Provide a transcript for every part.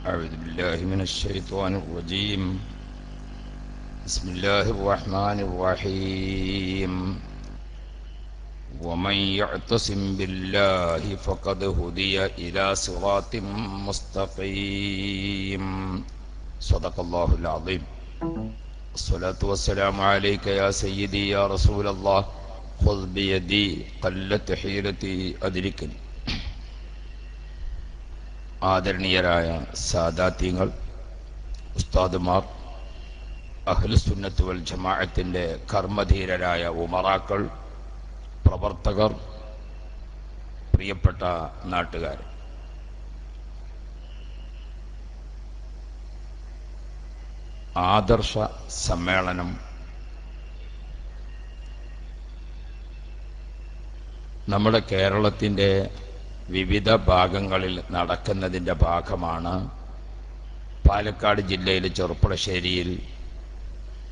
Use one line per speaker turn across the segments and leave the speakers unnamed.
أعوذ بالله من الشيطان الرجيم. بسم الله الرحمن الرحيم. ومن يعتصم بالله فقد هدي إلى صراط مستقيم. صدق الله العظيم. الصلاة والسلام عليك يا سيدي يا رسول الله. خذ بيدي قلت حيرتي أدركني. ആദരണീയരായ സാദാത്യങ്ങൾ, ഉസ്താദുമാർ, അഹ്ലുസുന്നത്ത് വൽ ജമാഅത്തിന്റെ കർമ്മധീരരായ ഉമറാക്കൾ, പ്രവർത്തകർ, പ്രിയപ്പെട്ട നാട്ടുകാർ, ആദർശ സമ്മേളനം നമ്മുടെ കേരളത്തിൻ്റെ വിവിധ ഭാഗങ്ങളിൽ നടക്കുന്നതിൻ്റെ ഭാഗമാണ് പാലക്കാട് ജില്ലയിലെ ചെറുപ്പുളശ്ശേരിയിൽ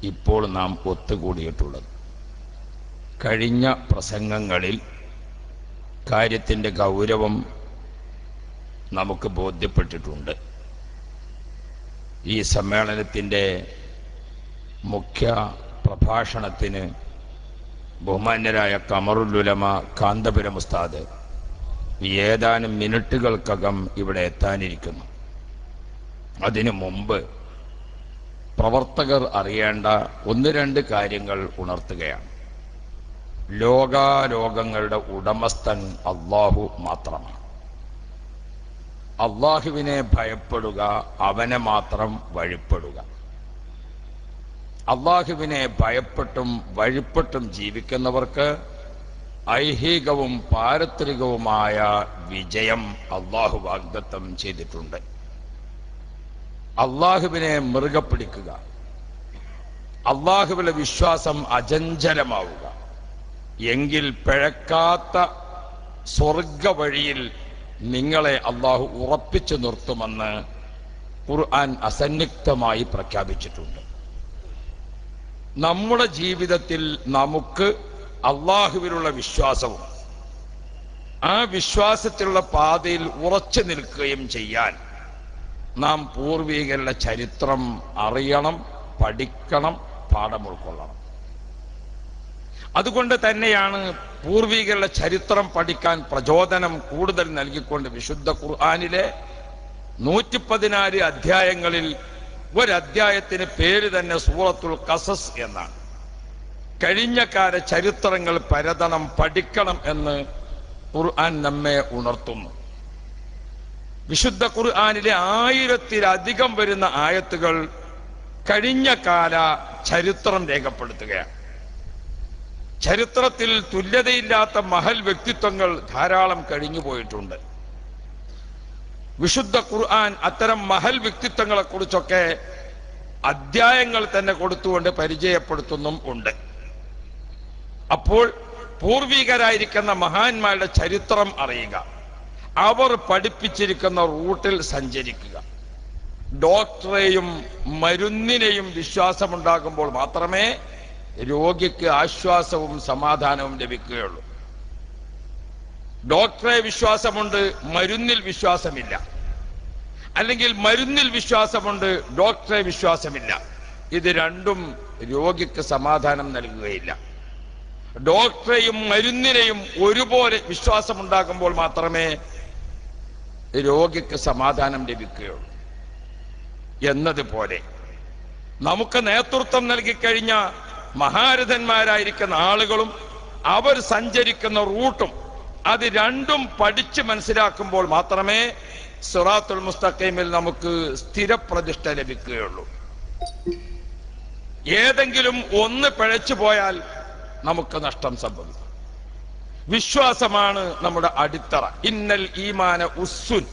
ഇപ്പോൾ നാം ഒത്തുകൂടിയിട്ടുള്ളത്. കഴിഞ്ഞ പ്രസംഗങ്ങളിൽ കാര്യത്തിൻ്റെ ഗൗരവം നമുക്ക് ബോധ്യപ്പെട്ടിട്ടുണ്ട്. ഈ സമ്മേളനത്തിൻ്റെ മുഖ്യ പ്രഭാഷണത്തിന് ബഹുമാന്യരായ ഖമറുൽ ഉലമ കാന്തപുരം ഉസ്താദ് ഏതാനും മിനിറ്റുകൾക്കകം ഇവിടെ എത്താനിരിക്കുന്നു. അതിനു മുമ്പ് പ്രവർത്തകർ അറിയേണ്ട ഒന്ന് രണ്ട് കാര്യങ്ങൾ ഉണർത്തുകയാണ്. ലോകാലോകങ്ങളുടെ ഉടമസ്ഥൻ അല്ലാഹു മാത്രമാണ്. അല്ലാഹുവിനെ ഭയപ്പെടുക, അവനെ മാത്രം വഴിപ്പെടുക. അല്ലാഹുവിനെ ഭയപ്പെട്ടും വഴിപ്പെട്ടും ജീവിക്കുന്നവർക്ക് ഐഹികവും പാരത്രികവുമായ വിജയം അല്ലാഹു വാഗ്ദത്തം ചെയ്തിട്ടുണ്ട്. അല്ലാഹുവിനെ മുറുകെ പിടിക്കുക, അല്ലാഹുവിലെ വിശ്വാസം അചഞ്ചലമാവുക, എങ്കിൽ പിഴക്കാത്ത സ്വർഗ വഴിയിൽ നിങ്ങളെ അല്ലാഹു ഉറപ്പിച്ചു നിർത്തുമെന്ന് ഖുർആൻ അസന്നിഗ്ധമായി പ്രഖ്യാപിച്ചിട്ടുണ്ട്. നമ്മുടെ ജീവിതത്തിൽ നമുക്ക് അല്ലാഹുവിലുള്ള വിശ്വാസവും ആ വിശ്വാസത്തിലുള്ള പാതയിൽ ഉറച്ചു നിൽക്കുകയും ചെയ്യാൻ നാം പൂർവികരുടെ ചരിത്രം അറിയണം, പഠിക്കണം, പാഠം ഉൾക്കൊള്ളണം. അതുകൊണ്ട് തന്നെയാണ് പൂർവികരുടെ ചരിത്രം പഠിക്കാൻ പ്രചോദനം കൂടുതൽ നൽകിക്കൊണ്ട് വിശുദ്ധ ഖുർആനിലെ 114 അധ്യായങ്ങളിൽ ഒരധ്യായത്തിന് പേര് തന്നെ സൂറത്തുൽ ഖസസ് എന്നാണ്. കഴിഞ്ഞ കാല ചരിത്രങ്ങൾ പരതണം, പഠിക്കണം എന്ന് ഖുർആൻ നമ്മെ ഉണർത്തുന്നു. വിശുദ്ധ ഖുർആനിലെ 1000-ലധികം വരുന്ന ആയത്തുകൾ കഴിഞ്ഞ കാല ചരിത്രം രേഖപ്പെടുത്തുകയാണ്. ചരിത്രത്തിൽ തുല്യതയില്ലാത്ത മഹൽ വ്യക്തിത്വങ്ങൾ ധാരാളം കഴിഞ്ഞു പോയിട്ടുണ്ട്. വിശുദ്ധ ഖുർആൻ അത്തരം മഹൽ വ്യക്തിത്വങ്ങളെ കുറിച്ചൊക്കെ അധ്യായങ്ങൾ തന്നെ കൊടുത്തുകൊണ്ട് പരിചയപ്പെടുത്തുന്നും ഉണ്ട്. അപ്പോൾ പൂർവികരായിരിക്കുന്ന മഹാന്മാരുടെ ചരിത്രം അറിയുക, അവർ പഠിപ്പിച്ചിരിക്കുന്ന റൂട്ടിൽ സഞ്ചരിക്കുക. ഡോക്ടറെയും മരുന്നിനെയും വിശ്വാസമുണ്ടാകുമ്പോൾ മാത്രമേ രോഗിക്ക് ആശ്വാസവും സമാധാനവും ലഭിക്കുകയുള്ളൂ. ഡോക്ടറെ വിശ്വാസമുണ്ട്, മരുന്നിൽ വിശ്വാസമില്ല. അല്ലെങ്കിൽ മരുന്നിൽ വിശ്വാസമുണ്ട്, ഡോക്ടറെ വിശ്വാസമില്ല. ഇത് രണ്ടും രോഗിക്ക് സമാധാനം നൽകുകയില്ല. ഡോക്ടറെയും മരുന്നിനെയും ഒരുപോലെ വിശ്വാസമുണ്ടാകുമ്പോൾ മാത്രമേ രോഗിക്ക് സമാധാനം ലഭിക്കുകയുള്ളൂ. എന്നതുപോലെ നമുക്ക് നേതൃത്വം നൽകിക്കഴിഞ്ഞ മഹാരഥന്മാരായിരിക്കുന്ന ആളുകളും അവർ സഞ്ചരിക്കുന്ന റൂട്ടും അത് രണ്ടും പഠിച്ച് മനസ്സിലാക്കുമ്പോൾ മാത്രമേ സിറാത്തുൽ മുസ്തഖീമിൽ നമുക്ക് സ്ഥിരപ്രതിഷ്ഠ ലഭിക്കുകയുള്ളൂ. ഏതെങ്കിലും ഒന്ന് പിഴച്ചു പോയാൽ നമുക്ക് നഷ്ടം സംഭവിക്കും. വിശ്വാസമാണ് നമ്മുടെ അടിത്തറ. ഇന്നൽ ഈമാന ഉസ്സുൻ,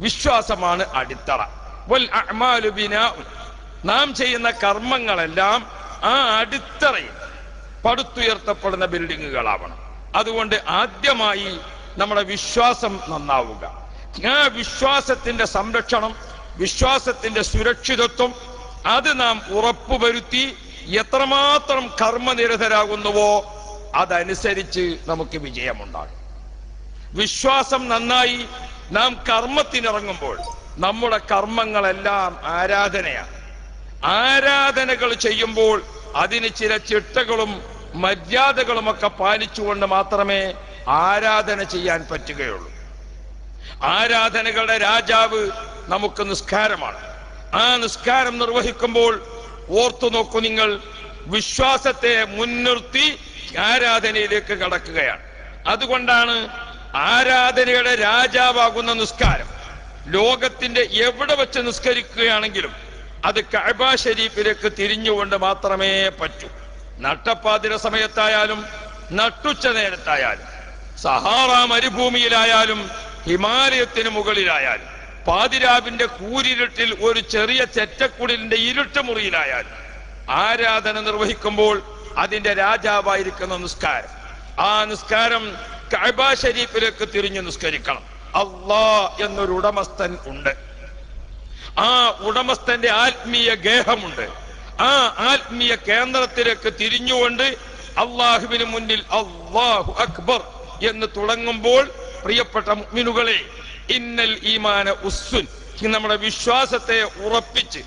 വിശ്വാസമാണ് അടിത്തറ. വൽ അഅ്മാലു ബിനാഉൻ, നാം ചെയ്യുന്ന കർമ്മങ്ങളെല്ലാം ആ അടിത്തറയിൽ പടുത്തുയർത്തപ്പെടുന്ന ബിൽഡിങ്ങുകളാവണം. അതുകൊണ്ട് ആദ്യമായി നമ്മുടെ വിശ്വാസം നന്നാവുക. ആ വിശ്വാസത്തിന്റെ സംരക്ഷണം, വിശ്വാസത്തിന്റെ സുരക്ഷിതത്വം അത് നാം ഉറപ്പുവരുത്തി എത്രമാത്രം കർമ്മനിരതരാകുന്നുവോ അതനുസരിച്ച് നമുക്ക് വിജയമുണ്ടാകും. വിശ്വാസം നന്നായി നാം കർമ്മത്തിനിറങ്ങുമ്പോൾ നമ്മുടെ കർമ്മങ്ങളെല്ലാം ആരാധനയാണ്. ആരാധനകൾ ചെയ്യുമ്പോൾ അതിന് ചില ചിട്ടകളും മര്യാദകളുമൊക്കെ പാലിച്ചുകൊണ്ട് മാത്രമേ ആരാധന ചെയ്യാൻ പറ്റുകയുള്ളൂ. ആരാധനകളുടെ രാജാവ് നമുക്ക് നിസ്കാരമാണ്. ആ നിസ്കാരം നിർവഹിക്കുമ്പോൾ ഓർത്തു നോക്കൂ, നിങ്ങൾ വിശ്വാസത്തെ മുൻനിർത്തി ആരാധനയിലേക്ക് കടക്കുകയാണ്. അതുകൊണ്ടാണ് ആരാധനയുടെ രാജാവാകുന്ന നിസ്കാരം ലോകത്തിന്റെ എവിടെ വെച്ച് നിസ്കരിക്കുകയാണെങ്കിലും അത് കഅബ ശരീഫിലേക്ക് തിരിഞ്ഞുകൊണ്ട് മാത്രമേ പറ്റൂ. നട്ടപ്പാതിര സമയത്തായാലും നട്ടുച്ച നേരത്തായാലും സഹാറ മരുഭൂമിയിലായാലും ഹിമാലയത്തിന് മുകളിലായാലും പാതിരാവിന്റെ കൂരിരുട്ടിൽ ഒരു ചെറിയ ചെറ്റക്കുടിലിന്റെ ഇരുട്ട് മുറിയിലായാലും ആരാധന നിർവഹിക്കുമ്പോൾ അതിന്റെ രാജാവായിരിക്കുന്ന നിസ്കാരം, ആ നിസ്കാരം കഅബ ശരീഫിലേക്ക് തിരിഞ്ഞു നിസ്കരിക്കണം. അല്ലാഹ് എന്നൊരു ഉടമസ്ഥൻ ഉണ്ട്. ആ ഉടമസ്ഥന്റെ ആത്മീയ ഗേഹമുണ്ട്. ആ ആത്മീയ കേന്ദ്രത്തിലേക്ക് തിരിഞ്ഞുകൊണ്ട് അള്ളാഹുവിന് മുന്നിൽ അല്ലാഹു അക്ബർ എന്ന് തുടങ്ങുമ്പോൾ, പ്രിയപ്പെട്ട മുഅ്മിനുകളെ, ഇന്നൽ ഈമാന ഉസ്സുൻ, നമ്മുടെ വിശ്വാസത്തെ ഉറപ്പിച്ച്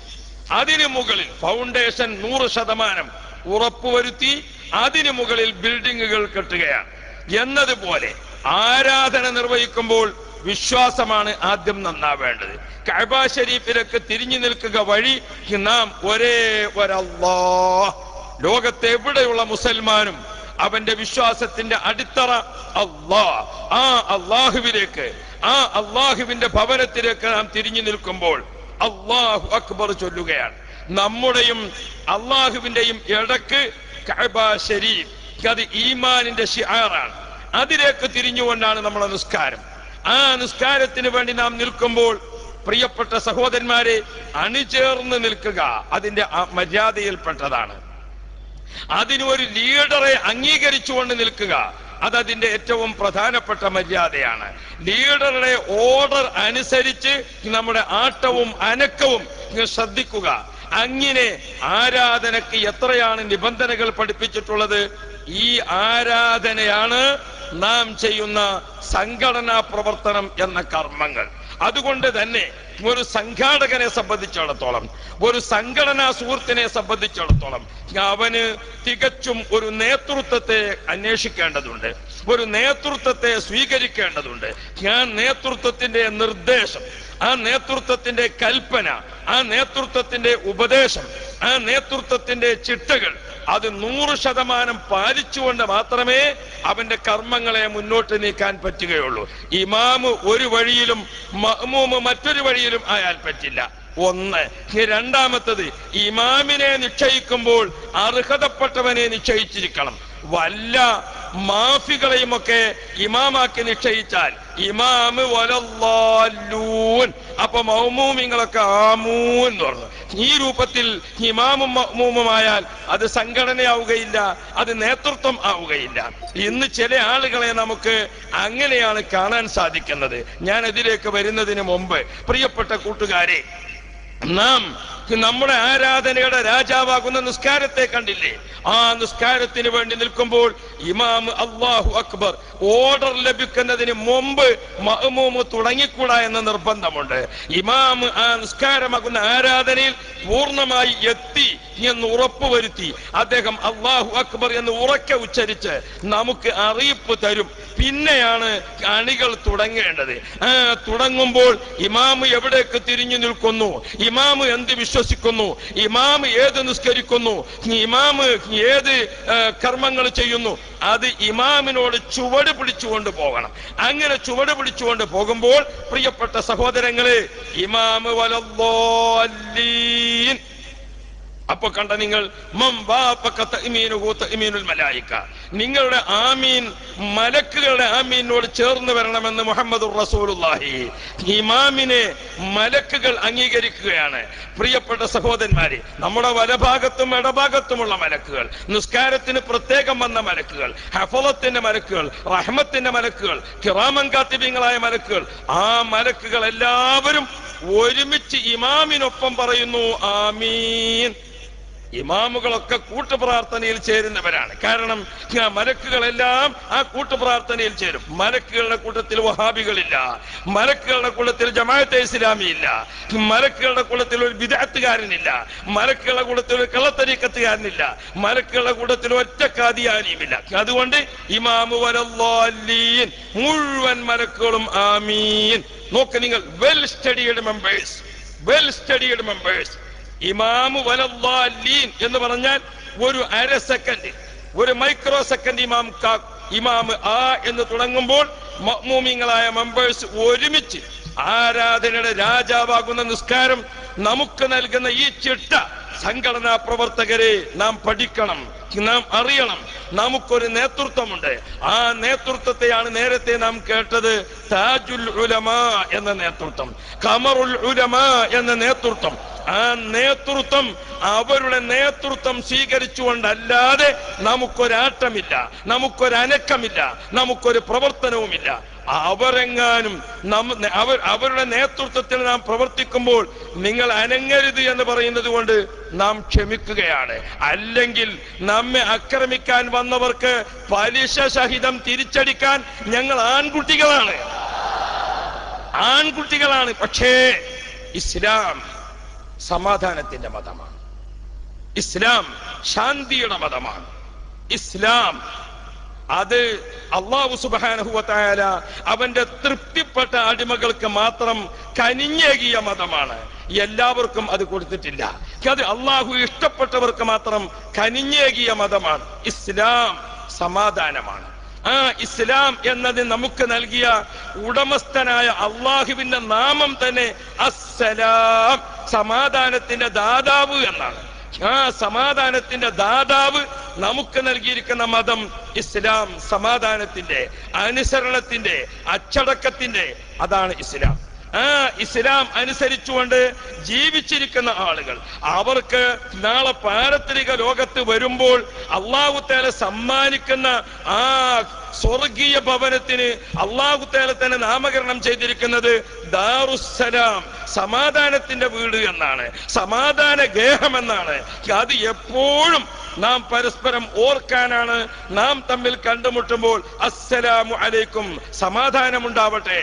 അതിനു മുകളിൽ ഫൗണ്ടേഷൻ 100% ഉറപ്പുവരുത്തി അതിനു മുകളിൽ ബിൽഡിങ്ങുകൾ കെട്ടുകയാണ് എന്നതുപോലെ ആരാധന നിർവഹിക്കുമ്പോൾ വിശ്വാസമാണ് ആദ്യം നന്നാവേണ്ടത്. കഅബ ശരീഫിലേക്ക് തിരിഞ്ഞു നിൽക്കുക വഴി നാം ഒരേ ഒരല്ലാഹ്, ലോകത്തെ എവിടെയുള്ള മുസൽമാനും അവന്റെ വിശ്വാസത്തിന്റെ അടിത്തറ അല്ലാഹ്, ആ അല്ലാഹുവിലേക്ക്, ആ അല്ലാഹുവിന്റെ ഭവനത്തിലേക്ക് നാം തിരിഞ്ഞു നിൽക്കുമ്പോൾ അല്ലാഹു അക്ബർ ചൊല്ലുകയാണ്. നമ്മുടെയും അല്ലാഹുവിന്റെയും ഇടക്ക് കഅബ ശരീഫ്, അത് ഈമാനിന്റെ ശിആറാണ്. അതിലേക്ക് തിരിഞ്ഞുകൊണ്ടാണ് നമ്മുടെ നിസ്കാരം. ആ നിസ്കാരത്തിന് വേണ്ടി നാം നിൽക്കുമ്പോൾ പ്രിയപ്പെട്ട സഹോദരന്മാരെ, അണിചേർന്ന് നിൽക്കുക അതിന്റെ മര്യാദയിൽപ്പെട്ടതാണ്. അതിന് ഒരു ലീഡറെ അംഗീകരിച്ചുകൊണ്ട് നിൽക്കുക അതതിന്റെ ഏറ്റവും പ്രധാനപ്പെട്ട മര്യാദയാണ്. ലീഡറുടെ ഓർഡർ അനുസരിച്ച് നമ്മുടെ ആട്ടവും അനക്കവും ശ്രദ്ധിക്കുക. അങ്ങനെ ആരാധനയ്ക്ക് എത്രയാണ് നിബന്ധനകൾ പഠിപ്പിച്ചിട്ടുള്ളത്? ഈ ആരാധനയാണ് നാം ചെയ്യുന്ന സംഘടനാ പ്രവർത്തനം എന്ന കർമ്മങ്ങൾ. അതുകൊണ്ട് തന്നെ ഒരു സംഘാടകനെ സംബന്ധിച്ചിടത്തോളം, ഒരു സംഘടനാ സുഹൃത്തിനെ സംബന്ധിച്ചിടത്തോളം അവന് തികച്ചും ഒരു നേതൃത്വത്തെ അന്വേഷിക്കേണ്ടതുണ്ട്, ഒരു നേതൃത്വത്തെ സ്വീകരിക്കേണ്ടതുണ്ട്. ഞാൻ നേതൃത്വത്തിന്റെ നിർദ്ദേശം, ആ നേതൃത്വത്തിന്റെ കൽപ്പന, ആ നേതൃത്വത്തിന്റെ ഉപദേശം, ആ നേതൃത്വത്തിന്റെ ചിട്ടകൾ അത് 100% പാലിച്ചുകൊണ്ട് മാത്രമേ അവന്റെ കർമ്മങ്ങളെ മുന്നോട്ട് നീക്കാൻ പറ്റുകയുള്ളൂ. ഇമാമ് ഒരു വഴിയിലും മഅ്മൂമ് മറ്റൊരു വഴിയിലും ആയാൽ പറ്റില്ല. ഒന്ന്. രണ്ടാമത്തത്, ഇമാമിനെ നിശ്ചയിക്കുമ്പോൾ അർഹതപ്പെട്ടവനെ നിശ്ചയിച്ചിരിക്കണം. വല്ല മാഫികളെയും ഒക്കെ ഇമാമാക്കി നിശ്ചയിച്ചാൽ ഇമാമ് വലല്ലാലൂൻ, അപ്പൊ മഅ്മൂമിങ്ങളൊക്കെ ആമൂൻ എന്ന് പറഞ്ഞു. ഈ രൂപത്തിൽ ഇമാമും മഅ്മൂമുമായാൽ അത് സംഘടനയാവുകയില്ല, അത് നേതൃത്വം ആവുകയില്ല. ഇന്ന് ചില ആളുകളെ നമുക്ക് അങ്ങനെയാണ് കാണാൻ സാധിക്കുന്നത്. ഞാൻ ഇതിലേക്ക് വരുന്നതിന് മുമ്പ് പ്രിയപ്പെട്ട കൂട്ടുകാരെ, നാം നമ്മുടെ ആരാധനയുടെ രാജാവാകുന്ന നിസ്കാരത്തെ കണ്ടില്ലേ? ആ നിസ്കാരത്തിന് വേണ്ടി നിൽക്കുമ്പോൾ ഇമാം അല്ലാഹു അക്ബർ ഓർഡർ ലഭിക്കുന്നതിന് മുമ്പ് മഅ്മൂമ് തുടങ്ങിക്കൂടാ എന്ന നിർബന്ധമുണ്ട്. ഇമാം ആ നിസ്കാരമാകുന്ന ആരാധനയിൽ പൂർണ്ണമായി എത്തി എന്ന് ഉറപ്പുവരുത്തി അദ്ദേഹം അല്ലാഹു അക്ബർ എന്ന് ഉറക്കെ ഉച്ചരിച്ച് നമുക്ക് അറിയിപ്പ് തരും. പിന്നെയാണ് അണികൾ തുടങ്ങേണ്ടത്. തുടങ്ങുമ്പോൾ ഇമാമ് എവിടേക്ക് തിരിഞ്ഞു നിൽക്കുന്നു, ഇമാമ് എന്ത് വിശ്വസിക്കുന്നു, ഇമാമ് ഏത് നിസ്കരിക്കുന്നു, ഇമാമ് ഏത് കർമ്മങ്ങൾ ചെയ്യുന്നു, അത് ഇമാമിനോട് ചുവട് പിടിച്ചുകൊണ്ട് പോകണം. അങ്ങനെ ചുവട് പിടിച്ചുകൊണ്ട് പോകുമ്പോൾ പ്രിയപ്പെട്ട സഹോദരങ്ങളെ, ഇമാമ് വലദ്ദാലീൻ, അപ്പൊ കണ്ട നിങ്ങൾ നിങ്ങളുടെ ആമീൻ മലക്കുകളുടെ ആമീനോട് ചേർന്ന് വരണമെന്ന് മുഹമ്മദുർ റസൂലുള്ളാഹി. ഇമാമിനെ മലക്കുകൾ അംഗീകരിക്കുകയാണ്. പ്രിയപ്പെട്ട സഹോദരന്മാരെ, നമ്മുടെ വലഭാഗത്തും ഇടഭാഗത്തുമുള്ള മലക്കുകൾ, നിസ്കാരത്തിന് പ്രത്യേകം വന്ന മലക്കുകൾ, ഹഫളത്തിന്റെ മലക്കുകൾ, റഹ്മത്തിന്റെ മലക്കുകൾ, കിറാമൻ കാത്തിബീങ്ങളായ മലക്കുകൾ, ആ മലക്കുകൾ എല്ലാവരും ഒരുമിച്ച് ഇമാമിനൊപ്പം പറയുന്നു ആമീൻ.
ഇമാമുകളൊക്കെ കൂട്ടുപ്രാർത്ഥനയിൽ ചേരുന്നവരാണ്. കാരണം മലക്കുകളെല്ലാം ആ കൂട്ടുപ്രാർത്ഥനയിൽ ചേരും. മലക്കുകളുടെ കൂട്ടത്തിൽ വഹാബികളില്ല, മലക്കുകളുടെ കൂട്ടത്തിൽ ജമാഅത്തെ ഇസ്ലാമി ഇല്ല, മലക്കുകളുടെ കൂട്ടത്തിൽ ഒരു ബിദ്അത്തുകാരനില്ല, മലക്കുകളുടെ കൂട്ടത്തിൽ ഒരു കള്ളത്തരീക്കത്തുകാരനില്ല, മലക്കുകളുടെ കൂട്ടത്തിൽ ഒറ്റ ഖാദിയാനിയുമില്ല. അതുകൊണ്ട് ഇമാമു വലല്ലാലീൻ മുഴുവൻ മലക്കുകളും ആമീൻ. നോക്ക് നിങ്ങൾ, വെൽ സ്റ്റഡീഡ് മെമ്പേഴ്സ്. ഇമാമു വലല്ലാലീൻ എന്ന് പറഞ്ഞാൽ ഒരു അര സെക്കൻഡ്, ഒരു മൈക്രോ സെക്കൻഡ് ഇമാം ആ എന്ന് തുടങ്ങുമ്പോൾ മഅ്മൂമീങ്ങളായ മെമ്പേഴ്സ് ഒരുമിച്ച് ആരാധനയുടെ രാജാവാകുന്ന നിസ്കാരം നമുക്ക് നൽകുന്ന ഈ ചിട്ട സംഘടനാ പ്രവർത്തകരെ നാം പഠിക്കണം, നാം അറിയണം. നമുക്കൊരു നേതൃത്വമുണ്ട്. ആ നേതൃത്വത്തെയാണ് നേരത്തെ നാം കേട്ടത് താജുൽ ഉലമാ എന്ന നേതൃത്വം, ഖമറുൽ ഉലമാ എന്ന നേതൃത്വം. ആ നേതൃത്വം അവരുടെ നേതൃത്വം സ്വീകരിച്ചുകൊണ്ടല്ലാതെ നമുക്കൊരാട്ടമില്ല, നമുക്കൊരനക്കമില്ല, നമുക്കൊരു പ്രവർത്തനവുമില്ല. അവരെങ്ങാനും അവരുടെ നേതൃത്വത്തിൽ നാം പ്രവർത്തിക്കുമ്പോൾ നിങ്ങൾ അനങ്ങരുത് എന്ന് പറയുന്നത് കൊണ്ട് നാം ക്ഷമിക്കുകയാണ്. അല്ലെങ്കിൽ നമ്മെ ആക്രമിക്കാൻ വന്നവർക്ക് പലിശ സഹിതം തിരിച്ചടിക്കാൻ ഞങ്ങൾ ആൺകുട്ടികളാണ്. പക്ഷേ ഇസ്ലാം സമാധാനത്തിന്റെ മതമാണ്, ഇസ്ലാം ശാന്തിയുടെ മതമാണ്. ഇസ്ലാം അത് അല്ലാഹു സുബ്ഹാനഹു വ തആല അവന്റെ തൃപ്തിപ്പെട്ട അടിമകൾക്ക് മാത്രം കനിഞ്ഞേകിയ മതമാണ്. എല്ലാവർക്കും അത് കൊടുത്തിട്ടില്ല. അത് അല്ലാഹു ഇഷ്ടപ്പെട്ടവർക്ക് മാത്രം കനിഞ്ഞേകിയ മതമാണ്. ഇസ്ലാം സമാധാനമാണ്. ആ ഇസ്ലാം എന്നത് നമുക്ക് നൽകിയ ഉടമസ്ഥനായ അള്ളാഹുവിന്റെ നാമം തന്നെ അസ്സലാം, സമാധാനത്തിന്റെ ദാതാവ് എന്നാണ്. ആ സമാധാനത്തിന്റെ ദാതാവ് നമുക്ക് നൽകിയിരിക്കുന്ന മതം ഇസ്ലാം. സമാധാനത്തിന്റെ, അനുസരണത്തിന്റെ, അച്ചടക്കത്തിന്റെ, അതാണ് ഇസ്ലാം. ആ ഇസ്ലാം അനുസരിച്ചുകൊണ്ട് ജീവിച്ചിരിക്കുന്ന ആളുകൾ അവർക്ക് നാളെ പാരത്രിക ലോകത്ത് വരുമ്പോൾ അല്ലാഹു തആല സമ്മാനിക്കുന്ന ആ സ്വർഗീയ ഭവനത്തിന് അല്ലാഹു തആല തന്നെ നാമകരണം ചെയ്തിരിക്കുന്നത് ദാറുസ്സലാം, സമാധാനത്തിന്റെ വീട് എന്നാണ്, സമാധാന ഗേഹം എന്നാണ്. അത് എപ്പോഴും നാം പരസ്പരം ഓർക്കാനാണ്. നാം തമ്മിൽ കണ്ടുമുട്ടുമ്പോൾ അസ്സലാമു അലൈക്കും, സമാധാനമുണ്ടാവട്ടെ,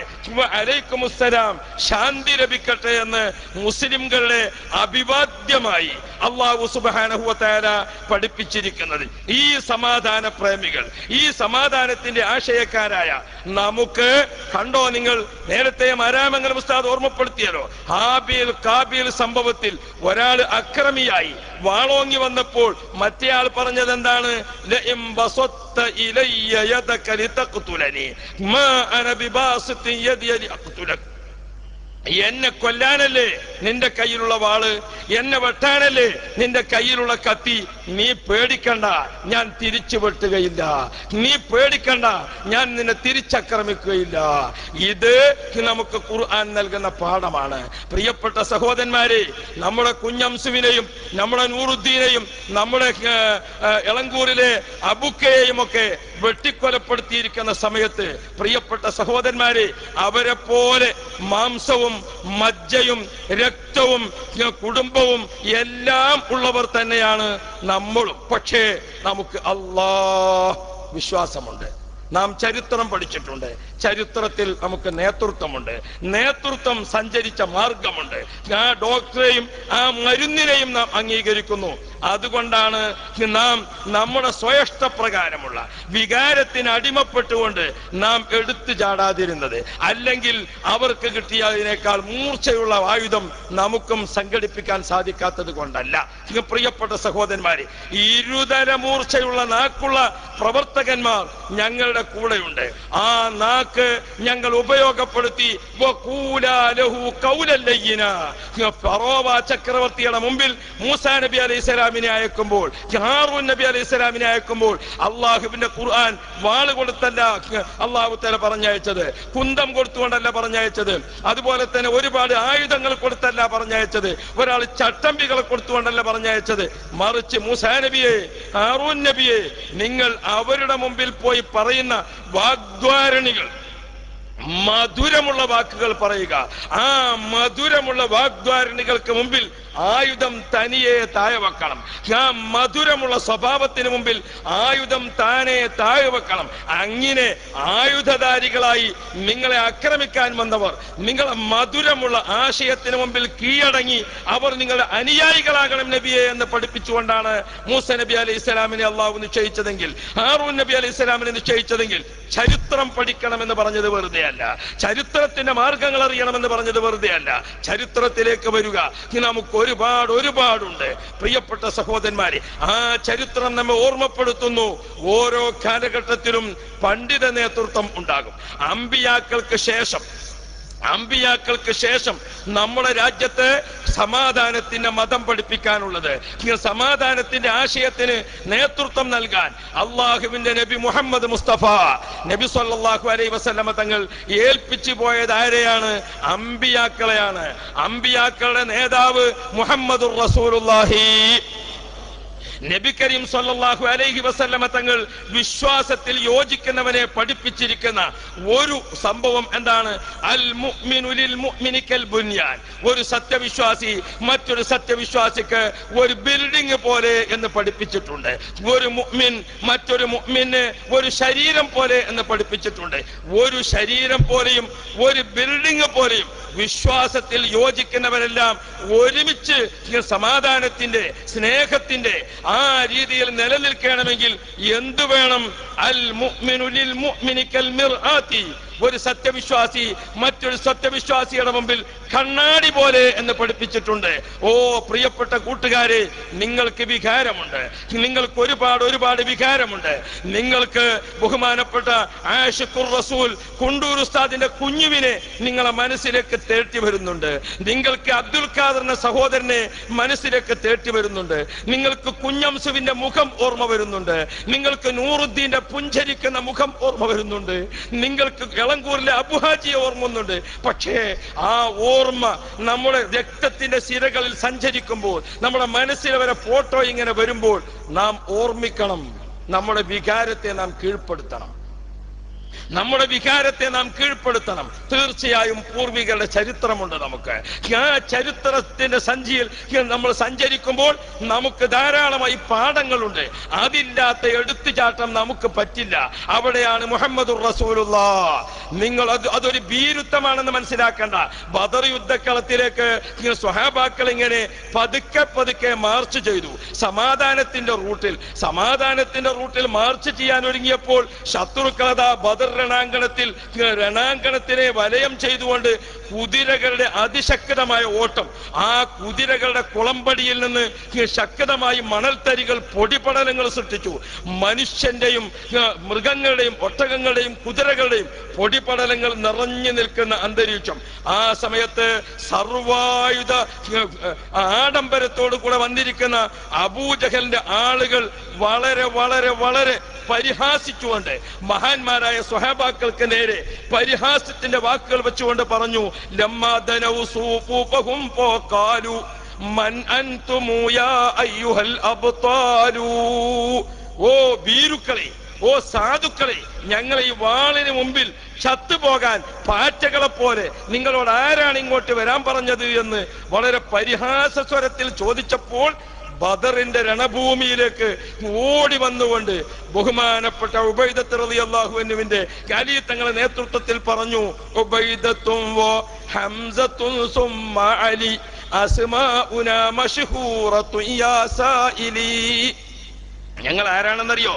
അലൈക്കുമുസ്സലാം, ശാന്തി ലഭിക്കട്ടെ എന്ന് മുസ്ലിംകളുടെ അഭിവാദ്യമായി അല്ലാഹു സുബ്ഹാനഹു വ തആല പഠിപ്പിച്ചിരിക്കുന്നത്. ഈ സമാധാന പ്രേമികൾ, ഈ സമാധാനത്തിന്റെ ആശയക്കാരായ നമുക്ക് കണ്ടോ നിങ്ങൾ, നേരത്തെ മാരാമംഗലം ഉസ്താദ് ഓർമ്മപ്പെടുത്തിയല്ലോ, ഹാബീൽ കാബീൽ സംഭവത്തിൽ ഒരാൾ അക്രമിയായി വാളോങ്ങി വന്നപ്പോൾ മറ്റേയാൾ പറഞ്ഞത് എന്താണ്? ലഇം ബസത്ത ഇലയ്യ യദക ലിതഖ്തുലനി മാ അന ബിബാസിത്തി യദി ലിഅഖ്തുലക. എന്നെ കൊല്ലാനല്ലേ നിന്റെ കയ്യിലുള്ള വാള്, എന്നെ വെട്ടാനല്ലേ നിന്റെ കയ്യിലുള്ള കത്തി, നീ പേടിക്കണ്ട, ഞാൻ തിരിച്ചു വെട്ടുകയില്ല, നീ പേടിക്കണ്ട, ഞാൻ നിന്നെ തിരിച്ചക്രമിക്കുകയില്ല. ഇത് നമുക്ക് ഖുർആൻ നൽകുന്ന പാഠമാണ്. പ്രിയപ്പെട്ട സഹോദരന്മാരെ, നമ്മുടെ കുഞ്ഞംസുവിനെയും നമ്മുടെ നൂറുദ്ദീനെയും നമ്മുടെ എളങ്കൂരിലെ അബുക്കയെയും ഒക്കെ വെട്ടിക്കൊലപ്പെടുത്തിയിരിക്കുന്ന സമയത്ത് പ്രിയപ്പെട്ട സഹോദരന്മാരെ, അവരെ പോലെ മാംസവും മജ്ജയും രക്തവും കുടുംബവും എല്ലാം ഉള്ളവർ തന്നെയാണ് നമ്മളും. പക്ഷേ നമുക്ക് അല്ലാഹ് വിശ്വാസമുണ്ട്, നാം ചരിത്രം പഠിച്ചിട്ടുണ്ട്, ചരിത്രത്തിൽ നമുക്ക് നേതൃത്വമുണ്ട്, നേതൃത്വം സഞ്ചരിച്ച മാർഗമുണ്ട്. ആ ഡോക്ടറെയും ആ മരുന്നിനെയും നാം അംഗീകരിക്കുന്നു. അതുകൊണ്ടാണ് നാം നമ്മുടെ സ്വയഷ്ടപ്രകാരമുള്ള വികാരത്തിന് അടിമപ്പെട്ടുകൊണ്ട് നാം എടുത്തു ചാടാതിരുന്നത്. അല്ലെങ്കിൽ അവർക്ക് കിട്ടിയതിനേക്കാൾ മൂർച്ചയുള്ള ആയുധം നമുക്കും സംഘടിപ്പിക്കാൻ സാധിക്കാത്തത് കൊണ്ടല്ല. പ്രിയപ്പെട്ട സഹോദരന്മാരെ, ഇരുതര മൂർച്ചയുള്ള നാക്കുള്ള പ്രവർത്തകന്മാർ ഞങ്ങളുടെ കൂടെയുണ്ട്. ആ നാക്ക് ഞങ്ങൾ ഉപയോഗപ്പെടുത്തി ഫറോവ ചക്രവർത്തിയുടെ മുമ്പിൽ മൂസാ നബി അലൈഹി സ്വലാമിനെ അയക്കുമ്പോൾ, ഹാറൂൻ നബി അലൈഹി സ്വലാമിനെ അയക്കുമ്പോൾ അള്ളാഹുവിന്റെ ഖുർആൻ വാള് കൊടുത്തല്ല അള്ളാഹു തആല പറഞ്ഞയച്ചത്, കുന്തം കൊടുത്തുകൊണ്ടല്ല പറഞ്ഞയച്ചത്, അതുപോലെ തന്നെ ഒരുപാട് ആയുധങ്ങൾ കൊടുത്തല്ല പറഞ്ഞയച്ചത്, ഒരാൾ ചട്ടമ്പികളെ കൊടുത്തുകൊണ്ടല്ല പറഞ്ഞയച്ചത്. മറിച്ച് മൂസാ നബിയെ, ഹാറൂൻ നബിയെ, നിങ്ങൾ അവരുടെ മുമ്പിൽ പോയി പറയുന്ന വാഗ്ദ്വാരണികൾ, മധുരമുള്ള വാക്കുകൾ പറയുക. ആ മധുരമുള്ള വാഗ്ദ്വാരണികൾക്ക് മുമ്പിൽ ആയുധം തനിയെ താഴെ വെക്കണം. ആ മധുരമുള്ള സ്വഭാവത്തിന് മുമ്പിൽ ആയുധം താനെ താഴെ വെക്കണം. അങ്ങനെ ആയുധധാരികളായി നിങ്ങളെ ആക്രമിക്കാൻ വന്നവർ നിങ്ങളെ മധുരമുള്ള ആശയത്തിന് മുമ്പിൽ കീഴടങ്ങി അവർ നിങ്ങളുടെ അനുയായികളാകണം നബിയെ എന്ന് പഠിപ്പിച്ചുകൊണ്ടാണ് മൂസ നബി അലൈഹി സ്വലാമിനെ അള്ളാഹു നിശ്ചയിച്ചതെങ്കിൽ, ഹാറൂൻ നബി അലൈഹി സ്വലാമിനെ നിശ്ചയിച്ചതെങ്കിൽ ചരിത്രം പഠിക്കണമെന്ന് പറഞ്ഞത് വെറുതെ അല്ല, ചരിത്രത്തിന്റെ മാർഗങ്ങൾ അറിയണമെന്ന് പറഞ്ഞത് വെറുതെ അല്ല. ചരിത്രത്തിലേക്ക് വരിക, നമുക്ക് ഒരുപാടുണ്ട് പ്രിയപ്പെട്ട സഹോദരന്മാരെ. ആ ചരിത്രം നമ്മെ ഓർമ്മപ്പെടുത്തുന്നു, ഓരോ കാലഘട്ടത്തിലും പണ്ഡിത നേതൃത്വം ഉണ്ടാകും. അമ്പിയാക്കൾക്ക് ശേഷം നമ്മുടെ രാജ്യത്ത് സമാധാനത്തിന്റെ മതം പഠിപ്പിക്കാനുള്ളത്, സമാധാനത്തിന്റെ ആശയത്തിന് നേതൃത്വം നൽകാൻ അള്ളാഹുവിന്റെ നബി മുഹമ്മദ് മുസ്തഫ നബി സല്ലല്ലാഹു അലൈഹി വസല്ലമ തങ്ങൾ ഏൽപ്പിച്ചു പോയത് ആരെയാണ്? അമ്പിയാക്കളെയാണ്. അമ്പിയാക്കളുടെ നേതാവ് മുഹമ്മദുർ റസൂലുള്ളാഹി. നബി കരീം സല്ലല്ലാഹു അലൈഹി വസല്ലമ തങ്ങൾ വിശ്വാസത്തിൽ യോജിക്കുന്നവനെ പഠിപ്പിച്ചിരിക്കുന്ന ഒരു സംഭവം എന്താണ്? അൽ മുഅ്മിനു ലിൽ മുഅ്മിനി കൽ ബുൻയാൻ. ഒരു സത്യവിശ്വാസി മറ്റൊരു സത്യവിശ്വാസിക്ക് ഒരു ബിൽഡിംഗ് പോലെ എന്ന് പഠിപ്പിച്ചിട്ടുണ്ട്. ഒരു മുഅ്മിൻ മറ്റൊരു മുഅ്മിന് ഒരു ശരീരം പോലെ എന്ന് പഠിപ്പിച്ചിട്ടുണ്ട്. ഒരു ശരീരം പോലെയും ഒരു ബിൽഡിംഗ് പോലെയും വിശ്വാസത്തിൽ യോജിക്കുന്നവരെല്ലാം ഒരുമിച്ച് സമാധാനത്തിന്റെ സ്നേഹത്തിന്റെ ആ രീതിയിൽ നിലനിൽക്കണമെങ്കിൽ എന്തു വേണം? അൽ മുഅ്മിനു ലിൽ മുഅ്മിനി കൽ മിർആത്തി. ഒരു സത്യവിശ്വാസി മറ്റൊരു സത്യവിശ്വാസിയുടെ മുമ്പിൽ കണ്ണാടി പോലെ എന്ന് പഠിപ്പിച്ചിട്ടുണ്ട്. ഓ പ്രിയപ്പെട്ട കൂട്ടുകാരെ, നിങ്ങൾക്ക് വികാരമുണ്ട്, നിങ്ങൾക്ക് ഒരുപാട് വികാരമുണ്ട്. നിങ്ങൾക്ക് ബഹുമാനപ്പെട്ട ആഷിഖുർ റസൂൽ കുണ്ടൂർ ഉസ്താദിന്റെ കുഞ്ഞുവിനെ നിങ്ങളെ മനസ്സിലേക്ക് തേട്ടി വരുന്നുണ്ട്. നിങ്ങൾക്ക് അബ്ദുൽ ഖാദറിന്റെ സഹോദരനെ മനസ്സിലേക്ക് തേട്ടി വരുന്നുണ്ട്. നിങ്ങൾക്ക് കുഞ്ഞംസുവിന്റെ മുഖം ഓർമ്മ വരുന്നുണ്ട്. നിങ്ങൾക്ക് നൂറുദ്ദീന്റെ പുഞ്ചരിക്കുന്ന മുഖം ഓർമ്മ വരുന്നുണ്ട്. നിങ്ങൾക്ക് എളങ്കൂറിലെ അബുഹാജിയെ ഓർമ്മയുന്നുണ്ട്. പക്ഷേ ആ ഓർമ്മ നമ്മുടെ രക്തത്തിന്റെ സിരകളിൽ സഞ്ചരിക്കുമ്പോൾ, നമ്മുടെ മനസ്സിൽ വരെ ഫോട്ടോ ഇങ്ങനെ വരുമ്പോൾ നാം ഓർമ്മിക്കണം, നമ്മുടെ വികാരത്തെ നാം കീഴ്പ്പെടുത്തണം. തീർച്ചയായും പൂർവികരുടെ ചരിത്രമുണ്ട് നമുക്ക്. ആ ചരിത്രത്തിന്റെ സഞ്ചിയിൽ നമ്മൾ സഞ്ചരിക്കുമ്പോൾ നമുക്ക് ധാരാളമായി പാഠങ്ങളുണ്ട്. അതില്ലാത്ത എടുത്തുചാട്ടം നമുക്ക് പറ്റില്ല. അവിടെയാണ് മുഹമ്മദുർ റസൂലുള്ളാഹ്. നിങ്ങൾ അതൊരു ഭീരുത്വമാണെന്ന് മനസ്സിലാക്കേണ്ട. ബദർ യുദ്ധക്കളത്തിലേക്ക് സ്വഹാബാക്കൾ ഇങ്ങനെ പതുക്കെ മാർച്ച് ചെയ്തു. സമാധാനത്തിന്റെ റൂട്ടിൽ മാർച്ച് ചെയ്യാൻ ഒരുങ്ങിയപ്പോൾ ശത്രുക്കളതാ ബദർ രണാങ്കണത്തിനെ വലയം ചെയ്തുകൊണ്ട് കുതിരകളുടെ അതിശക്തമായ ഓട്ടം, ആ കുതിരകളുടെ കുളമ്പടിയിൽ നിന്ന് ശക്തമായി മണൽത്തരികൾ പൊടിപടലങ്ങൾ സൃഷ്ടിച്ചു. മനുഷ്യന്റെയും മൃഗങ്ങളുടെയും ഒട്ടകങ്ങളുടെയും കുതിരകളുടെയും പൊടിപടലങ്ങൾ നിറഞ്ഞു നിൽക്കുന്ന അന്തരീക്ഷം. ആ സമയത്ത് സർവായുധ ആഡംബരത്തോടു കൂടെ വന്നിരിക്കുന്ന അബൂജഹലിന്റെ ആളുകൾ വളരെ പരിഹാസിച്ചുകൊണ്ട് മഹാന്മാരായ സ്വഹാബാക്കൾക്ക് നേരെ പരിഹാസത്തിന്റെ വാക്കുകൾ വെച്ചുകൊണ്ട് പറഞ്ഞു, ലമ്മാ ദനൗ സൂഫൂഫഹും ഫഖാലു മൻ അൻതുമു യാ അയ്യുഹൽ അബ്താലു. ഓ ഭീരുക്കളെ, ഓ സാധുക്കളെ, ഞങ്ങളെ ഈ വാളിന് മുമ്പിൽ ചത്തുപോകാൻ പാറ്റകളെ പോലെ നിങ്ങളോട് ആരാണ് ഇങ്ങോട്ട് വരാൻ പറഞ്ഞത് എന്ന് വളരെ പരിഹാസ സ്വരത്തിൽ ചോദിച്ചപ്പോൾ ബദറിന്റെ രണഭൂമിയിലേക്ക് ഓടി വന്നുകൊണ്ട് ബഹുമാനപ്പെട്ട ഉബൈദത്ത് റളിയല്ലാഹു അൻഹുവിന്റെ അലി തങ്ങളുടെ നേതൃത്വത്തിൽ പറഞ്ഞു, ഉബൈദത്തും വ ഹംസത്തും സുമ്മ അലി അസ്മാഉനാ മശ്ഹൂറത്തു യാ സായിലി. ഞങ്ങൾ ആരാണെന്നറിയോ?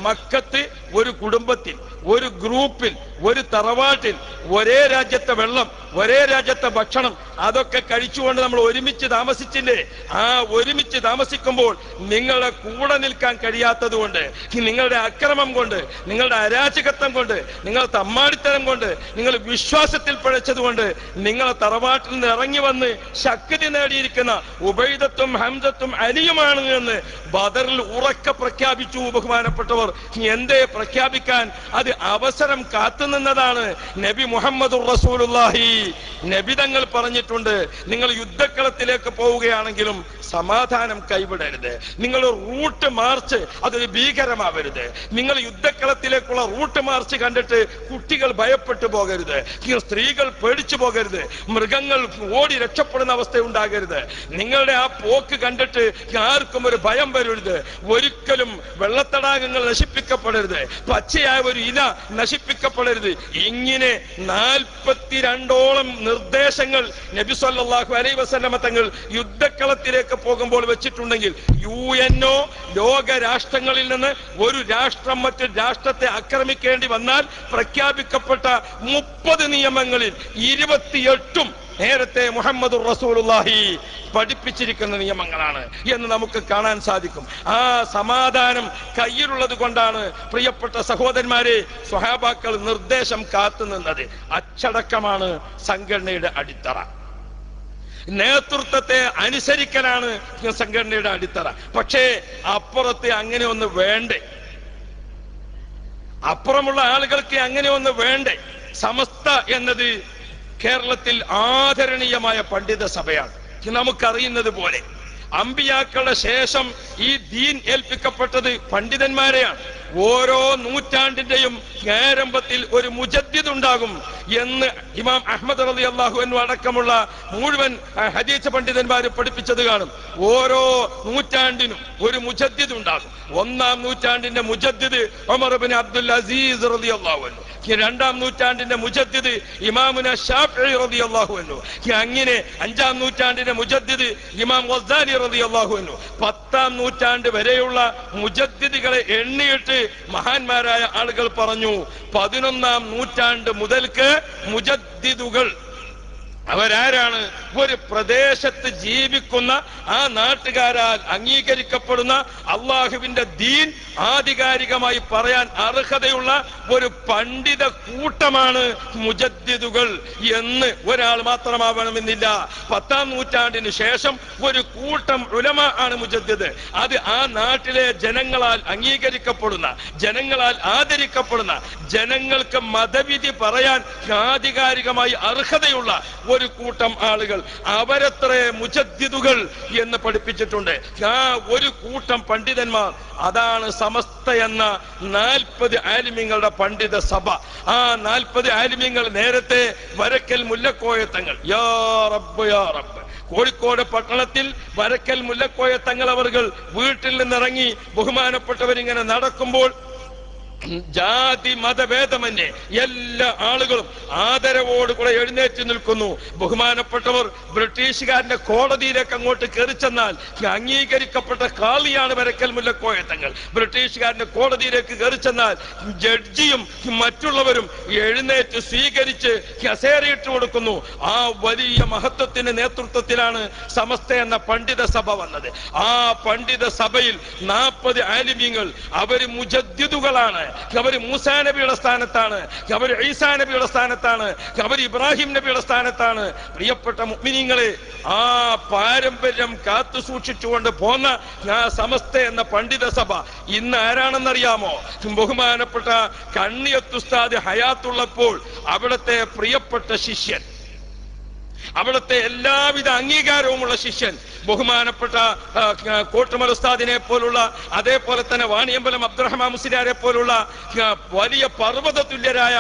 മക്കത്ത് ഒരു കുടുംബത്തിൽ, ഒരു ഗ്രൂപ്പിൽ, ഒരു തറവാട്ടിൽ ഒരേ രാജ്യത്തെ വെള്ളം, ഒരേ രാജ്യത്തെ ഭക്ഷണം അതൊക്കെ കഴിച്ചുകൊണ്ട് നമ്മൾ ഒരുമിച്ച് താമസിച്ചില്ലേ? ആ ഒരുമിച്ച് താമസിക്കുമ്പോൾ നിങ്ങളുടെ കൂടെ നിൽക്കാൻ കഴിയാത്തത് കൊണ്ട്, നിങ്ങളുടെ അക്രമം കൊണ്ട്, നിങ്ങളുടെ അരാജകത്വം കൊണ്ട്, നിങ്ങളുടെ തമ്മാടിത്തരം കൊണ്ട്, നിങ്ങൾ വിശ്വാസത്തിൽ പിഴച്ചത് കൊണ്ട് നിങ്ങളെ തറവാട്ടിൽ നിന്ന് ഇറങ്ങി വന്ന് ശക്തി നേടിയിരിക്കുന്ന ഉബൈദത്തും ഹംസത്തും അലിയുമാണ് എന്ന് ബദറിൽ ഉറക്കെ പ്രഖ്യാപിച്ചു ബഹുമാനപ്പെട്ടവർ. എന്തേ പ്രഖ്യാപിക്കാൻ? അത് അവസരം കാത്തു കാത്തുനിന്നതാണ് നബി മുഹമ്മദുർ റസൂലുള്ളാഹി. നബി തങ്ങൾ പറഞ്ഞിട്ടുണ്ട്, നിങ്ങൾ യുദ്ധക്കളത്തിലേക്ക് പോവുകയാണെങ്കിലും സമാധാനം കൈവിടരുത്. നിങ്ങൾ റൂട്ട് മാർച്ച് അതൊരു ഭീകരമാവരുത്. നിങ്ങൾ യുദ്ധക്കളത്തിലേക്കുള്ള റൂട്ട് മാർച്ച് കണ്ടിട്ട് കുട്ടികൾ ഭയപ്പെട്ടു പോകരുത്, സ്ത്രീകൾ പേടിച്ചു പോകരുത്, മൃഗങ്ങൾ ഓടി രക്ഷപ്പെടുന്ന അവസ്ഥ ഉണ്ടാകരുത്. നിങ്ങളുടെ ആ പോക്ക് കണ്ടിട്ട് ആർക്കും ഒരു ഭയം വരരുത്. ഒരിക്കലും വെള്ളത്തടാകങ്ങൾ നശിപ്പിക്കപ്പെടരുത്, പച്ചയായ ഒരു ഇല നശിപ്പിക്കപ്പെടരുത്. ഇങ്ങനെ 42ഓളം നിർദ്ദേശങ്ങൾ നബി സല്ലല്ലാഹു അലൈഹി വസല്ലമ തങ്ങൾ യുദ്ധക്കളത്തിലേക്ക് പോകുമ്പോൾ വെച്ചിട്ടുണ്ടെങ്കിൽ, UN-ഓ ലോക രാഷ്ട്രങ്ങളിൽ നിന്ന് ഒരു രാഷ്ട്രം മറ്റൊരു രാഷ്ട്രത്തെ ആക്രമിക്കേണ്ടി വന്നാൽ പ്രഖ്യാപിക്കപ്പെട്ട 30 നിയമങ്ങളിൽ 28ഉം നേരത്തെ മുഹമ്മദുർ റസൂലുള്ളാഹി പഠിപ്പിച്ചിരിക്കുന്ന നിയമങ്ങളാണ് എന്ന് നമുക്ക് കാണാൻ സാധിക്കും. ആ സമാധാനം കയ്യിലുള്ളത് കൊണ്ടാണ് പ്രിയപ്പെട്ട സഹോദരന്മാരെ സ്വഹാബാക്കൾ നിർദ്ദേശം കാത്തുനിന്നത്. അച്ചടക്കമാണ് സംഘടനയുടെ അടിത്തറ. നേതൃത്വത്തെ അനുസരിക്കലാണ് സംഘടനയുടെ അടിത്തറ. പക്ഷേ അപ്പുറത്ത് അങ്ങനെ ഒന്ന് വേണ്ടേ? അപ്പുറമുള്ള ആളുകൾക്ക് അങ്ങനെ ഒന്ന് വേണ്ടേ? സമസ്ത എന്നത് കേരളത്തിൽ ആദരണീയമായ പണ്ഡിത സഭയാണ്. നമുക്കറിയുന്നത് പോലെ അമ്പിയാക്കളുടെ ശേഷം ഈ ദീൻ ഏൽപ്പിക്കപ്പെട്ടത് പണ്ഡിതന്മാരെയാണ്. ഓരോ നൂറ്റാണ്ടിന്റെയും ആരംഭത്തിൽ ഒരു മുജദ്ദിദ് ഉണ്ടാകും എന്ന് ഇമാം അഹ്മദ് റളിയല്ലാഹു അൻഹു അടക്കമുള്ള മുഴുവൻ ഹദീസ് പണ്ഡിതന്മാർ പഠിപ്പിച്ചത് കാണും. ഓരോ നൂറ്റാണ്ടിനും ഒരു മുജദ്ദിദ് ഉണ്ടാകും. 1-ാം നൂറ്റാണ്ടിന്റെ മുജദ്ദിദ് ഉമർ ഇബ്നു അബ്ദുൽ അസീസ് റളിയല്ലാഹു അൻഹു, 2-ാം നൂറ്റാണ്ടിന്റെ മുജദ്ദിദ് ഇമാമുന ശാഫിഈ റളിയല്ലാഹു അൻഹു, അങ്ങനെ 5-ാം നൂറ്റാണ്ടിന്റെ മുജദ്ദിദ് ഇമാം ഗസ്സാലി റളിയല്ലാഹു അൻഹു. 10-ാം നൂറ്റാണ്ട് വരെയുള്ള മുജദ്ദിദുകളെ എണ്ണിയിട്ട് മഹാന്മാരായ ആളുകൾ പറഞ്ഞു, 11-ാം നൂറ്റാണ്ട് മുതൽക്ക് മുജദ്ദിദുകൾ അവരാരാണ്? ഒരു പ്രദേശത്ത് ജീവിക്കുന്ന ആ നാട്ടുകാരാൽ അംഗീകരിക്കപ്പെടുന്ന അള്ളാഹുവിന്റെ ദീൻ ആധികാരികമായി പറയാൻ അർഹതയുള്ള ഒരു പണ്ഡിത കൂട്ടമാണ് മുജദ്ദിദുകൾ എന്ന് ഒരാൾ മാത്രമാവണമെന്നില്ല. 10-ാം നൂറ്റാണ്ടിന് ശേഷം ഒരു കൂട്ടം ഉലമ ആണ് മുജദ്ദിദ്. അത് ആ നാട്ടിലെ ജനങ്ങളാൽ അംഗീകരിക്കപ്പെടുന്ന, ജനങ്ങളാൽ ആദരിക്കപ്പെടുന്ന, ജനങ്ങൾക്ക് മതവിധി പറയാൻ ആധികാരികമായി അർഹതയുള്ള ഒരു കൂട്ടം ആളുകൾ, അവരത്രേ മുജദ്ദിദുകൾ എന്ന് പഠിപ്പിച്ചിട്ടുണ്ട്. ആ ഒരു കൂട്ടം പണ്ഡിതന്മാർ, അതാണ് സമസ്ത എന്ന 40 ആലിമീങ്ങളുടെ പണ്ഡിത സഭ. ആ 40 ആലിമീങ്ങൾ നേരത്തെ വരക്കൽ മുല്ലക്കോയ തങ്ങൾ, യാ റബ്ബ് യാ റബ്ബ്, കോഴിക്കോട് പട്ടണത്തിൽ വരക്കൽ മുല്ലക്കോയ തങ്ങൾ അവർകൾ വീട്ടിൽ നിന്നിറങ്ങി ബഹുമാനപ്പെട്ടവരിങ്ങനെ നടക്കുമ്പോൾ ജാതി മതഭേദമന്യേ എല്ലാ ആളുകളും ആദരവോടുകൂടെ എഴുന്നേറ്റ് നിൽക്കുന്നു. ബഹുമാനപ്പെട്ടവർ ബ്രിട്ടീഷുകാരന്റെ കോടതിയിലേക്ക് അങ്ങോട്ട് കയറി ചെന്നാൽ അംഗീകരിക്കപ്പെട്ട കാളിയാണ് വരക്കൽ മുല്ലക്കോയ തങ്ങൾ. ബ്രിട്ടീഷുകാരന്റെ കോടതിയിലേക്ക് കയറി ചെന്നാൽ ജഡ്ജിയും മറ്റുള്ളവരും എഴുന്നേറ്റ് സ്വീകരിച്ച് കസേരയിട്ട് കൊടുക്കുന്നു. ആ വലിയ മഹത്വത്തിന്റെ നേതൃത്വത്തിലാണ് സമസ്ത എന്ന പണ്ഡിത സഭ വന്നത്. ആ പണ്ഡിത സഭയിൽ 40 ആലിമീങ്ങൾ, അവര് മുജദ്ദിദുകളാണ്. അവര് മൂസാ നബിയുടെ സ്ഥാനത്താണ്, അവര് ഈസാ നബിയുടെ സ്ഥാനത്താണ്, അവര് ഇബ്രാഹിം നബിയുടെ സ്ഥാനത്താണ്. പ്രിയപ്പെട്ട മുഅ്മിനീങ്ങളെ, ആ പാരമ്പര്യം കാത്തു സൂക്ഷിച്ചുകൊണ്ട് പോന്ന സമസ്ത എന്ന പണ്ഡിത സഭ ഇന്ന് ആരാണെന്നറിയാമോ? ബഹുമാനപ്പെട്ട കണ്ണിയത്ത് ഉസ്താദ് ഹയാത്തുള്ളപ്പോൾ അവിടുത്തെ പ്രിയപ്പെട്ട ശിഷ്യൻ, അവിടുത്തെ എല്ലാവിധ അംഗീകാരവുമുള്ള ശിഷ്യൻ, ബഹുമാനപ്പെട്ട കോട്ടുമൽ ഉസ്താദിനെ പോലുള്ള, അതേപോലെ തന്നെ വാണിയമ്പലം അബ്ദുറഹ്മാൻ മുസ്ലിയാരെ പോലുള്ള വലിയ പർവ്വത തുല്യരായ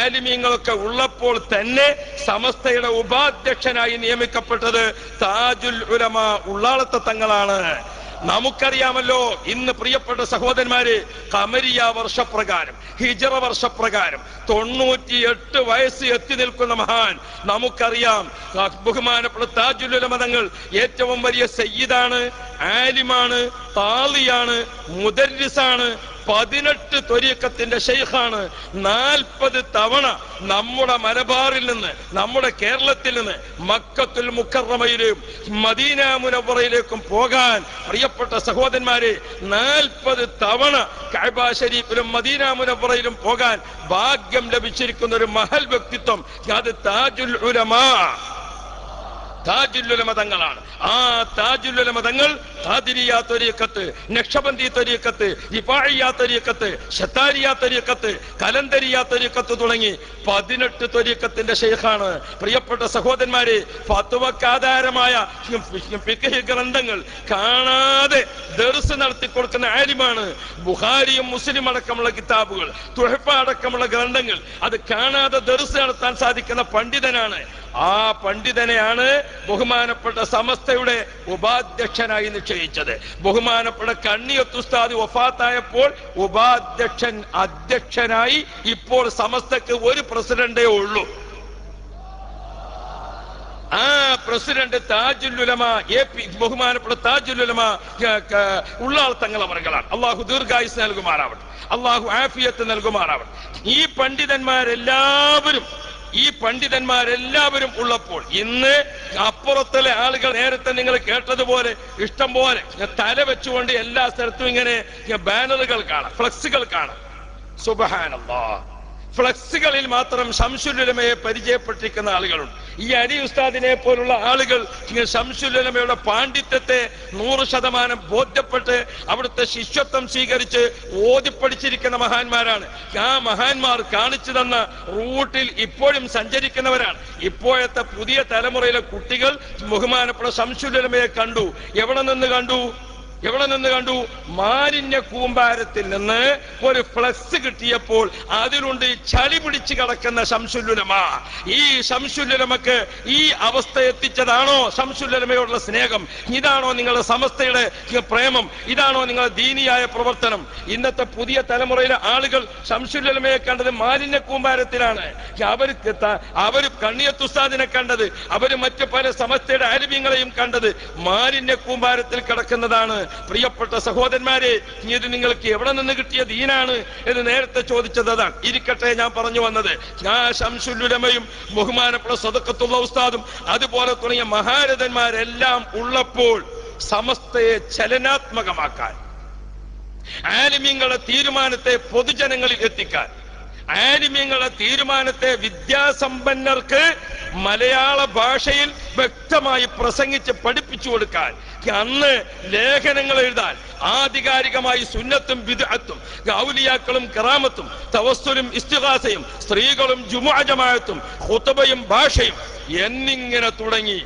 ആലിമീങ്ങളൊക്കെ ഉള്ളപ്പോൾ തന്നെ സമസ്തയുടെ ഉപാധ്യക്ഷനായി നിയമിക്കപ്പെട്ടത് താജുൽ ഉലമ ഉള്ളാളത്തെ തങ്ങളാണ്. നമുക്കറിയാമല്ലോ, ഇന്ന് പ്രിയപ്പെട്ട സഹോദരന്മാരെ, ഖമരിയ വർഷപ്രകാരം, ഹിജറ വർഷപ്രകാരം 98 വയസ്സ് എത്തി നിൽക്കുന്ന മഹാൻ നമുക്കറിയാം. ബഹുമാനപ്പെട്ട താജുൽ ഉലമ തങ്ങൾ ഏറ്റവും വലിയ സയ്യിദാണ്, ആലിമാണ്, താളിയാണ്, മുദർരിസാണ്, 18 ത്വരീഖത്തിന്റെ ശൈഖാണ്. 40 തവണ നമ്മുടെ മലബാറിൽ നിന്ന്, നമ്മുടെ കേരളത്തിൽ നിന്ന് മക്കത്തുൽ മുക്കറമയിലേക്കും മദീന മുനവ്വറയിലേക്കും പോകാൻ പ്രിയപ്പെട്ട സഹോദരന്മാരെ 40 തവണ കഅബ ശരീഫിലും മദീന മുനവ്വറയിലും പോകാൻ ഭാഗ്യം ലഭിച്ചിരിക്കുന്ന ഒരു മഹൽ വ്യക്തിത്വം, അത് താജുൽ ഉലമ, താജുൽ ഉലമ തങ്ങളാണ്. ആ താജുൽ ഉലമ തങ്ങൾ ഖാദിരിയ ത്വരീഖത്ത്, നക്ഷബന്ദി ത്വരീഖത്ത്, റിഫാഇയ്യ ത്വരീഖത്ത്, ശത്താരിയ ത്വരീഖത്ത്, കലന്തരിയ ത്വരീഖത്ത് തുടങ്ങി 18 ത്വരീഖത്തിന്റെ ശൈഖാണ്. പ്രിയപ്പെട്ട സഹോദരന്മാരെ, ഫത്വക്ക് ആധാരമായ ഫിഖ്ഹ് ഗ്രന്ഥങ്ങൾ കാണാതെ ദർസ് നടത്തി കൊടുക്കുന്ന ആലിമാണ്. ബുഖാരിയും മുസ്ലിം അടക്കമുള്ള കിതാബുകൾ, തുഹഫ അടക്കമുള്ള ഗ്രന്ഥങ്ങൾ അത് കാണാതെ ദർസ് നടത്താൻ സാധിക്കുന്ന പണ്ഡിതനാണ്. ആ പണ്ഡിതനെയാണ് ബഹുമാനപ്പെട്ട സമസ്തയുടെ ഉപാധ്യക്ഷനായി നിശ്ചയിച്ചത്. ബഹുമാനപ്പെട്ട കണ്ണിയത്ത് ഉസ്താദ് വഫാത്തായപ്പോൾ അധ്യക്ഷനായി ഇപ്പോൾ സമസ്തക്ക് ഒരു പ്രസിഡന്റേ ഉള്ളൂ. ആ പ്രസിഡന്റ് താജുൽ ഉലമ ബഹുമാനപ്പെട്ട താജുൽ ഉലമ ഉള്ളാൾ തങ്ങൾ അവർകളാണ്. അള്ളാഹു ദീർഘായുസ് നൽകുമാറാവട്ടെ, അള്ളാഹു ആഫിയത്ത് നൽകുമാറാവട്ടെ. ഈ പണ്ഡിതന്മാരെല്ലാവരും ഉള്ളപ്പോൾ ഇന്ന് അപ്പുറത്തിലെ ആളുകൾ നേരത്തെ നിങ്ങൾ കേട്ടതുപോലെ ഇഷ്ടം പോലെ തല വെച്ചുകൊണ്ട് എല്ലാ സ്ഥലത്തും ഇങ്ങനെ ബാനറുകൾ കാണാം, ഫ്ലക്സുകൾ കാണാം. സുബ്ഹാനല്ലാഹ്, ഫ്ലക്സുകളിൽ മാത്രം ശംസുൽ ഉലമയെ പരിചയപ്പെട്ടിരിക്കുന്ന ആളുകളുണ്ട്. ഈ അലി ഉസ്താദിനെ പോലുള്ള ആളുകൾ ശംസുൽ ഉലമയുടെ പാണ്ഡിത്യത്തെ 100% ബോധ്യപ്പെട്ട് അവിടുത്തെ ശിഷ്യത്വം സ്വീകരിച്ച് ഓതിപ്പടിച്ചിരിക്കുന്ന മഹാന്മാരാണ്. ആ മഹാന്മാർ കാണിച്ചു തന്ന റൂട്ടിൽ ഇപ്പോഴും സഞ്ചരിക്കുന്നവരാണ്. ഇപ്പോഴത്തെ പുതിയ തലമുറയിലെ കുട്ടികൾ ബഹുമാനപ്പെട്ട ശംസുൽ ഉലമയെ കണ്ടു. എവിടെ നിന്ന് കണ്ടു? മാലിന്യ കൂമ്പാരത്തിൽ നിന്ന് ഒരു ഫ്ലക്സ് കിട്ടിയപ്പോൾ അതിലുണ്ട് ചളി പിടിച്ച് കിടക്കുന്ന ശംസുൽ ഉലമ. ഈ ശംസുൽ ഉലമക്ക് ഈ അവസ്ഥ എത്തിച്ചതാണോ ശംസുൽ ഉലമയോടുള്ള സ്നേഹം? ഇതാണോ നിങ്ങളുടെ സമസ്തയുടെ പ്രേമം? ഇതാണോ നിങ്ങളുടെ ദീനിയായ പ്രവർത്തനം? ഇന്നത്തെ പുതിയ തലമുറയിലെ ആളുകൾ ശംസുൽ ഉലമയെ കണ്ടത് മാലിന്യ കൂമ്പാരത്തിലാണ്. അവര് കണ്ണിയത്ത് ഉസ്താദിനെ കണ്ടത്, അവര് മറ്റു പല സമസ്തയുടെ ആലിമീങ്ങളെയും കണ്ടത് മാലിന്യ കൂമ്പാരത്തിൽ കിടക്കുന്നതാണ്. പ്രിയപ്പെട്ട സഹോദരന്മാരെ, ഇത് നിങ്ങൾക്ക് എവിടെ നിന്ന് കിട്ടിയ ദീനാണ് എന്ന് നേരത്തെ ചോദിച്ചത് അതാണ്. ഇരിക്കട്ടെ, ഞാൻ പറഞ്ഞു വന്നത് ശംസുൽ ഉലമയും ബഹുമാനപ്പെട്ട സദഖത്തുള്ള ഉസ്താദും അതുപോലെ തുടങ്ങിയ മഹാരഥന്മാരെല്ലാം ഉള്ളപ്പോൾ സമസ്തയെ ചലനാത്മകമാക്കാൻ, ആലിമീങ്ങളുടെ തീരുമാനത്തെ പൊതുജനങ്ങളിൽ എത്തിക്കാൻ, ആലിമീങ്ങളുടെ തീരുമാനത്തെ വിദ്യാസമ്പന്നർക്ക് മലയാള ഭാഷയിൽ വ്യക്തമായി പ്രസംഗിച്ച് പഠിപ്പിച്ചു കൊടുക്കാൻ, അന്ന് ലേഖനങ്ങൾ എഴുതാൻ ആധികാരികമായി സുന്നത്തും ബിദ്അത്തും ഔലിയാക്കളും കറാമത്തും തവസ്സുലും ഇസ്തിഗാസയും സ്ത്രീകളും ജുമുഅ ജമാഅത്തും ഖുതുബയും ഭാഷയും എന്നിങ്ങനെ തുടങ്ങി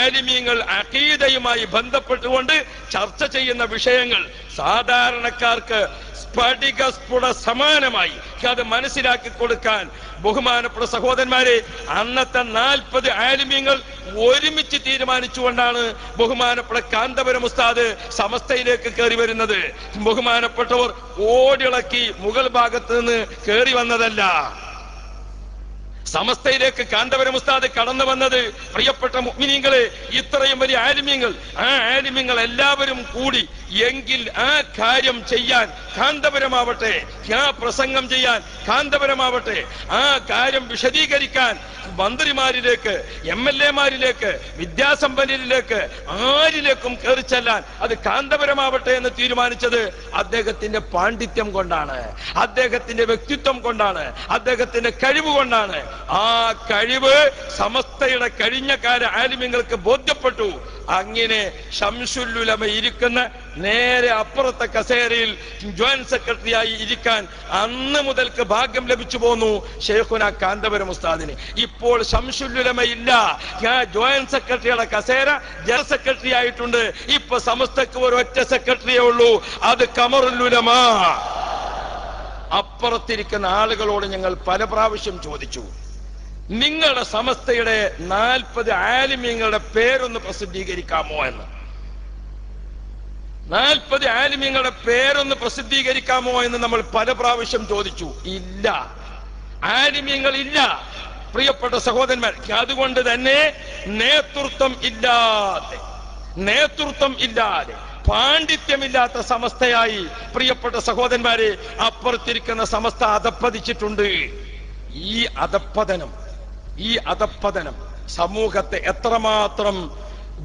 ആലിമീങ്ങൾ അഖീദയുമായി ബന്ധപ്പെട്ടുകൊണ്ട് ചർച്ച ചെയ്യുന്ന വിഷയങ്ങൾ സാധാരണക്കാർക്ക് സ്ഫടികസ്ഫുട സമാനമായി അത് മനസ്സിലാക്കി കൊടുക്കാൻ ബഹുമാനപ്പെട്ട സഹോദരന്മാരെ, അന്നത്തെ 40 ആലിമീങ്ങൾ ഒരുമിച്ച് തീരുമാനിച്ചുകൊണ്ടാണ് ബഹുമാനപ്പെട്ട കാന്തപുരം ഉസ്താദ് സമസ്തയിലേക്ക് കയറി വരുന്നത്. ബഹുമാനപ്പെട്ടവർ ഓടിളക്കി മുകൾ ഭാഗത്ത് നിന്ന് കയറി വന്നതല്ല. സമസ്തയിലേക്ക് കാന്തപുരം ഉസ്താദ് കടന്നു വന്നത് പ്രിയപ്പെട്ട മുഅ്മിനീങ്ങളെ, ഇത്രയും വലിയ ആലിമീങ്ങൾ, ആ ആലിമീങ്ങൾ എല്ലാവരും കൂടി എങ്കിൽ ആ കാര്യം ചെയ്യാൻ കാന്തപുരമാവട്ടെ, ആ പ്രസംഗം ചെയ്യാൻ കാന്തപുരമാവട്ടെ, ആ കാര്യം വിശദീകരിക്കാൻ മന്ത്രിമാരിലേക്ക്, MLA-മാരിലേക്ക്, വിദ്യാസമ്പന്നരിലേക്ക്, ആരിലേക്കും കയറി ചെല്ലാൻ അത് കാന്തപുരമാവട്ടെ എന്ന് തീരുമാനിച്ചത് അദ്ദേഹത്തിന്റെ പാണ്ഡിത്യം കൊണ്ടാണ്, അദ്ദേഹത്തിന്റെ വ്യക്തിത്വം കൊണ്ടാണ്, അദ്ദേഹത്തിന്റെ കഴിവ് കൊണ്ടാണ്. ആ കഴിവ് സമസ്തയുടെ കഴിഞ്ഞ കാല ആലിമ്യങ്ങൾക്ക് ബോധ്യപ്പെട്ടു. അങ്ങനെ ശംസുൽ ഉലമ ഇരിക്കുന്ന നേരെ അപ്പുറത്തെ കസേരയിൽ ജോയിന്റ് സെക്രട്ടറിയായി ഇരിക്കാൻ അന്ന് മുതൽക്ക് ഭാഗ്യം ലഭിച്ചു പോന്നു ഷെയ്ഖുന കാന്തപുരം ഉസ്താദിന്. ഇപ്പോൾ ശംസുൽ ഉലമ ഇല്ല, ജോയിന്റ് സെക്രട്ടറിയുടെ കസേര ജനറൽ സെക്രട്ടറി ആയിട്ടുണ്ട്. ഇപ്പൊ സമസ്തക്ക് ഒരു ഒറ്റ സെക്രട്ടറിയേ ഉള്ളൂ, അത് ഖമറുൽ ഉലമ. അപ്പുറത്തിരിക്കുന്ന ആളുകളോട് ഞങ്ങൾ പല പ്രാവശ്യം ചോദിച്ചു, നിങ്ങളുടെ സമസ്തയുടെ 40 ആലിമീങ്ങളുടെ പേരൊന്ന് പ്രസിദ്ധീകരിക്കാമോ എന്ന്. 40 ആലിമീങ്ങളുടെ പേരൊന്ന് പ്രസിദ്ധീകരിക്കാമോ എന്ന് നമ്മൾ പല പ്രാവശ്യം ചോദിച്ചു. ഇല്ല, ആലിമീങ്ങൾ ഇല്ല പ്രിയപ്പെട്ട സഹോദരന്മാർ. അതുകൊണ്ട് തന്നെ നേതൃത്വം ഇല്ലാതെ പാണ്ഡിത്യമില്ലാത്ത സമസ്തയായി പ്രിയപ്പെട്ട സഹോദരന്മാരെ അപ്പുറത്തിരിക്കുന്ന സമസ്ത അധപ്പതിച്ചിട്ടുണ്ട്. ഈ അധപ്പതനം സമൂഹത്തെ എത്രമാത്രം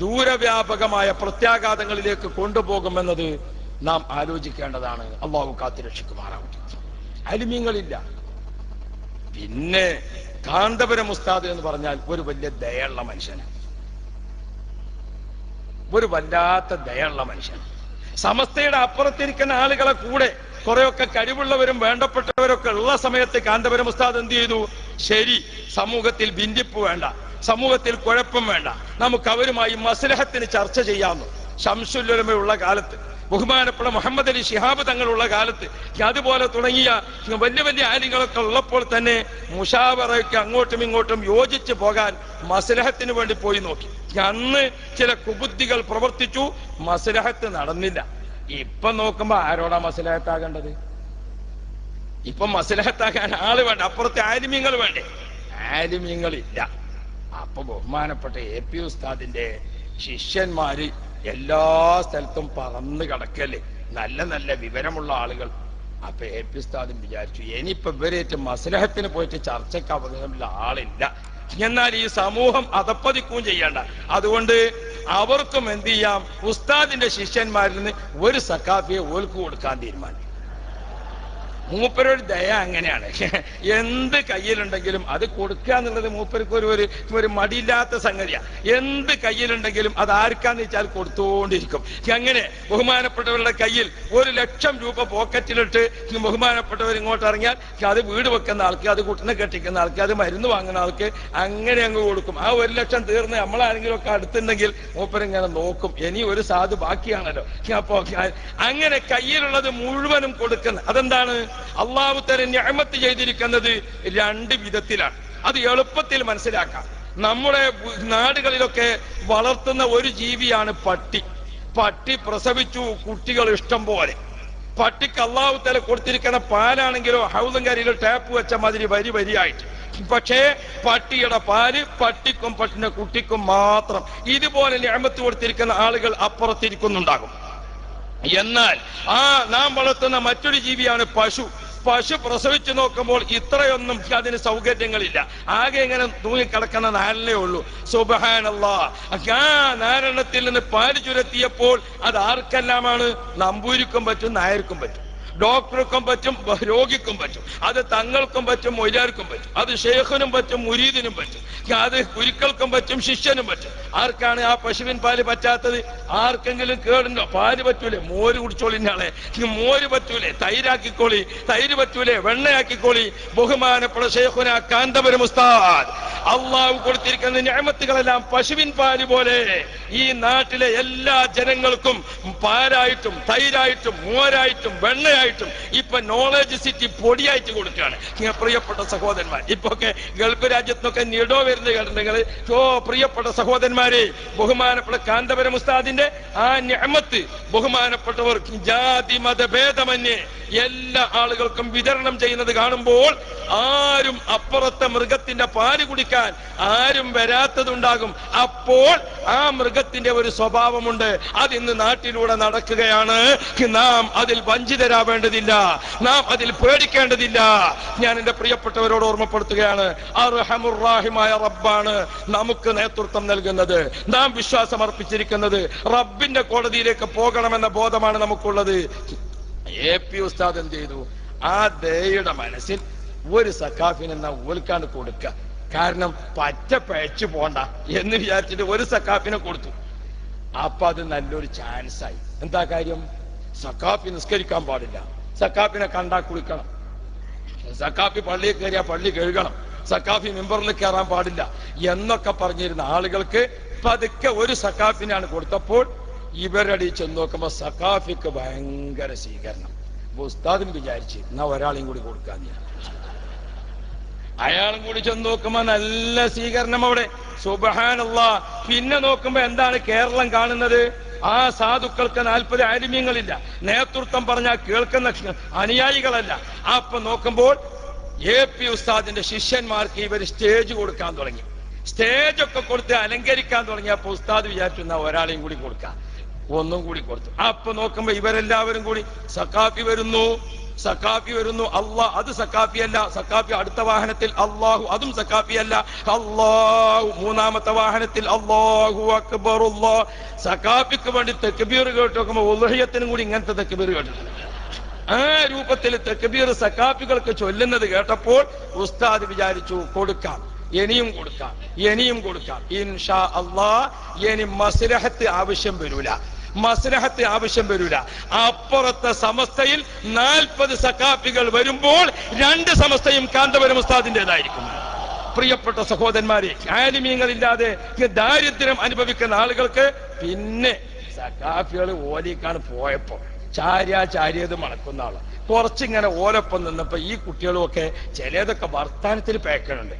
ദൂരവ്യാപകമായ പ്രത്യാഘാതങ്ങളിലേക്ക് കൊണ്ടുപോകുമെന്നത് നാം ആലോചിക്കേണ്ടതാണ്. അള്ളാഹു കാത്തുരക്ഷിക്കുമാറാവട്ടെ. അലിമീങ്ങളില്ല. പിന്നെ കാന്തപുരം ഉസ്താദ് എന്ന് പറഞ്ഞാൽ ഒരു വലിയ ദയുള്ള മനുഷ്യനാണ്. ഒരു വല്ലാത്ത ദയുള്ള മനുഷ്യൻ. സമസ്തയുടെ അപ്പുറത്തിരിക്കുന്ന ആളുകളെ കൂടെ കുറെയൊക്കെ കഴിവുള്ളവരും വേണ്ടപ്പെട്ടവരൊക്കെ ഉള്ള സമയത്ത് കാന്തപുരം ഉസ്താദ് എന്ത് ചെയ്തു? ശരി, സമൂഹത്തിൽ ഭിന്നിപ്പ് വേണ്ട, സമൂഹത്തിൽ കുഴപ്പം വേണ്ട, നമുക്ക് അവരുമായി മസ്ലഹത്തിന് ചർച്ച ചെയ്യാമെന്ന്. ശംസുല്ലുലമയുള്ള കാലത്ത്, ബഹുമാനപ്പെട്ട മുഹമ്മദ് അലി ശിഹാബ് തങ്ങളുള്ള കാലത്ത്, അതുപോലെ തുടങ്ങിയ വലിയ വലിയ ആലികളൊക്കെ ഉള്ളപ്പോൾ തന്നെ മുഷാവറയ്ക്ക് അങ്ങോട്ടും ഇങ്ങോട്ടും യോജിച്ച് പോകാൻ മസ്ലഹത്തിന് വേണ്ടി പോയി നോക്കി. അന്ന് ചില കുബുദ്ധികൾ പ്രവർത്തിച്ചു, മസ്ലഹത്ത് നടന്നില്ല. ഇപ്പൊ നോക്കുമ്പോ ആരോടാ മസ്ലഹത്താകേണ്ടത്? ഇപ്പൊ മസ്ലഹത്താകാൻ ആള് വേണ്ട, അപ്പുറത്തെ ആലിമ്യങ്ങൾ വേണ്ടേ? ആലിമ്യങ്ങളില്ല. അപ്പൊ ബഹുമാനപ്പെട്ട AP ഉസ്താദിന്റെ ശിഷ്യന്മാര് എല്ലാ സ്ഥലത്തും പറന്ന് കിടക്കല്ലേ, നല്ല നല്ല വിവരമുള്ള ആളുകൾ. അപ്പൊ AP ഉസ്താദും വിചാരിച്ചു, ഇനിയിപ്പൊ ഇവരേറ്റ് മസ്ലഹത്തിന് പോയിട്ട് ചർച്ചയ്ക്ക് അവകാശമുള്ള ആളില്ല, എന്നാൽ ഈ സമൂഹം അതപ്പതിക്കുകയും ചെയ്യണ്ട. അതുകൊണ്ട് അവർക്കും എന്ത് ചെയ്യാം, ഉസ്താദിന്റെ ശിഷ്യന്മാരിൽ നിന്ന് ഒരു സക്കാഫിയെ ഓൽക്ക് കൊടുക്കാൻ തീരുമാനിച്ചു. മൂപ്പരൊരു ദയ അങ്ങനെയാണ്. എന്ത് കയ്യിലുണ്ടെങ്കിലും അത് കൊടുക്കുക എന്നുള്ളത് മൂപ്പർക്ക് ഒരു മടിയില്ലാത്ത സംഗതിയാണ്. എന്ത് കയ്യിലുണ്ടെങ്കിലും അത് ആർക്കാന്ന് വെച്ചാൽ കൊടുത്തുകൊണ്ടിരിക്കും. അങ്ങനെ ബഹുമാനപ്പെട്ടവരുടെ കയ്യിൽ 1,00,000 രൂപ പോക്കറ്റിലിട്ട് ബഹുമാനപ്പെട്ടവർ ഇങ്ങോട്ട് ഇറങ്ങിയാൽ അത് വീട് വെക്കുന്ന ആൾക്ക്, അത് കുട്ടിനെ കെട്ടിക്കുന്ന ആൾക്ക്, അത് മരുന്ന് വാങ്ങുന്ന ആൾക്ക്, അങ്ങനെ അങ്ങ് കൊടുക്കും. ആ 1,00,000 തീർന്ന് നമ്മളാരെങ്കിലും ഒക്കെ അടുത്തുണ്ടെങ്കിൽ മൂപ്പരിങ്ങനെ നോക്കും, ഇനി ഒരു സാധു ബാക്കിയാണല്ലോ. അപ്പോ അങ്ങനെ കയ്യിലുള്ളത് മുഴുവനും കൊടുക്കുന്ന, അതെന്താണ്? അള്ളാഹു തആല നിഅമത്ത് ചെയ്തിരിക്കുന്നത് 2 വിധത്തിലാണ്. അത് എളുപ്പത്തിൽ മനസ്സിലാക്കാം. നമ്മുടെ നാടുകളിലൊക്കെ വളർത്തുന്ന ഒരു ജീവിയാണ് പട്ടി. പട്ടി പ്രസവിച്ചു കുട്ടികൾ ഇഷ്ടം പോലെ. പട്ടിക്ക് അള്ളാഹു തആല കൊടുത്തിരിക്കുന്ന പാലാണെങ്കിലോ ഹൗദും കരിയിലോ ടാപ്പ് വെച്ച മാതിരി വരി വരിയായിട്ട്. പക്ഷേ പട്ടിയുടെ പാല് പട്ടിക്കും പട്ടിന്റെ കുട്ടിക്കും മാത്രം. ഇതുപോലെ നിഅമത്ത് കൊടുത്തിരിക്കുന്ന ആളുകൾ അപ്പുറത്തിരിക്കുന്നുണ്ടാകും. എന്നാൽ നാം വളർത്തുന്ന മറ്റൊരു ജീവിയാണ് പശു. പശു പ്രസവിച്ചു നോക്കുമ്പോൾ ഇത്രയൊന്നും അതിന് സൗകര്യങ്ങളില്ല. ആകെ ഇങ്ങനെ തൂങ്ങിക്കിടക്കുന്ന നാലിനേ ഉള്ളൂ. സുബ്ഹാനല്ലാഹ്, ആ നാലെണ്ണത്തിൽ നിന്ന് പാല് ചുരത്തിയപ്പോൾ അത് ആർക്കെല്ലാമാണ്? നമ്പൂരിക്കും പറ്റും, നായർക്കും പറ്റും, ഡോക്ടർക്കും പറ്റും, രോഗിക്കും പറ്റും, അത് തങ്ങൾക്കും പറ്റും, മൊയ്ലാർക്കും പറ്റും, അത് ഷെയ്ഖിനും പറ്റും, മുരീദിനും പറ്റും, അത് കുരുക്കൾക്കും പറ്റും, ശിഷ്യനും പറ്റും. ആർക്കാണ് ആ പശുവിൻ പാല് പറ്റാത്തത്? ആർക്കെങ്കിലും കേടുണ്ടോ? പാല് പറ്റൂലേ? മോര് കുടിച്ചോളിനാളെ, മോര് പറ്റൂലേ? തൈരാക്കിക്കോളി. തൈര് പറ്റൂലേ? വെണ്ണയാക്കിക്കോളി. ബഹുമാനപ്പെട്ട ശൈഖുന കാന്തപുരം ഉസ്താദ് അള്ളാഹു കൊടുത്തിരിക്കുന്ന നിഅമത്തുകളെല്ലാം പശുവിൻ പാല് പോലെ ഈ നാട്ടിലെ എല്ലാ ജനങ്ങൾക്കും പാലായിട്ടും തൈരായിട്ടും മോരായിട്ടും വെണ്ണയായിട്ടും ഇപ്പൊ നോളജ് സിറ്റി പൊടിയായിട്ട് കൊടുക്കുകയാണ്. പ്രിയപ്പെട്ട സഹോദരന്മാർ, ഇപ്പൊക്കെ ഗൾഫ് രാജ്യത്തൊക്കെ നിടോ വരുന്നത് കണ്ടിട്ടുണ്ടെങ്കിൽ, പ്രിയപ്പെട്ട സഹോദരന്മാരെ, ബഹുമാനപ്പെട്ട കാന്തപുരം ഉസ്താദിന്റെ ആ നിഅമത്ത് ബഹുമാനപ്പെട്ടവർ ജാതി മതഭേദമന്യേ എല്ലാ ആളുകൾക്കും വിതരണം ചെയ്യുന്നത് കാണുമ്പോൾ ആരും അപ്പുറത്തെ മൃഗത്തിന്റെ പാല് കുടിക്കാൻ ആരും വരാത്തതുണ്ടാകും. അപ്പോൾ ആ മൃഗത്തിന്റെ ഒരു സ്വഭാവമുണ്ട്, അതിന്ന് നാട്ടിലൂടെ നടക്കുകയാണ്. നാം അതിൽ വഞ്ചിതരാവേണ്ടതില്ല, നാം അതിൽ പേടിക്കേണ്ടതില്ല. ഞാൻ എന്റെ പ്രിയപ്പെട്ടവരോട് ഓർമ്മപ്പെടുത്തുകയാണ്, അർഹമുർ റഹീമായ റബ്ബാണ് നമുക്ക് നേതൃത്വം നൽകുന്നത്. നാം വിശ്വാസം അർപ്പിച്ചിരിക്കുന്നത് റബ്ബിന്റെ കോടതിയിലേക്ക് പോകണമെന്ന ബോധമാണ് നമുക്കുള്ളത്. AP ഉസ്താദ് എന്ത് ചെയ്തു? ആ ദയയുടെ മനസ്സിൽ ഒരു സക്കാഫിനെന്ന ഓൽക്കാണ് കൊടുക്കുക. കാരണം പറ്റ പഴച്ചു പോണ്ട എന്ന് വിചാരിച്ചിട്ട് ഒരു സക്കാഫിനെ കൊടുത്തു. അപ്പൊ അത് നല്ലൊരു ചാൻസായി. എന്താ കാര്യം? സക്കാഫി നിസ്കരിക്കാൻ പാടില്ല, സക്കാഫിനെ കണ്ടാ കുളിക്കണം, സക്കാഫി പള്ളിയിൽ കയറിയാ പള്ളി കഴുകണം, സക്കാഫി മെമ്പറിൽ കയറാൻ പാടില്ല എന്നൊക്കെ പറഞ്ഞിരുന്ന ആളുകൾക്ക് പതുക്കെ ഒരു സക്കാഫിനാണ് കൊടുത്തപ്പോൾ ഇവരടി ചെന്ന് നോക്കുമ്പോ സക്കാഫിക്ക് ഭയങ്കര സ്വീകരണം. ഉസ്താദും വിചാരിച്ച് എന്നാ ഒരാളെയും കൂടി കൊടുക്കാൻ. അയാളും കൂടി ചെന്ന് നോക്കുമ്പോ നല്ല സ്വീകരണം അവിടെ. സുബ്ഹാനല്ലാഹ്. പിന്നെ നോക്കുമ്പോ എന്താണ് കേരളം കാണുന്നത്? ആ സാധുക്കൾക്ക് 40 ആലിമ്യങ്ങളില്ല, നേതൃത്വം പറഞ്ഞാൽ കേൾക്കുന്ന അനുയായികളല്ല. അപ്പൊ നോക്കുമ്പോൾ AP ഉസ്താദിന്റെ ശിഷ്യന്മാർക്ക് ഇവർ സ്റ്റേജ് കൊടുക്കാൻ തുടങ്ങി. സ്റ്റേജൊക്കെ കൊടുത്ത് അലങ്കരിക്കാൻ തുടങ്ങിയപ്പോ ഉസ്താദ് വിചാരിച്ചു ഒരാളെയും കൂടി കൊടുക്കാം. ഒന്നും കൂടി കൊടുത്തു. അപ്പൊ നോക്കുമ്പോ ഇവരെല്ലാവരും കൂടി സക്കാഫി വരുന്നു, സക്കാഫി വരുന്നു. അത് സക്കാഫിയല്ല, സക്കാഫി അടുത്ത വാഹനത്തിൽ അള്ളാഹു, അതും സക്കാഫിയല്ല, അള്ളാഹു മൂന്നാമത്തെ വാഹനത്തിൽ അള്ളാഹു അക്ബർ. സക്കാഫിക്ക് വേണ്ടി തക്ബീർ കേട്ട് നോക്കുമ്പോ ഉളുഹിയത്തിനും കൂടി ഇങ്ങനത്തെ തക്ബീർ കേട്ടിട്ടുണ്ട്. ആ രൂപത്തിൽ തക്ബീർ സക്കാഫികൾക്ക് ചൊല്ലുന്നത് കേട്ടപ്പോൾ ഉസ്താദ് വിചാരിച്ചു കൊടുക്കാം. ഇനിയും കൊടുക്കാം ഇൻഷാ അല്ലാഹ്. ഇനി മസ്ലഹത്ത് ആവശ്യം വരൂല. അപ്പുറത്തെ സമസ്തയിൽ 40 സഖാഫികൾ വരുമ്പോൾ 2 സമസ്തയും കാന്തപുരം ഉസ്താദിന്റേതായിരിക്കും. പ്രിയപ്പെട്ട സഹോദരന്മാരെ, ആലിമീങ്ങളില്ലാതെ ദാരിദ്ര്യം അനുഭവിക്കുന്ന ആളുകൾക്ക് പിന്നെ സഖാഫികൾ ഓലിക്കാണ് പോയപ്പോ ചാരിയത് മണക്കുന്ന ആള് കുറച്ചിങ്ങനെ ഓലൊപ്പം നിന്നപ്പോ ഈ കുട്ടികളും ഒക്കെ ചിലതൊക്കെ വർത്താനത്തിൽ പേക്കണുണ്ട്.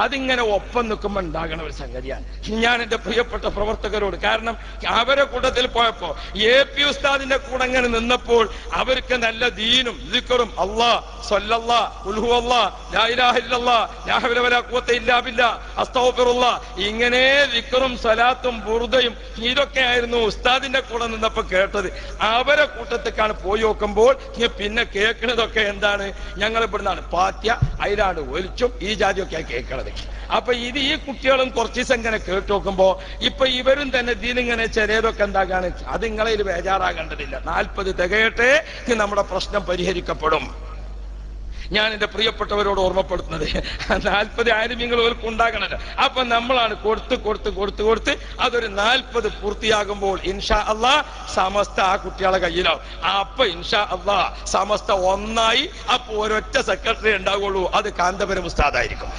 അതിങ്ങനെ ഒപ്പം നിൽക്കുമ്പോൾ ഉണ്ടാകണ ഒരു സംഗതിയാണ്. ഞാൻ എന്റെ പ്രിയപ്പെട്ട പ്രവർത്തകരോട്, കാരണം അവരെ കൂട്ടത്തിൽ പോയപ്പോ AP ഉസ്താദിന്റെ കൂടെ അങ്ങനെ നിന്നപ്പോൾ അവർക്ക് നല്ല ദീനും ദിക്റും അല്ലാഹ് സ്വല്ലല്ലാഹ് ഖുൽഹു അല്ലാഹ് ലാ ഇലാഹ ഇല്ലല്ലാഹ് ലാ ഹൗല വലാ ഖുവത ഇല്ലാ ബില്ലാഹ് അസ്തഗ്ഫിറുല്ലാഹ് ഇങ്ങനെ ദിക്റും സ്വലാത്തും ബുർദയും ഇതൊക്കെ ആയിരുന്നു ഉസ്താദിന്റെ കൂടെ നിന്നപ്പോ കേട്ടത്. അവരെ കൂട്ടത്തേക്കാണ് പോയി നോക്കുമ്പോൾ പിന്നെ കേൾക്കുന്നതൊക്കെ എന്താണ്? ഞങ്ങൾ ഇവിടുന്നാണ് പാത്യ അയിലാണ് ഒലിച്ചും ഈ ജാതിയൊക്കെ കേൾക്കണത്. അപ്പൊ ഇത് ഈ കുട്ടികളും കുറച്ച് ദിവസം ഇങ്ങനെ കേട്ടു നോക്കുമ്പോ ഇപ്പൊ ഇവരും തന്നെ ഇതിലിങ്ങനെ ചെറിയതൊക്കെ എന്താകാണ്? അത് നിങ്ങളതിൽ ബേജാറാകേണ്ടതില്ല. 40 തികയട്ടെ, നമ്മുടെ പ്രശ്നം പരിഹരിക്കപ്പെടും. ഞാൻ എന്റെ പ്രിയപ്പെട്ടവരോട് ഓർമ്മപ്പെടുത്തുന്നത് 40 ആലിമീങ്ങൾ ഉണ്ടാകണല്ലോ. അപ്പൊ നമ്മളാണ് കൊടുത്ത് അതൊരു 40 പൂർത്തിയാകുമ്പോൾ ഇൻഷാ അല്ലാഹ് സമസ്ത ആ കുട്ടികളെ കയ്യിലാവും. അപ്പൊ ഇൻഷാ അല്ലാഹ് സമസ്ത ഒന്നായി. അപ്പൊ ഒരൊറ്റ സെക്രട്ടറി ഉണ്ടാവുള്ളൂ, അത് കാന്തപുരം ഉസ്താദായിരിക്കും.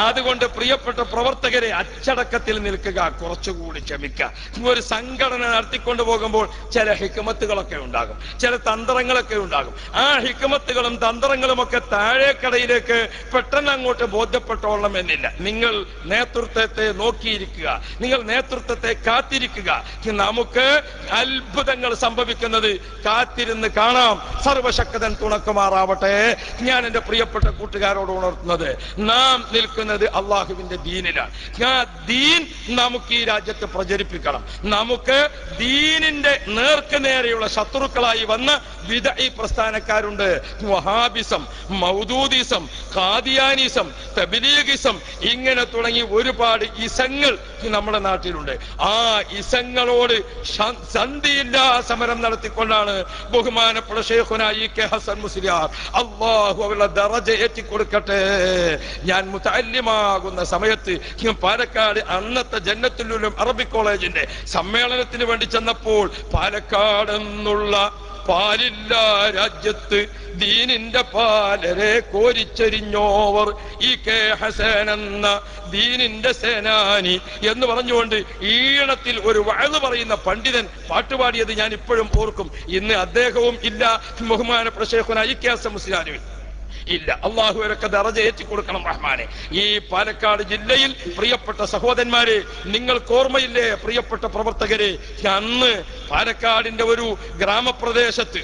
അതുകൊണ്ട് പ്രിയപ്പെട്ട പ്രവർത്തകരെ, അച്ചടക്കത്തിൽ നിൽക്കുക, കുറച്ചുകൂടി ക്ഷമിക്കുക. ഒരു സംഘടന നടത്തിക്കൊണ്ടു പോകുമ്പോൾ ചില ഹിക്മത്തുകളൊക്കെ ഉണ്ടാകും, ചില തന്ത്രങ്ങളൊക്കെ ഉണ്ടാകും. ആ ഹിക്മത്തുകളും തന്ത്രങ്ങളും ഒക്കെ താഴേക്കടയിലേക്ക് പെട്ടെന്ന് അങ്ങോട്ട് ബോധ്യപ്പെട്ടോളണം എന്നില്ല. നിങ്ങൾ നേതൃത്വത്തെ നോക്കിയിരിക്കുക, നിങ്ങൾ നേതൃത്വത്തെ കാത്തിരിക്കുക. നമുക്ക് അത്ഭുതങ്ങൾ സംഭവിക്കുന്നത് കാത്തിരുന്ന് കാണാം. സർവശക്തൻ തുണക്കുമാറാവട്ടെ. ഞാൻ എന്റെ പ്രിയപ്പെട്ട കൂട്ടുകാരോട് ഉണർത്തുന്നത്, നാം നിൽക്കുന്നത് അള്ളാഹുവിന്റെ ദീനിലാണ്. ആ ദീൻ നമുക്ക് ഈ രാജ്യത്ത് പ്രചരിപ്പിക്കണം. നമുക്ക് ദീനിന്റെ നേർക്ക് നേരെയുള്ള ശത്രുക്കളായി വന്ന വിദഈ പ്രസ്ഥാനക്കാരുണ്ട്. വഹാബിസം, മൗദൂദിസം, ഖാദിയാനിസം, തബ്ലീഗിസം, ഇങ്ങനെ തുടങ്ങി ഒരുപാട് ഇസങ്ങൾ നമ്മുടെ നാട്ടിലുണ്ട്. ആ ഇസങ്ങളോട് സന്ധിയില്ലാ സമരം നടത്തിക്കൊണ്ടാണ് ബഹുമാനപ്പെട്ട ശൈഖുനാ ഇ.കെ. ഹസൻ മുസ്ലിയാർ, അല്ലാഹു അവരുടെ ദറജ ഏറ്റിക്കൊടുക്കട്ടെ, ഞാൻ മുതഅല്ലിമാകുന്ന സമയത്ത് പാലക്കാട് അന്നത്തെ ജന്നത്തുൽ ഉലൂം അറബിക് കോളേജിന്റെ സമ്മേളനത്തിന് വേണ്ടി ചെന്നപ്പോൾ പാലക്കാട് എന്നുള്ള പാലില്ല രാജ്യത്ത് ദീനിന്റെ പാലരെ കോരിച്ചെരിഞ്ഞോവർ ഇ.കെ. ഹസൻ എന്ന ദീനിന്റെ സേനാനി എന്ന് പറഞ്ഞുകൊണ്ട് ഈണത്തിൽ ഒരു വഅദ് പറയുന്ന പണ്ഡിതൻ പാട്ടുപാടിയത് ഞാൻ ഇപ്പോഴും ഓർക്കും. ഇന്ന് അദ്ദേഹവും ഇല്ല, ബഹുമാനപ്പെട്ട ശൈഖുനാ ഇ.കെ. ഹസൻ മുസ്ലിയാരും ഇല്ല. അള്ളാഹു അവരൊക്കെ ദറജ ഏറ്റി കൊടുക്കണം റഹ്മാനെ. ഈ പാലക്കാട് ജില്ലയിൽ പ്രിയപ്പെട്ട സഹോദരന്മാരെ, നിങ്ങൾക്ക് ഓർമ്മയില്ലേ പ്രിയപ്പെട്ട പ്രവർത്തകരെ, അന്ന് പാലക്കാടിന്റെ ഒരു ഗ്രാമപ്രദേശത്ത്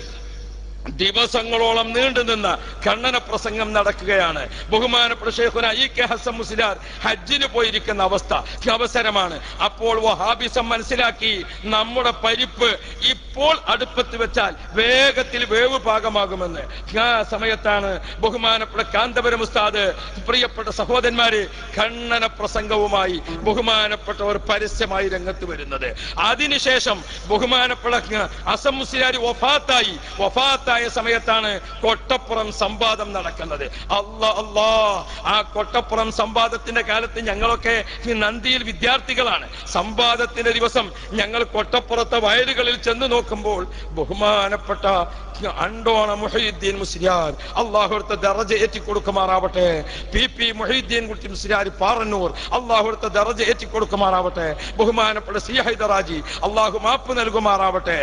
ദിവസങ്ങളോളം നീണ്ടുനിന്ന ഖണ്ഡന പ്രസംഗം നടക്കുകയാണ്. ബഹുമാനപ്പെട്ട ശൈഖുനാ ഇ.കെ. ഹസൻ മുസ്ലിയാർ ഹജ്ജിന് പോയിരിക്കുന്ന അവസരമാണ്. അപ്പോൾ വഹാബിസം മനസ്സിലാക്കി, നമ്മുടെ പരിപ്പ് ഇപ്പോൾ അടുപ്പത്ത് വെച്ചാൽ വേഗത്തിൽ വേവ് പാകമാകുമെന്ന്. ആ സമയത്താണ് ബഹുമാനപ്പെട്ട കാന്തപുരം ഉസ്താദ്, പ്രിയപ്പെട്ട സഹോദരന്മാരെ, ഖണ്ഡന പ്രസംഗവുമായി ബഹുമാനപ്പെട്ടവർ പരസ്യമായി രംഗത്ത് വരുന്നത്. അതിനുശേഷം ബഹുമാനപ്പെട്ട ഹസൻ മുസ്ലിയാർ വഫാത്തായ സമയത്താണ് കൊട്ടപ്പുറം സംവാദം നടക്കുന്നത്. അല്ലാ, ആ കൊട്ടപ്പുറം സംവാദത്തിന്റെ കാലത്ത് ഞങ്ങളൊക്കെ നന്ദിയിൽ വിദ്യാർത്ഥികളാണ്. സംവാദത്തിന്റെ ദിവസം ഞങ്ങൾ കൊട്ടപ്പുറത്തെ വയലുകളിൽ ചെന്ന് നോക്കുമ്പോൾ ബഹുമാനപ്പെട്ട അണ്ടോണ മുഹീദ്ദീൻ മുസ്ലിയാർ, അല്ലാഹുവിന്റെ ദറജ ഏറ്റിക്കൊടുക്കുമാറാവട്ടെ, പി മുഹീദ്ദീൻ കുട്ടി മുസ്ലിയാർ പാറന്നൂർ, അല്ലാഹുവിന്റെ ദറജ ഏറ്റിക്കൊടുക്കുമാറാവട്ടെ, ബഹുമാനപ്പെട്ട സി ഹൈദറാജി, അല്ലാഹു മാപ്പ് നൽകുമാറാവട്ടെ.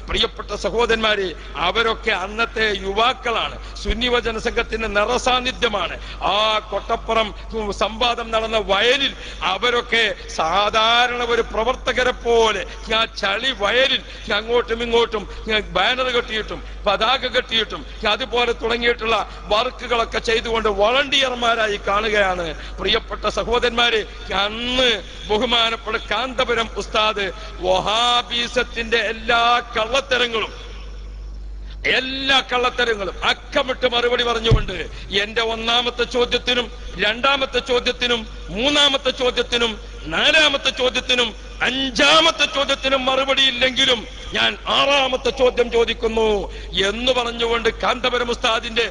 പ്രിയപ്പെട്ട സഹോദരന്മാരെ, അവരൊക്കെ അന്നത്തെ യുവാക്കളാണ്, സുന്നി വചന സംഘത്തിന്റെ നിറസാന്നിധ്യമാണ്. ആ കൊട്ടപ്പുറം സംവാദം നടന്ന വയലിൽ അവരൊക്കെ സാധാരണ ഒരു പ്രവർത്തകരെ പോലെ ആ ചളി വയലിൽ അങ്ങോട്ടും ഇങ്ങോട്ടും ബാനർ കെട്ടിയിട്ടും പതാക കെട്ടിയിട്ടും അതുപോലെ തുടങ്ങിയിട്ടുള്ള വർക്കുകളൊക്കെ ചെയ്തുകൊണ്ട് വളണ്ടിയർമാരായി കാണുകയാണ്. പ്രിയപ്പെട്ട സഹോദരന്മാരെ, അന്ന് ബഹുമാനപ്പെട്ട കാന്തപുരം ഉസ്താദ് വഹാബീസത്തിന്റെ എല്ലാ കള്ളത്തരങ്ങളും അക്കമിട്ട് മറുപടി പറഞ്ഞുകൊണ്ട് എന്റെ ഒന്നാമത്തെ ചോദ്യത്തിനും രണ്ടാമത്തെ ചോദ്യത്തിനും മൂന്നാമത്തെ ചോദ്യത്തിനും നാലാമത്തെ ചോദ്യത്തിനും അഞ്ചാമത്തെ ചോദ്യത്തിനും മറുപടിയില്ലെങ്കിലും ഞാൻ ആറാമത്തെ ചോദ്യം ചോദിക്കുന്നു എന്ന് പറഞ്ഞുകൊണ്ട് കാന്തപുരം ഉസ്താദിന്റെ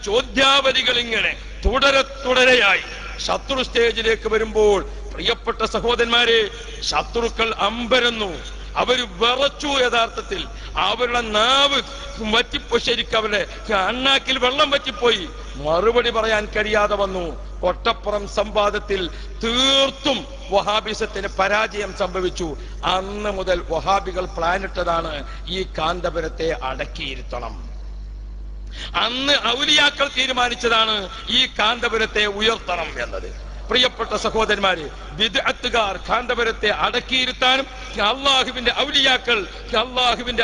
ചോദ്യാവലികൾ ഇങ്ങനെ തുടരെയായി ശത്രു സ്റ്റേജിലേക്ക് വരുമ്പോൾ പ്രിയപ്പെട്ട സഹോദരന്മാരെ, ശത്രുക്കൾ അമ്പരന്നു, അവര് വിറച്ചു. യഥാർത്ഥത്തിൽ അവരുടെ നാവ് വറ്റിപ്പോയി, ശരിക്കും അവരുടെ അണ്ണാക്കിൽ വെള്ളം വറ്റിപ്പോയി, മറുപടി പറയാൻ കഴിയാതെ വന്നു. കൊട്ടപ്പുറം സംവാദത്തിൽ തീർത്തും വഹാബിസത്തിന് പരാജയം സംഭവിച്ചു. അന്ന് മുതൽ വഹാബികൾ പ്ലാനിട്ടതാണ് ഈ കാന്തപുരത്തെ അടക്കിയിരുത്തണം. അന്ന് ഔലിയാക്കൾ തീരുമാനിച്ചതാണ് ഈ കാന്തപുരത്തെ ഉയർത്തണം എന്നത്. പ്രിയപ്പെട്ട സഹോദരന്മാര്, ബിദ്അത്തുകാർ കാന്തപുരത്തെ അടക്കിയിരുത്താനും അള്ളാഹുവിന്റെ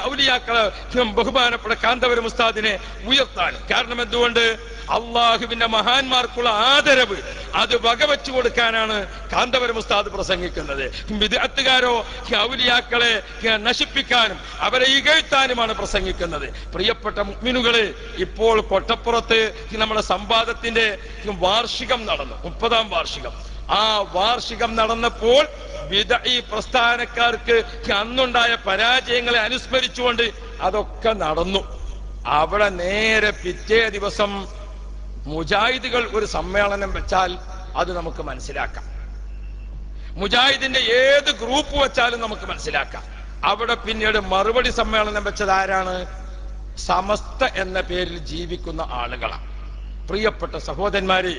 ഔലിയാക്കളെ ബഹുമാനപ്പെട്ട കാന്തപുരം ഉസ്താദിനെ ഉയർത്താനും. കാരണം എന്തുകൊണ്ട്? അള്ളാഹുവിന്റെ മഹാന്മാർക്കുള്ള ആദരവ് അത് വകവെച്ചു കൊടുക്കാനാണ് കാന്തപുരം ഉസ്താദ് പ്രസംഗിക്കുന്നത്. ബിദ്അത്തുകാരോ ഔലിയാക്കളെ നശിപ്പിക്കാനും അവരെ ഇകഴ്ത്താനുമാണ് പ്രസംഗിക്കുന്നത്. പ്രിയപ്പെട്ട മുഅ്മിനുകളെ, ഇപ്പോൾ കൊട്ടപ്പുറത്ത് നമ്മുടെ സംവാദത്തിന്റെ വാർഷികം നടന്നു, 30ാം വാർഷികം. ആ വാർഷികം നടന്നപ്പോൾ ബിദ്ഈ പ്രസ്ഥാനക്കാർക്ക് അന്നുണ്ടായ പരാജയങ്ങളെ അനുസ്മരിച്ചുകൊണ്ട് അതൊക്കെ നടന്നു. അവിടെ നേരെ പിറ്റേ ദിവസം മുജാഹിദുകൾ ഒരു സമ്മേളനം വെച്ചാൽ അത് നമുക്ക് മനസ്സിലാക്കാം. മുജാഹിദിന്റെ ഏത് ഗ്രൂപ്പ് വെച്ചാലും നമുക്ക് മനസ്സിലാക്കാം. അവിടെ പിന്നീട് മറുപടി സമ്മേളനം വെച്ചത് ആരാണ്? സമസ്ത എന്ന പേരിൽ ജീവിക്കുന്ന ആളുകളാണ്. പ്രിയപ്പെട്ട സഹോദരന്മാരെ,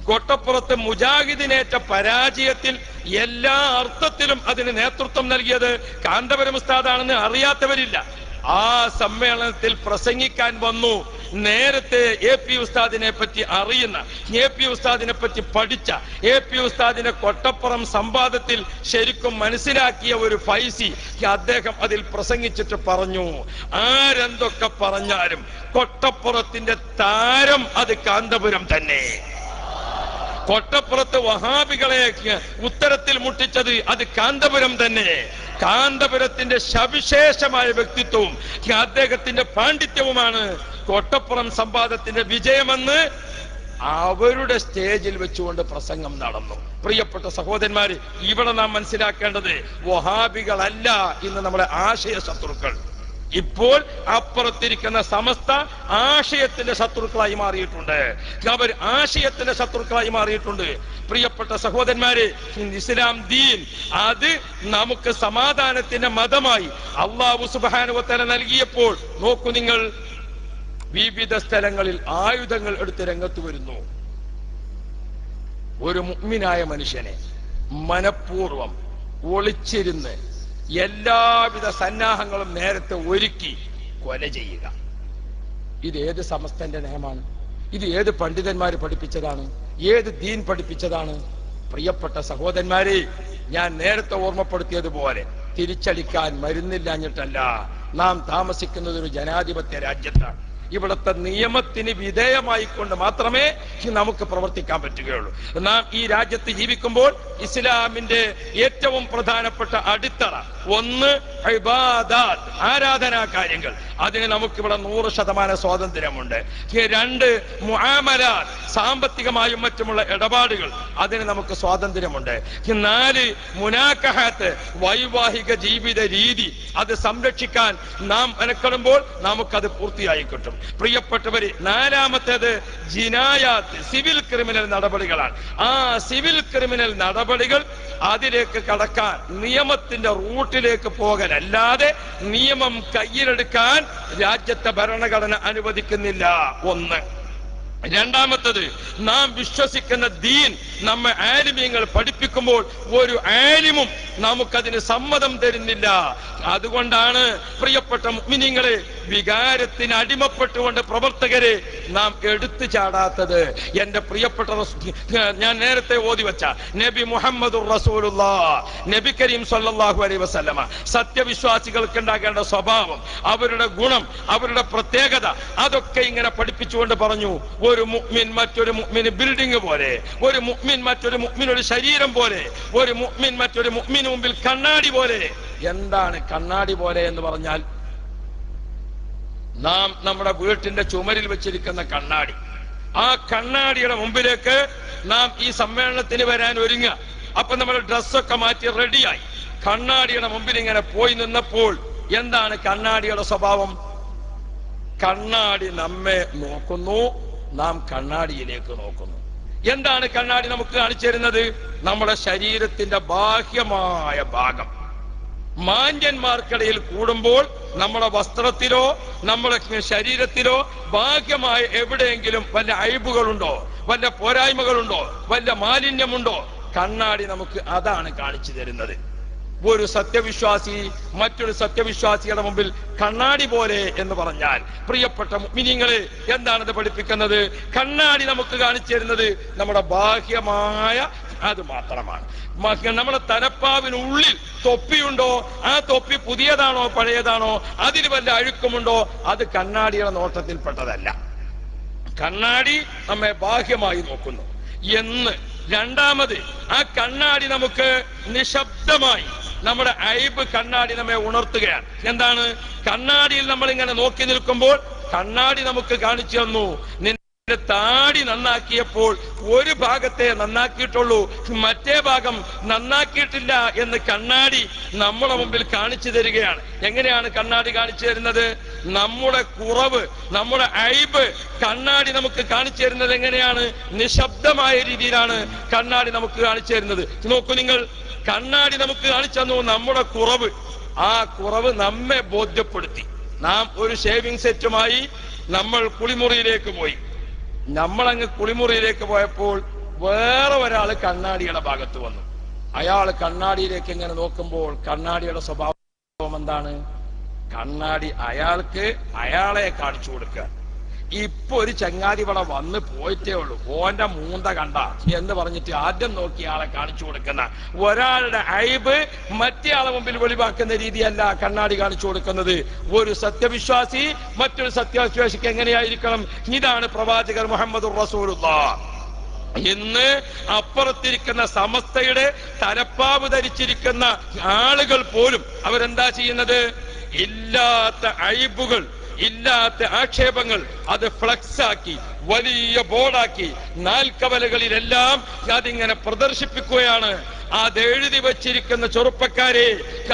കൊട്ടപ്പുറത്ത് മുജാഹിദിനേറ്റ പരാജയത്തിൽ എല്ലാ അർത്ഥത്തിലും അതിന് നേതൃത്വം നൽകിയത് കാന്തപുരം ഉസ്താദാണെന്ന് അറിയാത്തവരില്ല. ആ സമ്മേളനത്തിൽ പ്രസംഗിക്കാൻ വന്നു. നേരത്തെ AP ഉസ്താദിനെ പറ്റി അറിയുന്ന, AP ഉസ്താദിനെ പറ്റി പഠിച്ച, AP ഉസ്താദിനെ കൊട്ടപ്പുറം സംവാദത്തിൽ ശരിക്കും മനസ്സിലാക്കിയ ഒരു ഫൈസി അദ്ദേഹം അതിൽ പ്രസംഗിച്ചിട്ട് പറഞ്ഞു, ആരെന്തൊക്കെ പറഞ്ഞാലും കൊട്ടപ്പുറത്തിന്റെ താരം അത് കാന്തപുരം തന്നെ. കൊട്ടപ്പുറത്ത് വഹാബികളെ ഉത്തരത്തിൽ മുട്ടിച്ചത് അത് കാന്തപുരം തന്നെ. കാന്തപുരത്തിന്റെ സവിശേഷമായ വ്യക്തിത്വവും അദ്ദേഹത്തിന്റെ പാണ്ഡിത്യവുമാണ് കൊട്ടപ്പുറം സംവാദത്തിന്റെ വിജയമെന്ന് അവരുടെ സ്റ്റേജിൽ വെച്ചുകൊണ്ട് പ്രസംഗം നടന്നു. പ്രിയപ്പെട്ട സഹോദരന്മാര്, ഇവിടെ നാം മനസ്സിലാക്കേണ്ടത് വഹാബികളല്ല ഇന്ന് നമ്മുടെ ആശയ ശത്രുക്കൾ. ഇപ്പോൾ അപ്പുറത്തിരിക്കുന്ന സമസ്ത ആശയത്തിന്റെ ശത്രുക്കളായി മാറിയിട്ടുണ്ട്. അവർ ആശയത്തിന്റെ ശത്രുക്കളായി മാറിയിട്ടുണ്ട്. പ്രിയപ്പെട്ട സഹോദരന്മാരെ, ഇസ്ലാം ദീൻ അത് നമുക്ക് സമാധാനത്തിന്റെ മതമായി അല്ലാഹു സുബ്ഹാനഹു വ തആല നൽകിയപ്പോൾ നോക്കൂ നിങ്ങൾ, വിവിധ സ്ഥലങ്ങളിൽ ആയുധങ്ങൾ എടുത്ത് രംഗത്ത് വരുന്നു. ഒരു മുഅ്മിനായ മനുഷ്യനെ മനഃപൂർവം ഒളിച്ചിരുന്ന് എല്ലാവിധ സന്നാഹങ്ങളും നേരത്തെ ഒരുക്കി കൊല ചെയ്യുക. ഇത് ഏത് സമസ്തന്റെ നയമാണ്? ഇത് ഏത് പണ്ഡിതന്മാര് പഠിപ്പിച്ചതാണ്? ഏത് ദീൻ പഠിപ്പിച്ചതാണ്? പ്രിയപ്പെട്ട സഹോദരന്മാരെ, ഞാൻ നേരത്തെ ഓർമ്മപ്പെടുത്തിയതുപോലെ തിരിച്ചടിക്കാൻ മരുന്നില്ലാഞ്ഞിട്ടല്ല. നാം താമസിക്കുന്നത് ഒരു ജനാധിപത്യ രാജ്യത്താണ്. ഇവിടുത്തെ നിയമത്തിന് വിധേയമായിക്കൊണ്ട് മാത്രമേ നമുക്ക് പ്രവർത്തിക്കാൻ പറ്റുകയുള്ളൂ. നാം ഈ രാജ്യത്ത് ജീവിക്കുമ്പോൾ ഇസ്ലാമിന്റെ ഏറ്റവും പ്രധാനപ്പെട്ട അടിത്തറ ഒന്ന് ഇബാദത്ത്, ആരാധനാ കാര്യങ്ങൾ. അതിന് നമുക്കിവിടെ 100% സ്വാതന്ത്ര്യമുണ്ട്. 2 മുആമലാത്ത്, സാമ്പത്തികമായും മറ്റുമുള്ള ഇടപാടുകൾ, അതിന് നമുക്ക് സ്വാതന്ത്ര്യമുണ്ട്. 4 മുനാക്കഹാത്ത്, വൈവാഹിക ജീവിത രീതി, അത് സംരക്ഷിക്കാൻ നാം മെനക്കെടുമ്പോൾ നമുക്കത് പൂർത്തിയായി കിട്ടും. പ്രിയപ്പെട്ടവര്, 4ാമത്തേത് ജിനായാത്ത്, സിവിൽ ക്രിമിനൽ നടപടികളാണ്. ആ സിവിൽ ക്രിമിനൽ നടപടികൾ അതിലേക്ക് കടക്കാൻ നിയമത്തിന്റെ റൂട്ടിലേക്ക് പോകലല്ലാതെ നിയമം കയ്യിലെടുക്കാൻ രാജ്യത്തെ ഭരണഘടന അനുവദിക്കുന്നില്ല. 1. 2ാമത്തത്, നാം വിശ്വസിക്കുന്ന ദീൻ നമ്മെ ആലിമീങ്ങൾ പഠിപ്പിക്കുമ്പോൾ ഒരു ആലിമും നമുക്കതിന് സമ്മതം തരുന്നില്ല. അതുകൊണ്ടാണ് പ്രിയപ്പെട്ട മുഅ്മിനീങ്ങളെ, വികാരത്തിന് അടിമപ്പെട്ടുകൊണ്ട് പ്രവർത്തകരെ നാം എടുത്തു ചാടാത്തത്. എന്റെ പ്രിയപ്പെട്ട ഞാൻ നേരത്തെ ഓതി വെച്ച നബി മുഹമ്മദുർ റസൂലുള്ളാഹ്, നബി കരീം സല്ലല്ലാഹു അലൈഹി വസല്ലമ, സത്യവിശ്വാസികൾക്ക് ഉണ്ടാകേണ്ട സ്വഭാവം, അവരുടെ ഗുണം, അവരുടെ പ്രത്യേകത, അതൊക്കെ ഇങ്ങനെ പഠിപ്പിച്ചുകൊണ്ട് പറഞ്ഞു, ഒരു മുഅ്മിൻ മറ്റൊരു മുഅ്മിന് ബിൽഡിംഗ് പോലെ, ഒരു മുഅ്മിൻ മറ്റൊരു മുഅ്മിന് ഒരു ശരീരം പോലെ, ഒരു മുഅ്മിൻ മറ്റൊരു മുഅ്മിന് മുമ്പിൽ കണ്ണാടി പോലെ. എന്താണ് കണ്ണാടി പോലെ എന്ന് പറഞ്ഞാൽ? നാം നമ്മുടെ വീട്ടിന്റെ ചുമരിൽ വെച്ചിരിക്കുന്ന കണ്ണാടി, ആ കണ്ണാടിയുടെ മുമ്പിലേക്ക് നാം ഈ സമ്മേളനത്തിന് വരാൻ ഒരുങ്ങുക. അപ്പൊ നമ്മുടെ ഡ്രസ്സൊക്കെ മാറ്റി റെഡിയായി കണ്ണാടിയുടെ മുമ്പിൽ ഇങ്ങനെ പോയി നിന്നപ്പോൾ എന്താണ് കണ്ണാടിയുടെ സ്വഭാവം? കണ്ണാടി നമ്മെ നോക്കുന്നു, നാം കണ്ണാടിയിലേക്ക് നോക്കുന്നു. എന്താണ് കണ്ണാടി നമുക്ക് കാണിച്ചു തരുന്നത്? നമ്മുടെ ശരീരത്തിന്റെ ബാഹ്യമായ ഭാഗം. മാന്യന്മാർക്കിടയിൽ കൂടുമ്പോൾ നമ്മുടെ വസ്ത്രത്തിലോ നമ്മുടെ ശരീരത്തിലോ ബാഹ്യമായ എവിടെയെങ്കിലും വല്ല അയബുകളുണ്ടോ, വല്ല പോരായ്മകളുണ്ടോ, വല്ല മാലിന്യമുണ്ടോ? കണ്ണാടി നമുക്ക് അതാണ് കാണിച്ചു തരുന്നത്. ഒരു സത്യവിശ്വാസി മറ്റൊരു സത്യവിശ്വാസിയുടെ മുമ്പിൽ കണ്ണാടി പോലെ എന്ന് പറഞ്ഞാൽ, പ്രിയപ്പെട്ട മുഅ്മിനീങ്ങളെ, എന്താണത് പഠിപ്പിക്കുന്നത്? കണ്ണാടി നമുക്ക് കാണിച്ചു തരുന്നത് നമ്മുടെ ബാഹ്യമായ അത് മാത്രമാണ്. നമ്മുടെ തലപ്പാവിനുള്ളിൽ തൊപ്പിയുണ്ടോ, ആ തൊപ്പി പുതിയതാണോ പഴയതാണോ, അതിന് വല്ല അഴുക്കുമുണ്ടോ, അത് കണ്ണാടിയുടെ നോട്ടത്തിൽപ്പെട്ടതല്ല. കണ്ണാടി നമ്മെ ബാഹ്യമായി നോക്കുന്നു എന്ന്. രണ്ടാമത്, ആ കണ്ണാടി നമുക്ക് നിശബ്ദമായി നമ്മുടെ ഐബ് കണ്ണാടി നമ്മെ ഉണർത്തുകയാണ്. എന്താണ്? കണ്ണാടിയിൽ നമ്മൾ ഇങ്ങനെ നോക്കി നിൽക്കുമ്പോൾ കണ്ണാടി നമുക്ക് കാണിച്ചു തന്നു, താടി നന്നാക്കിയപ്പോൾ ഒരു ഭാഗത്തെ നന്നാക്കിയിട്ടുള്ളൂ, മറ്റേ ഭാഗം നന്നാക്കിയിട്ടില്ല എന്ന് കണ്ണാടി നമ്മുടെ മുമ്പിൽ കാണിച്ചു തരികയാണ്. എങ്ങനെയാണ് കണ്ണാടി കാണിച്ചു തരുന്നത്? നമ്മുടെ കുറവ്, നമ്മുടെ ഐബ് കണ്ണാടി നമുക്ക് കാണിച്ചു തരുന്നത് എങ്ങനെയാണ്? നിശബ്ദമായ രീതിയിലാണ് കണ്ണാടി നമുക്ക് കാണിച്ചു തരുന്നത്. നോക്കൂ നിങ്ങൾ, കണ്ണാടി നമുക്ക് കാണിച്ചു തന്നു നമ്മുടെ കുറവ്. ആ കുറവ് നമ്മെ ബോധ്യപ്പെടുത്തി. നാം ഒരു ഷേവിംഗ് സെറ്റുമായി നമ്മൾ കുളിമുറിയിലേക്ക് പോയി. നമ്മളങ്ങ് കുളിമുറിയിലേക്ക് പോയപ്പോൾ വേറെ ഒരാള് കണ്ണാടിയുടെ ഭാഗത്ത് വന്നു. അയാൾ കണ്ണാടിയിലേക്ക് ഇങ്ങനെ നോക്കുമ്പോൾ കണ്ണാടിയുടെ സ്വഭാവം എന്താണ്? കണ്ണാടി അയാൾക്ക് അയാളെ കാണിച്ചു കൊടുക്കുക. ഇപ്പൊ ഒരു ചങ്ങാതി ഇവിടെ വന്ന് പോയിട്ടേ ഉള്ളൂ, ഓന്റെ മൂന്ത കണ്ട എന്ന് പറഞ്ഞിട്ട് ആദ്യം നോക്കി ആളെ കാണിച്ചു കൊടുക്കുന്ന ഒരാളുടെ ഐബ് മറ്റേ ആളെ മുമ്പിൽ വെളിവാക്കുന്ന രീതിയല്ല കണ്ണാടി കാണിച്ചു കൊടുക്കുന്നത്. ഒരു സത്യവിശ്വാസി മറ്റൊരു സത്യവിശ്വാസിക്ക് എങ്ങനെയായിരിക്കണം? ഇതാണ് പ്രവാചകർ മുഹമ്മദുർ റസൂലുള്ളാഹ്. ഇന്ന് അപ്പുറത്തിരിക്കുന്ന സമസ്തയുടെ തലപ്പാവ് ധരിച്ചിരിക്കുന്ന ആളുകൾ പോലും അവരെന്താ ചെയ്യുന്നത്? ഇല്ലാത്ത ഐബുകൾ, ഇല്ലാത്ത ആക്ഷേപങ്ങൾ അത് ഫ്ലക്സ് ആക്കി, വലിയ ബോർഡാക്കി, നാൽക്കവലകളിലെല്ലാം അതിങ്ങനെ പ്രദർശിപ്പിക്കുകയാണ്. അത് എഴുതി വച്ചിരിക്കുന്ന ചെറുപ്പക്കാരെ,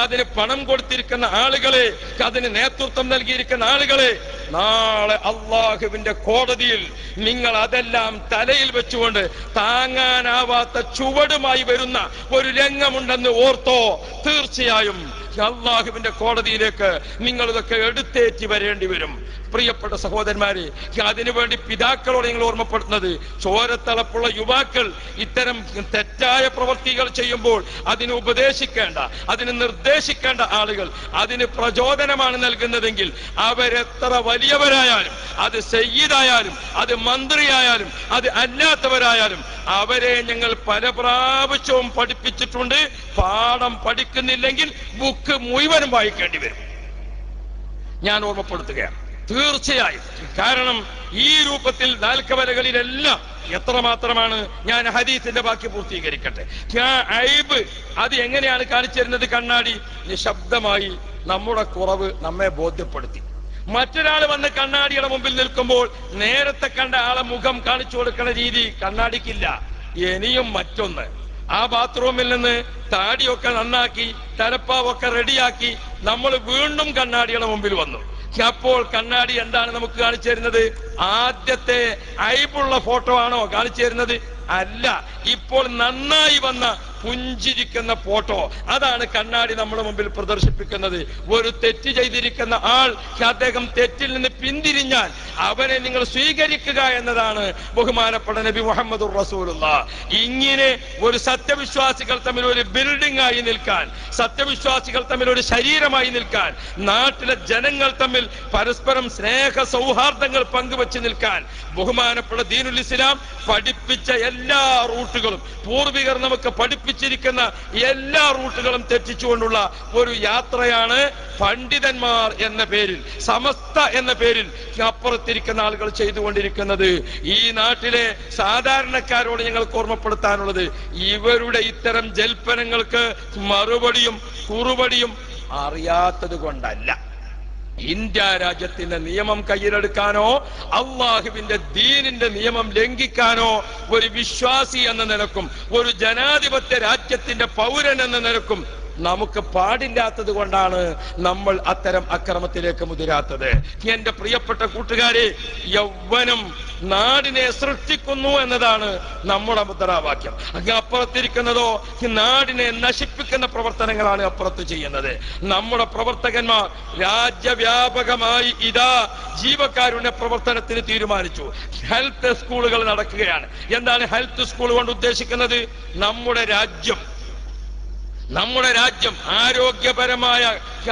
അതിന് പണം കൊടുത്തിരിക്കുന്ന ആളുകളെ, അതിന് നേതൃത്വം നൽകിയിരിക്കുന്ന ആളുകളെ, നാളെ അള്ളാഹുവിന്റെ കോടതിയിൽ നിങ്ങൾ അതെല്ലാം തലയിൽ വെച്ചുകൊണ്ട് താങ്ങാനാവാത്ത ചുവടുമായി വരുന്ന ഒരു രംഗമുണ്ടെന്ന് ഓർത്തോ. തീർച്ചയായും അള്ളാഹുവിന്റെ കോടതിയിലേക്ക് നിങ്ങൾ ഇതൊക്കെ എടുത്തേറ്റി വരേണ്ടി വരും. പ്രിയപ്പെട്ട സഹോദരന്മാരെ, അതിനുവേണ്ടി പിതാക്കളോട് നിങ്ങൾ ഓർമ്മപ്പെടുത്തുന്നത്, ചോരത്തളപ്പുള്ള യുവാക്കൾ ഇത്തരം തെറ്റായ പ്രവൃത്തികൾ ചെയ്യുമ്പോൾ അതിന് ഉപദേശിക്കേണ്ട, അതിന് നിർദ്ദേശിക്കേണ്ട ആളുകൾ അതിന് പ്രചോദനമാണ് നൽകുന്നതെങ്കിൽ അവരെത്ര വലിയവരായാലും, അത് സയ്യിദായാലും, അത് മന്ത്രിയായാലും, അത് അല്ലാത്തവരായാലും, അവരെ ഞങ്ങൾ പല പ്രാവശ്യവും പഠിപ്പിച്ചിട്ടുണ്ട്. പാഠം പഠിക്കുന്നില്ലെങ്കിൽ ബുക്ക് മുഴുവനും വായിക്കേണ്ടി വരും. ഞാൻ ഓർമ്മപ്പെടുത്തുകയാണ്. തീർച്ചയായും. കാരണം ഈ രൂപത്തിൽ നാൽക്കവലകളിലെല്ലാം എത്രമാത്രമാണ്. ഞാൻ ഹദീസിന്റെ ബാക്കി പൂർത്തീകരിക്കട്ടെ. ഐബ് അത് എങ്ങനെയാണ് കാണിച്ചു തരുന്നത്? കണ്ണാടി നിശബ്ദമായി നമ്മുടെ കുറവ് നമ്മെ ബോധ്യപ്പെടുത്തി. മറ്റൊരാൾ വന്ന് കണ്ണാടിയുടെ മുമ്പിൽ നിൽക്കുമ്പോൾ നേരത്തെ കണ്ട ആളെ മുഖം കാണിച്ചു കൊടുക്കുന്ന രീതി കണ്ണാടിക്കില്ല. ഇനിയും മറ്റൊന്ന്, ആ ബാത്റൂമിൽ നിന്ന് താടിയൊക്കെ നന്നാക്കി തലപ്പാവൊക്കെ റെഡിയാക്കി നമ്മൾ വീണ്ടും കണ്ണാടിയുടെ മുമ്പിൽ വന്നു. അപ്പോൾ കണ്ണാടി എന്താണ് നമുക്ക് കാണിച്ചു തരുന്നത്? ആദ്യത്തെ ഐബുള്ള ഫോട്ടോ ആണോ കാണിച്ചു തരുന്നത്? അല്ല, ഇപ്പോൾ നന്നായി വന്ന പുഞ്ചിരിക്കുന്ന ഫോട്ടോ, അതാണ് കണ്ണാടി നമ്മുടെ മുമ്പിൽ പ്രദർശിപ്പിക്കുന്നത്. ഒരു തെറ്റ് ചെയ്തിരിക്കുന്ന ആൾ, അദ്ദേഹം തെറ്റിൽ നിന്ന് പിന്തിരിഞ്ഞാൽ അവനെ നിങ്ങൾ സ്വീകരിക്കുക എന്നതാണ് ബഹുമാനപ്പെട്ട നബി മുഹമ്മദുർ റസൂലുള്ളാഹ്. ഇങ്ങനെ ഒരു സത്യവിശ്വാസികൾ തമ്മിൽ ഒരു ബിൽഡിംഗ് ആയി നിൽക്കാൻ, സത്യവിശ്വാസികൾ തമ്മിൽ ഒരു ശരീരമായി നിൽക്കാൻ, നാട്ടിലെ ജനങ്ങൾ തമ്മിൽ പരസ്പരം സ്നേഹ സൗഹാർദ്ദങ്ങൾ പങ്കുവെച്ച് നിൽക്കാൻ ബഹുമാനപ്പെട്ട ദീനുൽ ഇസ്ലാം പഠിപ്പിച്ച എല്ലാ റൂട്ടുകളും, പൂർവികർ നമുക്ക് പഠിപ്പിച്ചിരിക്കുന്ന എല്ലാ റൂട്ടുകളും തെറ്റിച്ചുകൊണ്ടുള്ള ഒരു യാത്രയാണ് പണ്ഡിതന്മാർ എന്ന പേരിൽ, സമസ്ത എന്ന പേരിൽ അപ്പുറത്തിരിക്കുന്ന ആളുകൾ ചെയ്തുകൊണ്ടിരിക്കുന്നത്. ഈ നാട്ടിലെ സാധാരണക്കാരോട് ഞങ്ങൾക്ക് ഓർമ്മപ്പെടുത്താനുള്ളത്, ഇവരുടെ ഇത്തരം ജൽപ്പനങ്ങൾക്ക് മറുപടിയും കുറുപടിയും അറിയാത്തത് കൊണ്ടല്ല. ഇന്ത്യ രാജ്യത്തിന്റെ നിയമം കയ്യിലെടുക്കാനോ അള്ളാഹുവിന്റെ ദീനിന്റെ നിയമം ലംഘിക്കാനോ ഒരു വിശ്വാസി എന്ന നിലക്കും ഒരു ജനാധിപത്യ രാജ്യത്തിന്റെ പൗരൻ എന്ന നിലക്കും നമുക്ക് പാടില്ലാത്തത് കൊണ്ടാണ് നമ്മൾ അത്തരം അക്രമത്തിലേക്ക് മുതിരാത്തത്. എന്റെ പ്രിയപ്പെട്ട കൂട്ടുകാരെ, യൗവനം നാടിനെ സൃഷ്ടിക്കുന്നു എന്നതാണ് നമ്മുടെ മുദ്രാവാക്യം. അങ്ങ് അപ്പുറത്തിരിക്കുന്നതോ നാടിനെ നശിപ്പിക്കുന്ന പ്രവർത്തനങ്ങളാണ് അപ്പുറത്ത് ചെയ്യുന്നത്. നമ്മുടെ പ്രവർത്തകന്മാർ രാജ്യവ്യാപകമായി ഇതാ ജീവകാരുണ്യ പ്രവർത്തനത്തിന് തീരുമാനിച്ചു. ഹെൽത്ത് സ്കൂളുകൾ നടക്കുകയാണ്. എന്താണ് ഹെൽത്ത് സ്കൂൾ കൊണ്ട് ഉദ്ദേശിക്കുന്നത്? നമ്മുടെ രാജ്യം ആരോഗ്യപരമായ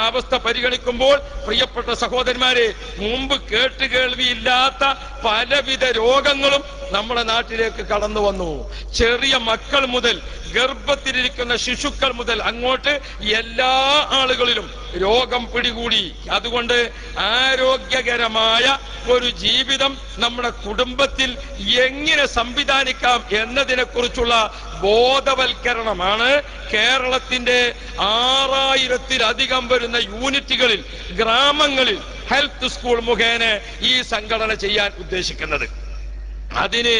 അവസ്ഥ പരിഗണിക്കുമ്പോൾ പ്രിയപ്പെട്ട സഹോദരന്മാരെ, മുമ്പ് കേട്ടുകേൾവിയില്ലാത്ത പലവിധ രോഗങ്ങളും നമ്മുടെ നാട്ടിലേക്ക് കടന്നു വന്നു. ചെറിയ മക്കൾ മുതൽ ഗർഭത്തിലിരിക്കുന്ന ശിശുക്കൾ മുതൽ അങ്ങോട്ട് എല്ലാ ആളുകളിലും രോഗം പിടികൂടി. അതുകൊണ്ട് ആരോഗ്യകരമായ ഒരു ജീവിതം നമ്മുടെ കുടുംബത്തിൽ എങ്ങനെ സംവിധാനിക്കാം എന്നതിനെ കുറിച്ചുള്ള ബോധവൽക്കരണമാണ് കേരളത്തിന്റെ 6000-ത്തിലധികം വരുന്ന യൂണിറ്റുകളിൽ, ഗ്രാമങ്ങളിൽ ഹെൽത്ത് സ്കൂൾ മുഖേന ഈ സംഘടന ചെയ്യാൻ ഉദ്ദേശിക്കുന്നത്. അതിന്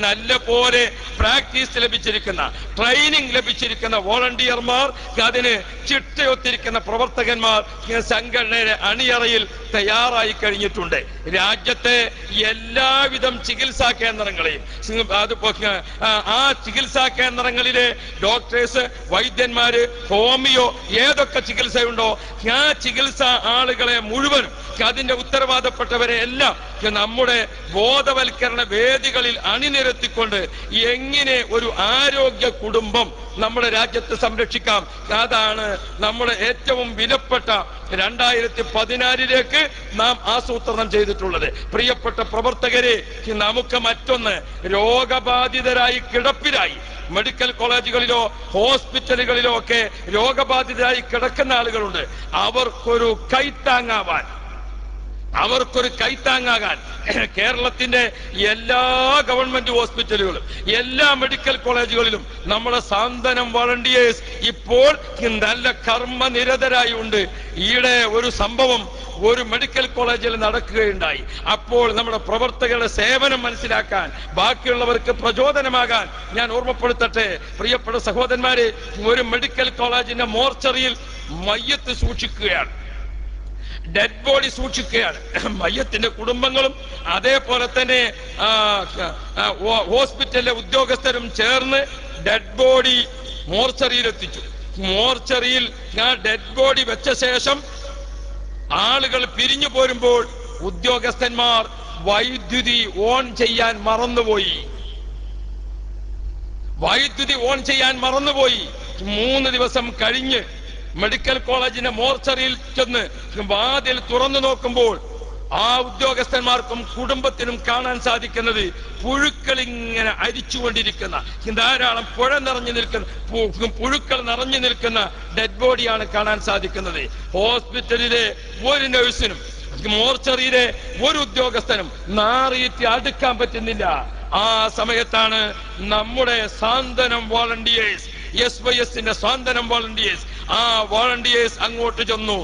നല്ല പോലെ പ്രാക്ടീസ് ലഭിച്ചിരിക്കുന്ന, ട്രെയിനിങ് ലഭിച്ചിരിക്കുന്ന വോളണ്ടിയർമാർ, അതിന് ചിട്ടയൊത്തിരിക്കുന്ന പ്രവർത്തകന്മാർ സംഘടനയുടെ അണിയറയിൽ തയ്യാറായി കഴിഞ്ഞിട്ടുണ്ട്. രാജ്യത്തെ എല്ലാവിധം ചികിത്സാ കേന്ദ്രങ്ങളെയും ആ ചികിത്സാ കേന്ദ്രങ്ങളിലെ ഡോക്ടേഴ്സ്, വൈദ്യന്മാര്, ഹോമിയോ ഏതൊക്കെ ചികിത്സയുണ്ടോ ആ ചികിത്സാ ആളുകളെ മുഴുവനും, അതിന്റെ ഉത്തരവാദപ്പെട്ടവരെ എല്ലാം നമ്മുടെ ബോധവൽക്കരണ വേദികളിൽ അണിനിരത്തിക്കൊണ്ട് എങ്ങനെ ഒരു ആരോഗ്യ കുടുംബം നമ്മുടെ രാജ്യത്ത് സംരക്ഷിക്കാം, അതാണ് നമ്മുടെ ഏറ്റവും വിലപ്പെട്ട 2016 നാം ആസൂത്രണം ചെയ്തിട്ടുള്ളത്. പ്രിയപ്പെട്ട പ്രവർത്തകരെ, നമുക്ക് മറ്റൊന്ന്, രോഗബാധിതരായി കിടപ്പിലായി മെഡിക്കൽ കോളേജുകളിലോ ഹോസ്പിറ്റലുകളിലോ ഒക്കെ രോഗബാധിതരായി കിടക്കുന്ന ആളുകളുണ്ട്. അവർക്കൊരു കൈത്താങ്ങാകാൻ കേരളത്തിന്റെ എല്ലാ ഗവൺമെന്റ് ഹോസ്പിറ്റലുകളും എല്ലാ മെഡിക്കൽ കോളേജുകളിലും നമ്മുടെ സാന്ത്വനം വോളണ്ടിയേഴ്സ് ഇപ്പോൾ നല്ല കർമ്മനിരതരായി ഉണ്ട്. ഈയിടെ ഒരു സംഭവം ഒരു മെഡിക്കൽ കോളേജിൽ നടക്കുകയുണ്ടായി. അപ്പോൾ നമ്മുടെ പ്രവർത്തകരുടെ സേവനം മനസ്സിലാക്കാൻ, ബാക്കിയുള്ളവർക്ക് പ്രചോദനമാകാൻ ഞാൻ ഓർമ്മപ്പെടുത്തട്ടെ പ്രിയപ്പെട്ട സഹോദരന്മാരെ, ഒരു മെഡിക്കൽ കോളേജിന്റെ മോർച്ചറിയിൽ മയ്യത്ത് സൂക്ഷിക്കുകയാണ്, ഡെഡ് ബോഡി സൂക്ഷിക്കുകയാണ്. മയ്യത്തിന്റെ കുടുംബങ്ങളും അതേപോലെ തന്നെ ഹോസ്പിറ്റലിലെ ഉദ്യോഗസ്ഥരും ചേർന്ന് ഡെഡ് ബോഡി മോർച്ചറിയിൽ എത്തിച്ചു. മോർച്ചറിയിൽ ഡെഡ് ബോഡി വെച്ച ശേഷം ആളുകൾ പിരിഞ്ഞു പോരുമ്പോൾ ഉദ്യോഗസ്ഥന്മാർ വൈദ്യുതി ഓൺ ചെയ്യാൻ മറന്നുപോയി. 3 ദിവസം കഴിഞ്ഞ് മെഡിക്കൽ കോളേജിന്റെ മോർച്ചറിയിൽ ചെന്ന് വാതിൽ തുറന്നു നോക്കുമ്പോൾ ആ ഉദ്യോഗസ്ഥന്മാർക്കും കുടുംബത്തിനും കാണാൻ സാധിക്കുന്നത് പുഴുക്കൾ ഇങ്ങനെ അരിച്ചുകൊണ്ടിരിക്കുന്ന, ധാരാളം പുഴുക്കൾ നിറഞ്ഞു നിൽക്കുന്ന ഡെഡ് ബോഡിയാണ് കാണാൻ സാധിക്കുന്നത്. ഹോസ്പിറ്റലിലെ ഒരു നഴ്സിനും മോർച്ചറിയിലെ ഒരു ഉദ്യോഗസ്ഥനും നാറിയിട്ട് അടുക്കാൻ പറ്റുന്നില്ല. ആ സമയത്താണ് നമ്മുടെ സാന്ത്വനം വോളണ്ടിയേഴ്സ്, SYSന്റെ സാന്ത്വനം വോളണ്ടിയേഴ്സ്, ആ വോളണ്ടിയേഴ്സ് അങ്ങോട്ട് ചെന്നു.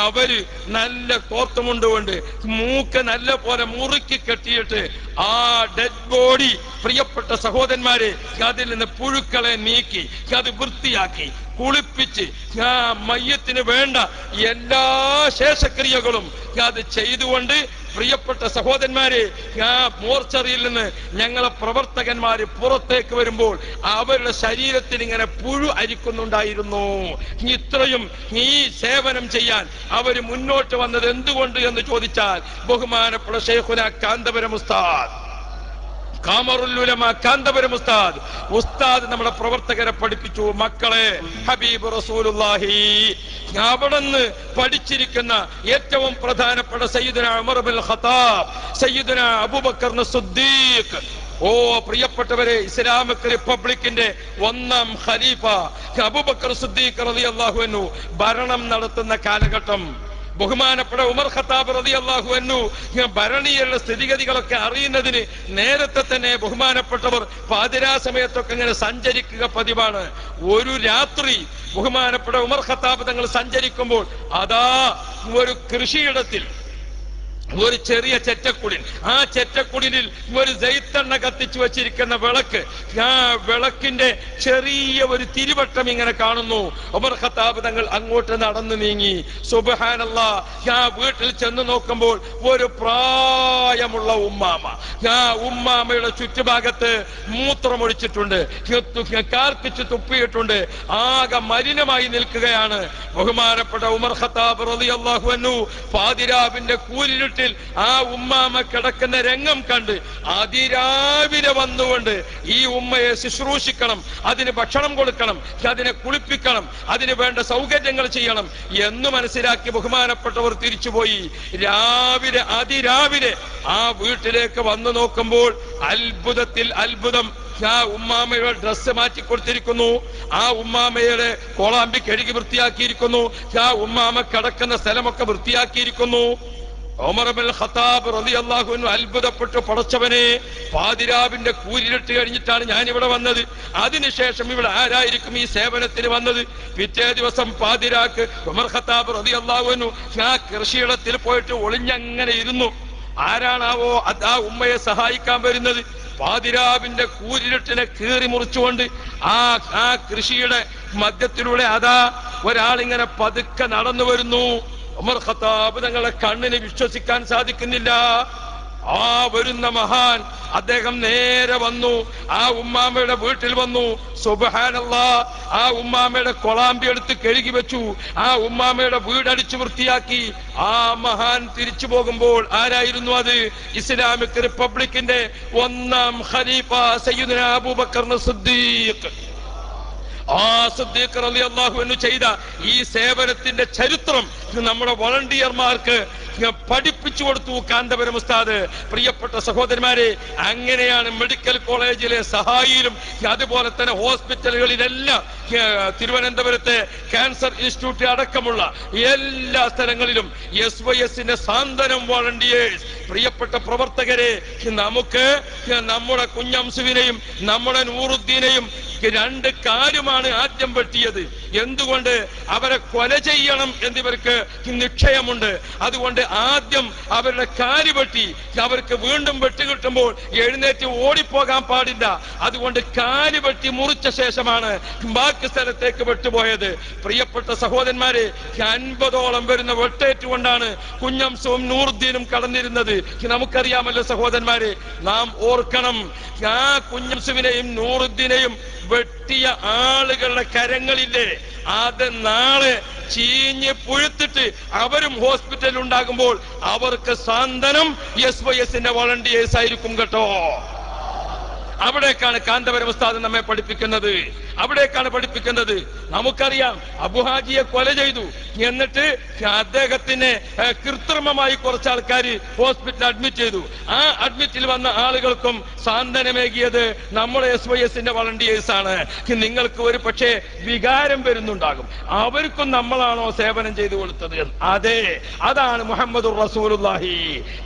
അവര് നല്ല കോർത്തുമുണ്ടുകൊണ്ട് മൂക്ക് നല്ല പോലെ മുറുക്കി കെട്ടിയിട്ട് ആ ഡെഡ് ബോഡി, പ്രിയപ്പെട്ട സഹോദരന്മാരെ, അതിൽ നിന്ന് പുഴുക്കളെ നീക്കി അത് വൃത്തിയാക്കി കുളിപ്പിച്ച് മയ്യത്തിന് വേണ്ട എല്ലാ ശേഷക്രിയകളും അത് ചെയ്തുകൊണ്ട്, പ്രിയപ്പെട്ട സഹോദരന്മാരെ, മോർച്ചറിയിൽ നിന്ന് ഞങ്ങളെ പ്രവർത്തകന്മാര് പുറത്തേക്ക് വരുമ്പോൾ അവരുടെ ശരീരത്തിൽ ഇങ്ങനെ പുഴു അരിക്കുന്നുണ്ടായിരുന്നു. ഇത്രയും ഈ സേവനം ചെയ്യാൻ അവര് മുന്നോട്ട് വന്നത് എന്തുകൊണ്ട് എന്ന് ചോദിച്ചാൽ, ബഹുമാനപ്പെട്ട ശൈഖുനാ കാന്തപുരം ഉസ്താദ്, ഖാമറുൽ ഉലമ കാന്തപുരം ഉസ്താദ് നമ്മുടെ പ്രവർത്തകരെ പഠിപ്പിച്ചു. മക്കളെ, ഹബീബ് റസൂലുള്ളാഹി അവിടുന്ന് പഠിച്ചിരിക്കുന്ന ഏറ്റവും പ്രധാനപ്പെട്ട സയ്യിദുനാ ഉമർ ഇബ്നുൽ ഖത്താബ്, സയ്യിദുനാ അബൂബക്കർ സിദ്ദീഖ്, പ്രിയപ്പെട്ടവരെ, ഇസ്ലാമിക് റിപ്പബ്ലിക്കിന്റെ 1ാം ഖലീഫ അബൂബക്കർ സിദ്ദീഖ് റളിയല്ലാഹു അൻഹു ഭരണം നടത്തുന്ന കാലഘട്ടം, ബഹുമാനപ്പെട്ട ഉമർ ഖത്താബ് റളിയല്ലാഹു അൻഹു ഭരണീയരുടെ സ്ഥിതിഗതികളൊക്കെ അറിയുന്നതിന് നേരത്തെ തന്നെ ബഹുമാനപ്പെട്ടവർ പാതിരാ സമയത്തൊക്കെ ഇങ്ങനെ സഞ്ചരിക്കുക പതിവാണ്. ഒരു രാത്രി ബഹുമാനപ്പെട്ട ഉമർ ഖത്താബ് തങ്ങൾ സഞ്ചരിക്കുമ്പോൾ അതാ ഒരു കൃഷിയിടത്തിൽ ഒരു ചെറിയ ചെറ്റക്കുടിൽ, ആ ചെറ്റക്കുടിലിൽ ഒരു ജൈത്തെണ്ണ കത്തിച്ചു വെച്ചിരിക്കുന്ന വിളക്ക്, ആ വിളക്കിന്റെ ചെറിയ ഒരു തിരുവട്ടം ഇങ്ങനെ കാണുന്നു. ഉമർ ഖത്താബ് തങ്ങൾ അങ്ങോട്ട് നടന്നു നീങ്ങി. സുബ്ഹാനല്ലാഹ്, ആ വീട്ടിൽ ചെന്ന് നോക്കുമ്പോൾ ഒരു പ്രായമുള്ള ഉമ്മാമ, ആ ഉമ്മാമയുടെ ചുറ്റുഭാഗത്ത് മൂത്രമൊഴിച്ചിട്ടുണ്ട്, കാർക്കിച്ച് തുപ്പിയിട്ടുണ്ട്, ആകെ മലിനമായി നിൽക്കുകയാണ്. ബഹുമാനപ്പെട്ട ഉമർ ഖത്താബ് റളിയല്ലാഹു അൻഹു പാതിരാവിന്റെ കൂരിരുട്ടിൽ ആ ഉമ്മാമ കിടക്കുന്ന രംഗം കണ്ട് അതിരാവിലെ വന്നുകൊണ്ട് ഈ ഉമ്മയെ ശുശ്രൂഷിക്കണം, അതിന് ഭക്ഷണം കൊടുക്കണം, അതിനെ കുളിപ്പിക്കണം, അതിന് വേണ്ട സൗകര്യങ്ങൾ ചെയ്യണം എന്ന് മനസ്സിലാക്കി ബഹുമാനപ്പെട്ടവർ തിരിച്ചുപോയി. രാവിലെ അതിരാവിലെ ആ വീട്ടിലേക്ക് വന്നു നോക്കുമ്പോൾ അത്ഭുതത്തിൽ അത്ഭുതം, ആ ഉമ്മാമയുടെ ഡ്രസ്സ് മാറ്റി കൊടുത്തിരിക്കുന്നു, ആ ഉമ്മാമയുടെ കോളാമ്പി കഴുകി വൃത്തിയാക്കിയിരിക്കുന്നു, ആ ഉമ്മാമ കിടക്കുന്ന സ്ഥലമൊക്കെ വൃത്തിയാക്കിയിരിക്കുന്നു. ഉമർ ഇബ്നുൽ ഖത്താബ് റളിയല്ലാഹു അൻഹു അത്ഭുതപ്പെട്ടു, പടച്ചവനെ, പാതിരാവിന്റെ കൂരിരുട്ട് കഴിഞ്ഞിട്ടാണ് ഞാൻ ഇവിടെ വന്നത്, അതിനുശേഷം ഇവിടെ ആരായിരിക്കും ഈ സേവനത്തിന് വന്നത്? പിറ്റേ ദിവസം പാതിരാക്ക് ഉമർ ഖത്താബ് റളിയല്ലാഹു അൻഹു ആ കൃഷിയിടത്തിൽ പോയിട്ട് ഒളിഞ്ഞങ്ങനെ ഇരുന്നു. ആരാണാവോ ആ ഉമ്മയെ സഹായിക്കാൻ വരുന്നത്? പാതിരാവിന്റെ കൂരിരുട്ടിനെ കീറി മുറിച്ചുകൊണ്ട് ആ കൃഷിയുടെ മധ്യത്തിലൂടെ അതാ ഒരാളിങ്ങനെ പതുക്കെ നടന്നു വരുന്നു. ഉമർ ഖത്താബ് തങ്ങളെ കണ്ണിന് വിശ്വസിക്കാൻ സാധിക്കുന്നില്ല. ആ വരുന്ന മഹാൻ അദ്ദേഹം നേരെ വന്നു, ആ ഉമ്മാമയുടെ വീട്ടിൽ വന്നു. സുബ്ഹാനല്ലാഹ്, ആ ഉമ്മാമയുടെ കൊളാമ്പി എടുത്ത് കഴുകി വെച്ചു, ആ ഉമ്മാമയുടെ വീടടിച്ചു വൃത്തിയാക്കി. ആ മഹാൻ തിരിച്ചു പോകുമ്പോൾ ആരായിരുന്നു അത്? ഇസ്ലാമിക് റിപ്പബ്ലിക്കിന്റെ 1ാം ഖലീഫ സയ്യിദുനാ അബൂബക്കർ സിദ്ദീഖ്. ആ സിദ്ദീഖ് റളിയല്ലാഹു അൻഹു ചെയ്ത ഈ സേവനത്തിന്റെ ചരിത്രം നമ്മുടെ വളണ്ടിയർമാർക്ക് പഠിപ്പിച്ചു കൊടുത്തു കാന്തപുരം ഉസ്താദ്. പ്രിയപ്പെട്ട സഹോദരന്മാരെ, അങ്ങനെയാണ് മെഡിക്കൽ കോളേജിലെ സഹായിയിലും അതുപോലെ തന്നെ ഹോസ്പിറ്റലുകളിലെല്ലാം തിരുവനന്തപുരത്തെ ക്യാൻസർ ഇൻസ്റ്റിറ്റ്യൂട്ട് അടക്കമുള്ള എല്ലാ സ്ഥലങ്ങളിലും SYSന്റെ സാന്ത്വനം വോളണ്ടിയേഴ്സ്, പ്രിയപ്പെട്ട പ്രവർത്തകരെ, നമുക്ക് നമ്മുടെ കുഞ്ഞംസുവിനെയും നമ്മുടെ നൂറുദ്ദീനെയും 2 കാലുമാണ് ആദ്യം വെട്ടിയത്. എന്തുകൊണ്ട്? അവരെ കൊല ചെയ്യണം എന്നിവർക്ക് നിശ്ചയമുണ്ട്. അതുകൊണ്ട് ആദ്യം അവരുടെ കാല് വെട്ടി, അവർക്ക് വീണ്ടും വെട്ടി കിട്ടുമ്പോൾ എഴുന്നേറ്റ് ഓടിപ്പോകാൻ പാടില്ല. അതുകൊണ്ട് കാല് വെട്ടി മുറിച്ച ശേഷമാണ് ബാക്കി സ്ഥലത്തേക്ക് വെട്ടുപോയത്. പ്രിയപ്പെട്ട സഹോദരന്മാരെ, 50ഓളം വരുന്ന വെട്ടേറ്റുകൊണ്ടാണ് കുഞ്ഞംസുവും നൂറുദ്ദീനും കടന്നിരുന്നത്. നമുക്കറിയാമല്ലോ സഹോദരന്മാരെ, നാം ഓർക്കണം, ആ കുഞ്ഞംസുവിനെയും നൂറുദ്ദീനെയും വെട്ടിയ ആളുകളുടെ കരങ്ങളില്ലേ, അത് നാളെ ചീഞ്ഞ് പുഴുത്തിട്ട് അവരും ഹോസ്പിറ്റലിൽ ഉണ്ടാകുമ്പോൾ അവർക്ക് സാന്ത്വനം SYSന്റെ വോളണ്ടിയേഴ്സ് ആയിരിക്കും കേട്ടോ. അവിടേക്കാണ് കാന്തപുരം ഉസ്താദ് നമ്മെ പഠിപ്പിക്കുന്നത്, അവിടേക്കാണ് പഠിപ്പിക്കുന്നത്. നമുക്കറിയാം, അബുഹാജിയെ കൊല ചെയ്തു, എന്നിട്ട് അദ്ദേഹത്തിനെ കൃത്രിമമായി കുറച്ച് ആൾക്കാർ ഹോസ്പിറ്റലിൽ അഡ്മിറ്റ് ചെയ്തു. ആ അഡ്മിറ്റിൽ വന്ന ആളുകൾക്കും സാന്ത്വനമേകിയത് നമ്മുടെ SYSന്റെ വളണ്ടിയേഴ്സ് ആണ്. നിങ്ങൾക്ക് ഒരു പക്ഷേ വികാരം വരുന്നുണ്ടാകും, അവർക്കും നമ്മളാണോ സേവനം ചെയ്തു കൊടുത്തത്? അതെ, അതാണ് മുഹമ്മദുർ റസൂലുള്ളാഹി.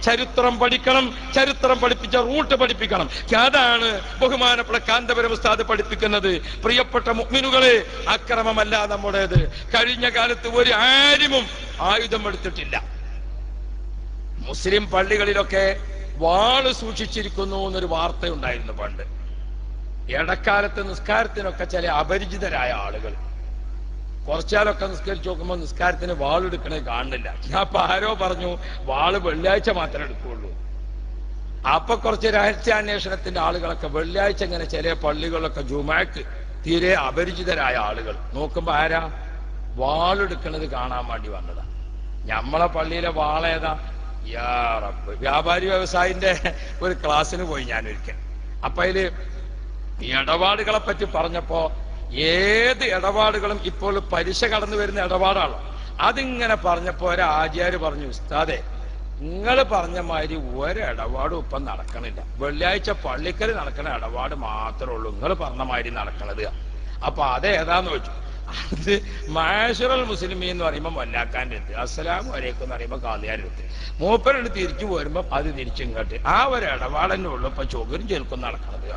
ചരിത്രം പഠിക്കണം, ചരിത്രം പഠിപ്പിച്ച റൂട്ട് പഠിപ്പിക്കണം. അതാണ് ബഹുമാനപ്പെട്ട കാന്തപുരം ഉസ്താദ് പഠിപ്പിക്കുന്നത്. പ്രിയപ്പെട്ട മുഅ്മിനുകളെ, അക്രമമല്ല നമ്മുടേത്. കഴിഞ്ഞ കാലത്ത് ഒരു ആലിമും ആയുധം എടുത്തിട്ടില്ല. മുസ്ലിം പള്ളികളിലൊക്കെ വാള് സൂക്ഷിച്ചിരിക്കുന്നു എന്നൊരു വാർത്തയുണ്ടായിരുന്നു പണ്ട്. ഇടക്കാലത്ത് നിസ്കാരത്തിനൊക്കെ ചില അപരിചിതരായ ആളുകൾ കുറച്ചാലൊക്കെ നിസ്കരിച്ച് നോക്കുമ്പോൾ നിസ്കാരത്തിന് വാളെടുക്കണേ കാണുന്നില്ല. അപ്പൊ ആരോ പറഞ്ഞു വാള് വെള്ളിയാഴ്ച മാത്രമേ എടുക്കുള്ളൂ. അപ്പൊ കുറച്ച് രഹസ്യാന്വേഷണത്തിന്റെ ആളുകളൊക്കെ വെള്ളിയാഴ്ച ഇങ്ങനെ ചില പള്ളികളിലൊക്കെ ജുമാക്ക് തീരെ അപരിചിതരായ ആളുകൾ നോക്കുമ്പോ ആരാ വാളെടുക്കണത് കാണാൻ വേണ്ടി വന്നതാ. ഞമ്മളെ പള്ളിയിലെ വാളേതാ? യാ റബ്ബ്. വ്യാപാരി വ്യവസായിന്റെ ഒരു ക്ലാസ്സിന് പോയി ഞാൻ ഒരിക്കൽ. അപ്പൊ അതില് ഇടപാടുകളെ പറ്റി പറഞ്ഞപ്പോ ഏത് ഇടപാടുകളും ഇപ്പോൾ പലിശ കടന്നു വരുന്ന ഇടപാടാണോ അതിങ്ങനെ പറഞ്ഞപ്പോ ഒരു ആചാര്യ പറഞ്ഞു, ഉസ്താദേ, നിങ്ങൾ പറഞ്ഞ മാതിരി ഒരിടപാടും ഇപ്പം നടക്കണില്ല. വെള്ളിയാഴ്ച പള്ളിക്കൽ നടക്കുന്ന ഇടപാട് മാത്രമേ ഉള്ളൂ നിങ്ങൾ പറഞ്ഞ മാതിരി നടക്കണത്. അപ്പൊ അതേതാന്ന് വെച്ചു. അത് മാഷറൽ മുസ്ലിമീ എന്ന് പറയുമ്പോൾ മൊല്ലാക്കാൻ്റെ അടുത്ത്, അസ്സലാമു അലൈക്കും എന്ന് പറയുമ്പോൾ കാളിയാരുടെ അടുത്ത്, മൂപ്പരുടെ തിരിച്ചു പോരുമ്പോ അത് തിരിച്ചിങ്ങോട്ട്. ആ ഒരു ഇടപാടന്നെ ഉള്ളു ഇപ്പൊ ചൊകരും ചെറുക്കും നടക്കണത്.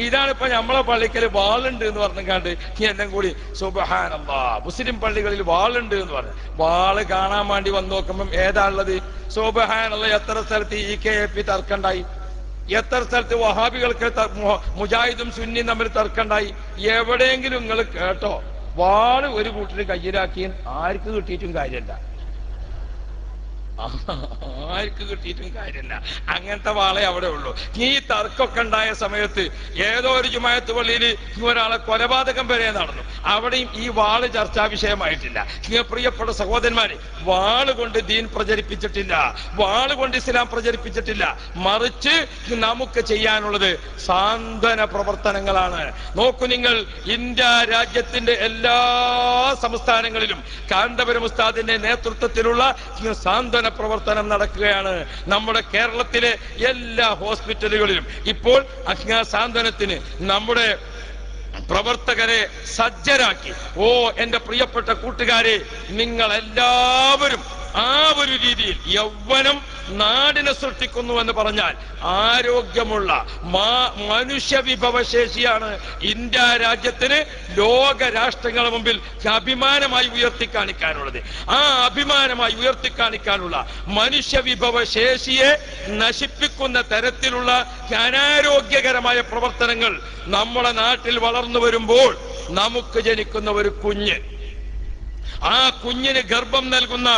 ഇതാണ് ഇപ്പൊ നമ്മളെ പള്ളിക്കല് വാളുണ്ട് എന്ന് പറഞ്ഞാണ്ട് എല്ലാം കൂടി സുബ്ഹാനല്ലാഹ് മുസ്ലിം പള്ളികളിൽ വാളുണ്ട് എന്ന് പറഞ്ഞു. വാള് കാണാൻ വേണ്ടി വന്ന് നോക്കുമ്പം ഏതാ ഉള്ളത്? സുബ്ഹാനല്ലാഹ് എത്ര സ്ഥലത്ത് EKAP തർക്കണ്ടായി, എത്ര സ്ഥലത്ത് വഹാബികൾക്ക് മുജാഹിദും സുന്നിയും തമ്മിൽ തർക്കണ്ടായി. എവിടെയെങ്കിലും നിങ്ങൾ കേട്ടോ വാള് ഒരു കൂട്ടര് കയ്യിലാക്കി ആർക്ക് കിട്ടിയിട്ടും കാര്യമല്ല, ആർക്ക് കിട്ടിയിട്ടും കാര്യമില്ല. അങ്ങനത്തെ വാളെ അവിടെ ഉള്ളൂ. ഈ തർക്കമൊക്കെ ഉണ്ടായ സമയത്ത് ഏതോ ഒരു ജുമാഅത്ത് പള്ളിയിൽ ഒരാളെ കൊലപാതകം വരെ നടന്നു. അവിടെയും ഈ വാള് ചർച്ചാ വിഷയമായിട്ടില്ല. പ്രിയപ്പെട്ട സഹോദരന്മാരെ, വാള് കൊണ്ട് ദീൻ പ്രചരിപ്പിച്ചിട്ടില്ല, വാള് കൊണ്ട് ഇസ്ലാം പ്രചരിപ്പിച്ചിട്ടില്ല. മറിച്ച് നമുക്ക് ചെയ്യാനുള്ളത് സാന്ത്വന പ്രവർത്തനങ്ങളാണ്. നോക്കൂ നിങ്ങൾ, ഇന്ത്യ രാജ്യത്തിന്റെ എല്ലാ സംസ്ഥാനങ്ങളിലും കാന്തപുരം ഉസ്താദിന്റെ നേതൃത്വത്തിലുള്ള സാന്ത്വന പ്രവർത്തനം നടക്കുകയാണ്. നമ്മുടെ കേരളത്തിലെ എല്ലാ ഹോസ്പിറ്റലുകളിലും ഇപ്പോൾ സാന്ത്വനത്തിന് നമ്മുടെ പ്രവർത്തകരെ സജ്ജരാക്കി. എന്റെ പ്രിയപ്പെട്ട കൂട്ടുകാരെ, നിങ്ങൾ എല്ലാവരും ആ ഒരു രീതിയിൽ യൗവനം നാടിനെ സൃഷ്ടിക്കുന്നു എന്ന് പറഞ്ഞാൽ ആരോഗ്യമുള്ള മനുഷ്യ വിഭവശേഷിയാണ് ഇന്ത്യ രാജ്യത്തിന് ലോക രാഷ്ട്രങ്ങളുടെ മുമ്പിൽ അഭിമാനമായി ഉയർത്തിക്കാണിക്കാനുള്ളത്. ആ അഭിമാനമായി ഉയർത്തിക്കാണിക്കാനുള്ള മനുഷ്യ വിഭവശേഷിയെ നശിപ്പിക്കുന്ന തരത്തിലുള്ള അനാരോഗ്യകരമായ പ്രവർത്തനങ്ങൾ നമ്മുടെ നാട്ടിൽ വളർന്നു വരുമ്പോൾ നമുക്ക് ജനിക്കുന്ന ഒരു കുഞ്ഞ്, ആ കുഞ്ഞിന് ഗർഭം നൽകുന്ന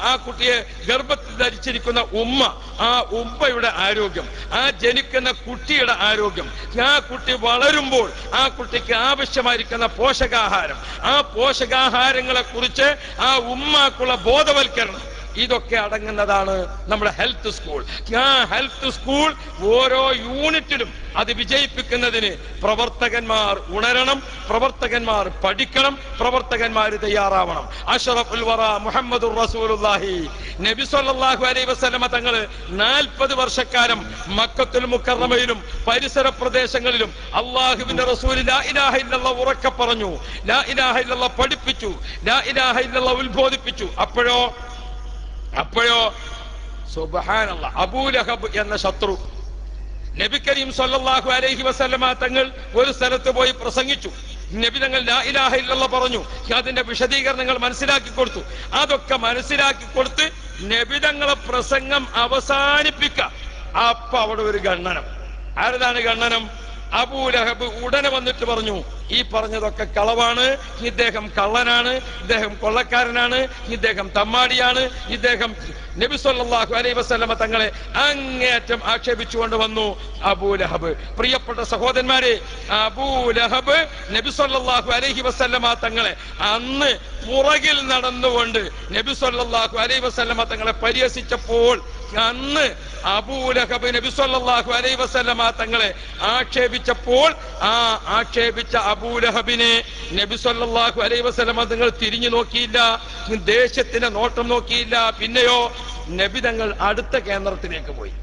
ആ കുട്ടിയെ ഗർഭത്തിൽ ധരിച്ചിരിക്കുന്ന ഉമ്മ, ആ ഉമ്മയുടെ ആരോഗ്യം, ആ ജനിക്കുന്ന കുട്ടിയുടെ ആരോഗ്യം, ആ കുട്ടി വളരുമ്പോൾ ആ കുട്ടിക്ക് ആവശ്യമായിരിക്കുന്ന പോഷകാഹാരം, ആ പോഷകാഹാരങ്ങളെ കുറിച്ച് ആ ഉമ്മക്കുള്ള ബോധവൽക്കരണം, ഇതൊക്കെ അടങ്ങുന്നതാണ് നമ്മുടെ ഹെൽത്ത് സ്കൂൾ. ആ ഹെൽത്ത് സ്കൂൾ ഓരോ യൂണിറ്റിലും അത് വിജയിപ്പിക്കുന്നതിന് പ്രവർത്തകന്മാർ ഉണരണം, പ്രവർത്തകന്മാർ പഠിക്കണം, പ്രവർത്തകന്മാർ തയ്യാറാവണം. അഷ്റഫുൽ വറ മുഹമ്മദുർ റസൂലുള്ളാഹി നബി സല്ലല്ലാഹു അലൈഹി വസല്ലമ തങ്ങൾ 40 വർഷക്കാലം മക്കത്തുൽ മുക്കറമയിലും പരിസര പ്രദേശങ്ങളിലും അല്ലാഹുവിന്റെ റസൂൽ ലാ ഇലാഹ ഇല്ലല്ലാഹ് ഉറക്കെ പറഞ്ഞു, ലാ ഇലാഹ ഇല്ലല്ലാഹ് പഠിപ്പിച്ചു, ലാ ഇലാഹ ഇല്ലല്ലാഹ് ഉത്ബോധിപ്പിച്ചു. അപ്പോഴോ സുബ്ഹാനല്ലാഹ്, അബൂലഹബ് എന്ന ശത്രു നബി കരീം സല്ലല്ലാഹു അലൈഹി വസല്ലമ തങ്ങൾ ഒരു സ്ഥലത്ത് പോയി പ്രസംഗിച്ചു. നബി തങ്ങൾ ലാ ഇലാഹ ഇല്ലല്ലാഹ് പറഞ്ഞു. അതിന്റെ വിശദീകരണങ്ങൾ മനസ്സിലാക്കി കൊടുത്തു. അതൊക്കെ മനസ്സിലാക്കി കൊടുത്ത് നബി തങ്ങളെ പ്രസംഗം അവസാനിപ്പിക്കുക. അപ്പൊ അവിടെ ഒരു ഖണ്ഡനം. ആരതാണ് ഖണ്ഡനം? അബൂലഹബ് ഉടനെ വന്നിട്ട് പറഞ്ഞു, ഈ പറഞ്ഞതൊക്കെ കളവാണ്, ഇദ്ദേഹം കള്ളനാണ്, ഇദ്ദേഹം കൊള്ളക്കാരനാണ്, ഇദ്ദേഹം തമ്മാടിയാണ്, ഇദ്ദേഹം നബി സല്ലല്ലാഹു അലൈഹി വസല്ലമ തങ്ങളെ അങ്ങേയറ്റം ആക്ഷേപിച്ചുകൊണ്ട് വന്നു അബൂലഹബ്. പ്രിയപ്പെട്ട സഹോദരന്മാരെ, അബൂലഹബ് നബി സല്ലല്ലാഹു അലൈഹി വസല്ലമ തങ്ങളെ അന്ന് പുറകിൽ നടന്നുകൊണ്ട് നബി സല്ലല്ലാഹു അലൈഹി വസല്ലമ തങ്ങളെ പരിഹസിച്ചപ്പോൾ, അന്ന് അബൂലഹബ് നബി സല്ലല്ലാഹു അലൈഹി വസല്ലമ തങ്ങളെ ആക്ഷേപിച്ചപ്പോൾ, ആ ആക്ഷേപിച്ച അബൂലഹബിനെ നബി സല്ലല്ലാഹു അലൈഹി വസല്ലമ തങ്ങൾ തിരിഞ്ഞു നോക്കിയില്ല, ദേശത്തിന്റെ നോട്ടം നോക്കിയില്ല. പിന്നെയോ നബി തങ്ങൾ അടുത്ത കേന്ദ്രത്തിലേക്ക് പോയി.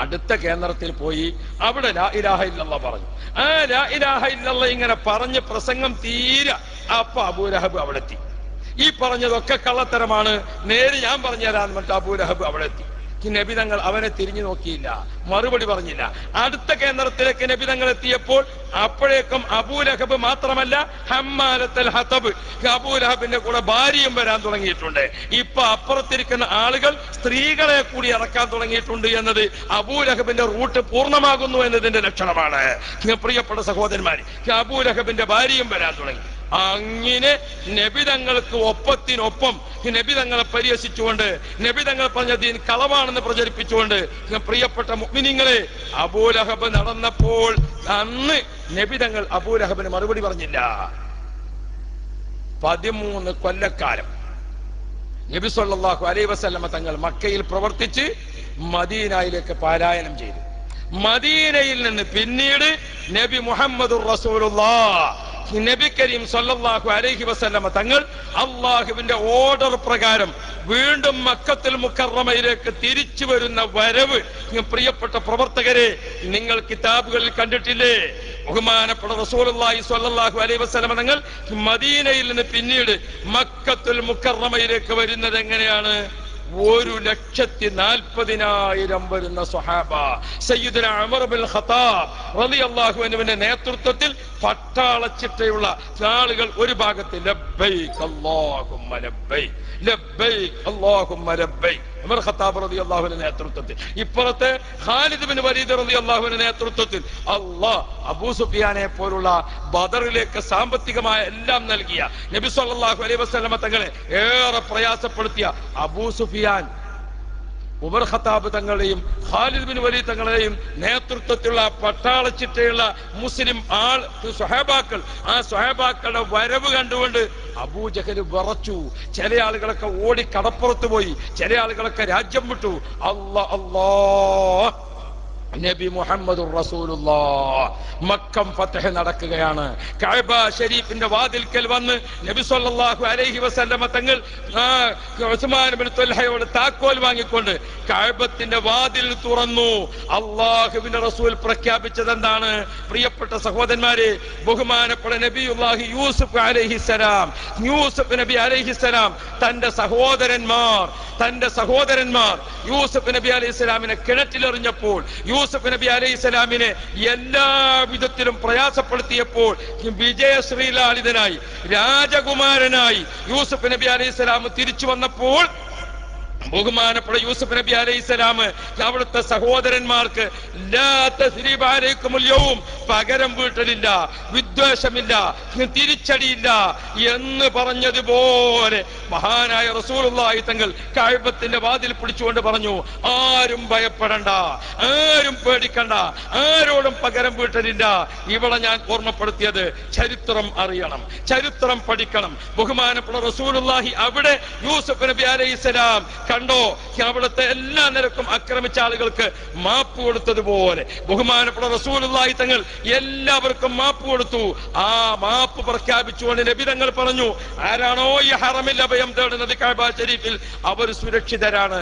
അടുത്ത കേന്ദ്രത്തിൽ പോയി അവിടെ ലാ ഇലാഹ ഇല്ലല്ലാഹ് പറഞ്ഞു. ആ ലാ ഇലാഹ ഇല്ലല്ലാഹ് ഇങ്ങനെ പറഞ്ഞ് പ്രസംഗം തീരെ അപ്പൊ അബൂലഹബ് അവിടെ എത്തി. ഈ പറഞ്ഞതൊക്കെ കള്ളത്തരമാണ്, നേരെ ഞാൻ പറഞ്ഞു തരാന്ന് പറഞ്ഞിട്ട് അബൂലഹബ് അവിടെ എത്തി. നബി തങ്ങൾ അവനെ തിരിഞ്ഞു നോക്കിയില്ല, മറുപടി പറഞ്ഞില്ല. അടുത്ത കേന്ദ്രത്തിലേക്ക് നബി തങ്ങൾ എത്തിയപ്പോൾ അപ്പോഴേക്കും അബൂലഹബ് മാത്രമല്ല, ഹമ്മാലത്തുൽ ഹതബ്, അബൂലഹബിന്റെ കൂടെ ഭാര്യയും വരാൻ തുടങ്ങിയിട്ടുണ്ട്. ഇപ്പൊ അപ്പുറത്തിരിക്കുന്ന ആളുകൾ സ്ത്രീകളെ കൂടി ഇറക്കാൻ തുടങ്ങിയിട്ടുണ്ട് എന്നത് അബൂലഹബിന്റെ റൂട്ട് പൂർണ്ണമാകുന്നു എന്നതിന്റെ ലക്ഷണമാണ്. പ്രിയപ്പെട്ട സഹോദരന്മാരെ, അബൂലഹബിന്റെ ഭാര്യയും വരാൻ തുടങ്ങി. അങ്ങനെ നബിതങ്ങൾക്ക് ഒപ്പത്തിനൊപ്പം നബിതങ്ങളെ പരിഹസിച്ചുകൊണ്ട്, നബിതങ്ങൾ പറഞ്ഞ ദീൻ കളവാണെന്ന് പ്രചരിപ്പിച്ചുകൊണ്ട്, പ്രിയപ്പെട്ട മുഅ്മിനീങ്ങളെ, അബൂലഹബ് നടന്നപ്പോൾ അന്ന് നബിതങ്ങൾ അബൂലഹബിന് മറുപടി പറഞ്ഞില്ല. 13 കൊല്ലക്കാലം നബി സല്ലല്ലാഹു അലൈഹി വസല്ലമ തങ്ങൾ മക്കയിൽ പ്രവർത്തിച്ച് മദീനയിലേക്ക് പലായനം ചെയ്തു. മദീനയിൽ നിന്ന് പിന്നീട് നബി മുഹമ്മദുർ റസൂലുള്ളാഹ് നബി കരീം സല്ലല്ലാഹു അലൈഹി വസല്ലമ തങ്ങൾ അള്ളാഹുവിന്റെ ഓർഡർ പ്രകാരം വീണ്ടും മക്കത്തുൽ മുക്കറമയിലേക്ക് തിരിച്ചു വരുന്ന വരവ്, പ്രിയപ്പെട്ട പ്രവർത്തകരെ, നിങ്ങൾ കിതാബുകളിൽ കണ്ടിട്ടില്ലേ? ബഹുമാനപ്പെട്ട റസൂലുള്ളാഹി സ്വല്ലല്ലാഹു അലൈഹി വസല്ലമ തങ്ങൾ മദീനയിൽ നിന്ന് പിന്നീട് മക്കത്തുൽ മുക്കറമയിലേക്ക് വരുന്നത് എങ്ങനെയാണ്? 1,40,000 വരുന്ന സ്വഹാബ. സയ്യിദുന ഉമർ ഇബ്നുൽ ഖത്താബ് റളിയല്ലാഹു അൻഹുവിന്റെ നേതൃത്വത്തിൽ പട്ടാളച്ചിട്ടയുള്ള ആളുകൾ ഒരു ഭാഗത്ത് ലബ്ബൈക് അല്ലാഹുമ്മ ലബ്ബൈക് ലബ്ബൈക് അല്ലാഹുമ്മ ലബ്ബൈക് ഉമർ ഖത്താബ് റളിയല്ലാഹു അൻഹുവിന്റെ നേതൃത്വത്തിൽ, ഇപ്പുറത്ത് ഖാലിദ് ബിൻ വലീദ് റളിയല്ലാഹു അൻഹുവിന്റെ നേതൃത്വത്തിൽ അല്ലാഹ് അബൂ സുഫിയാനെ പോലുള്ള ബദറിലേക്ക് സാമ്പത്തികമായ എല്ലാം നൽകിയ നബി സല്ലല്ലാഹു അലൈഹി വസല്ലമ തങ്ങളെ ഏറെ പ്രയാസപ്പെടുത്തിയ അബൂ സുഫിയാൻ ഉമർ ഖത്താബ് തങ്ങളെയും ഖാലിദ് ബിൻ വലീദ് തങ്ങളെയും നേതൃത്വത്തിലുള്ള പട്ടാളച്ചിട്ടയുള്ള മുസ്ലിം സ്വഹാബാക്കൾ, ആ സ്വഹാബാക്കളുടെ വരവ് കണ്ടുകൊണ്ട് അബൂജഹൽ വിറച്ചു. ചില ആളുകളൊക്കെ ഓടി കടപ്പുറത്ത് പോയി, ചില ആളുകളൊക്കെ രാജ്യം വിട്ടു. അല്ലാഹ് നബി മുഹമ്മദുർ റസൂലുള്ളാഹ് മക്കം ഫത്ഹ് നടക്കുകയാണ്. കഅബ ഷരീഫിന്റെ വാതിൽക്കൽ വന്ന് നബി സല്ലല്ലാഹു അലൈഹി വസല്ലമ തങ്ങൾ ഉസ്മാൻ ഇബ്നു ത്വൽഹയോട് താക്കോൽ വാങ്ങിക്കൊണ്ട് കഅബത്തിന്റെ വാതിൽ തുറന്നു. അല്ലാഹുവിന്റെ റസൂൽ പ്രഖ്യാപിച്ചത് എന്താണ്? പ്രിയപ്പെട്ട സഹോദരന്മാരെ, ബഹുമാനപ്പെട്ട നബിയുല്ലാഹി യൂസുഫ് അലൈഹിസ്സലാം, യൂസുഫ് നബി അലൈഹിസ്സലാം തന്റെ സഹോദരന്മാർ യൂസുഫ് നബി അലൈഹിസ്സലാമിനെ കിണറ്റിലെറിഞ്ഞപ്പോൾ, യൂസുഫ് നബി അലൈഹിസ്സലാമിനെ എല്ലാ വിധത്തിലും പ്രയാസപ്പെടുത്തിയപ്പോൾ, വിജയശ്രീലാളിതനായി രാജകുമാരനായി യൂസുഫ് നബി അലൈഹിസ്സലാം തിരിച്ചു വന്നപ്പോൾ ബഹുമാനപ്പെട്ട യൂസുഫ് നബി അലൈഹിസ്സലാം അവിടുത്തെ സഹോദരന്മാർക്ക് ലാ തസ്രീബ അലൈക്കുമുൽ യൗം, പകരം വീട്ടലില്ല, വിദ്വേഷമില്ല, തിരിച്ചടിയില്ല എന്ന് പറഞ്ഞതുപോലെ മഹാനായ റസൂലുള്ളാഹി തങ്ങൾ കഅബത്തിന്റെ വാതിൽ പിടിച്ചുകൊണ്ട് പറഞ്ഞു, ആരും ഭയപ്പെടണ്ട, ആരും പേടിക്കണ്ട, ആരോടും പകരം വീട്ടലില്ല. ഇവിടെ ഞാൻ ഓർമ്മപ്പെടുത്തിയത് ചരിത്രം അറിയണം, ചരിത്രം പഠിക്കണം. ബഹുമാനപ്പെട്ട റസൂലുള്ളാഹി അവിടെ യൂസുഫ് നബി അലൈഹിസ്സലാം കണ്ടോ, അവിടുത്തെ എല്ലാ നിരക്കും ആക്രമിച്ച ആളുകൾക്ക് മാപ്പ് കൊടുത്തതുപോലെ ബഹുമാനപ്പെട്ട റസൂലുള്ളാഹി തങ്ങൾ എല്ലാവർക്കും മാപ്പ് കൊടുത്തു. ആ മാപ്പ് പ്രഖ്യാപിച്ചുകൊണ്ട് നബി തങ്ങൾ പറഞ്ഞു, ആരാണോ ഈ ഹറമിൽ അഭയം തേടുന്നത് കഅബ ഷരീഫിൽ അവർ സുരക്ഷിതരാണ്,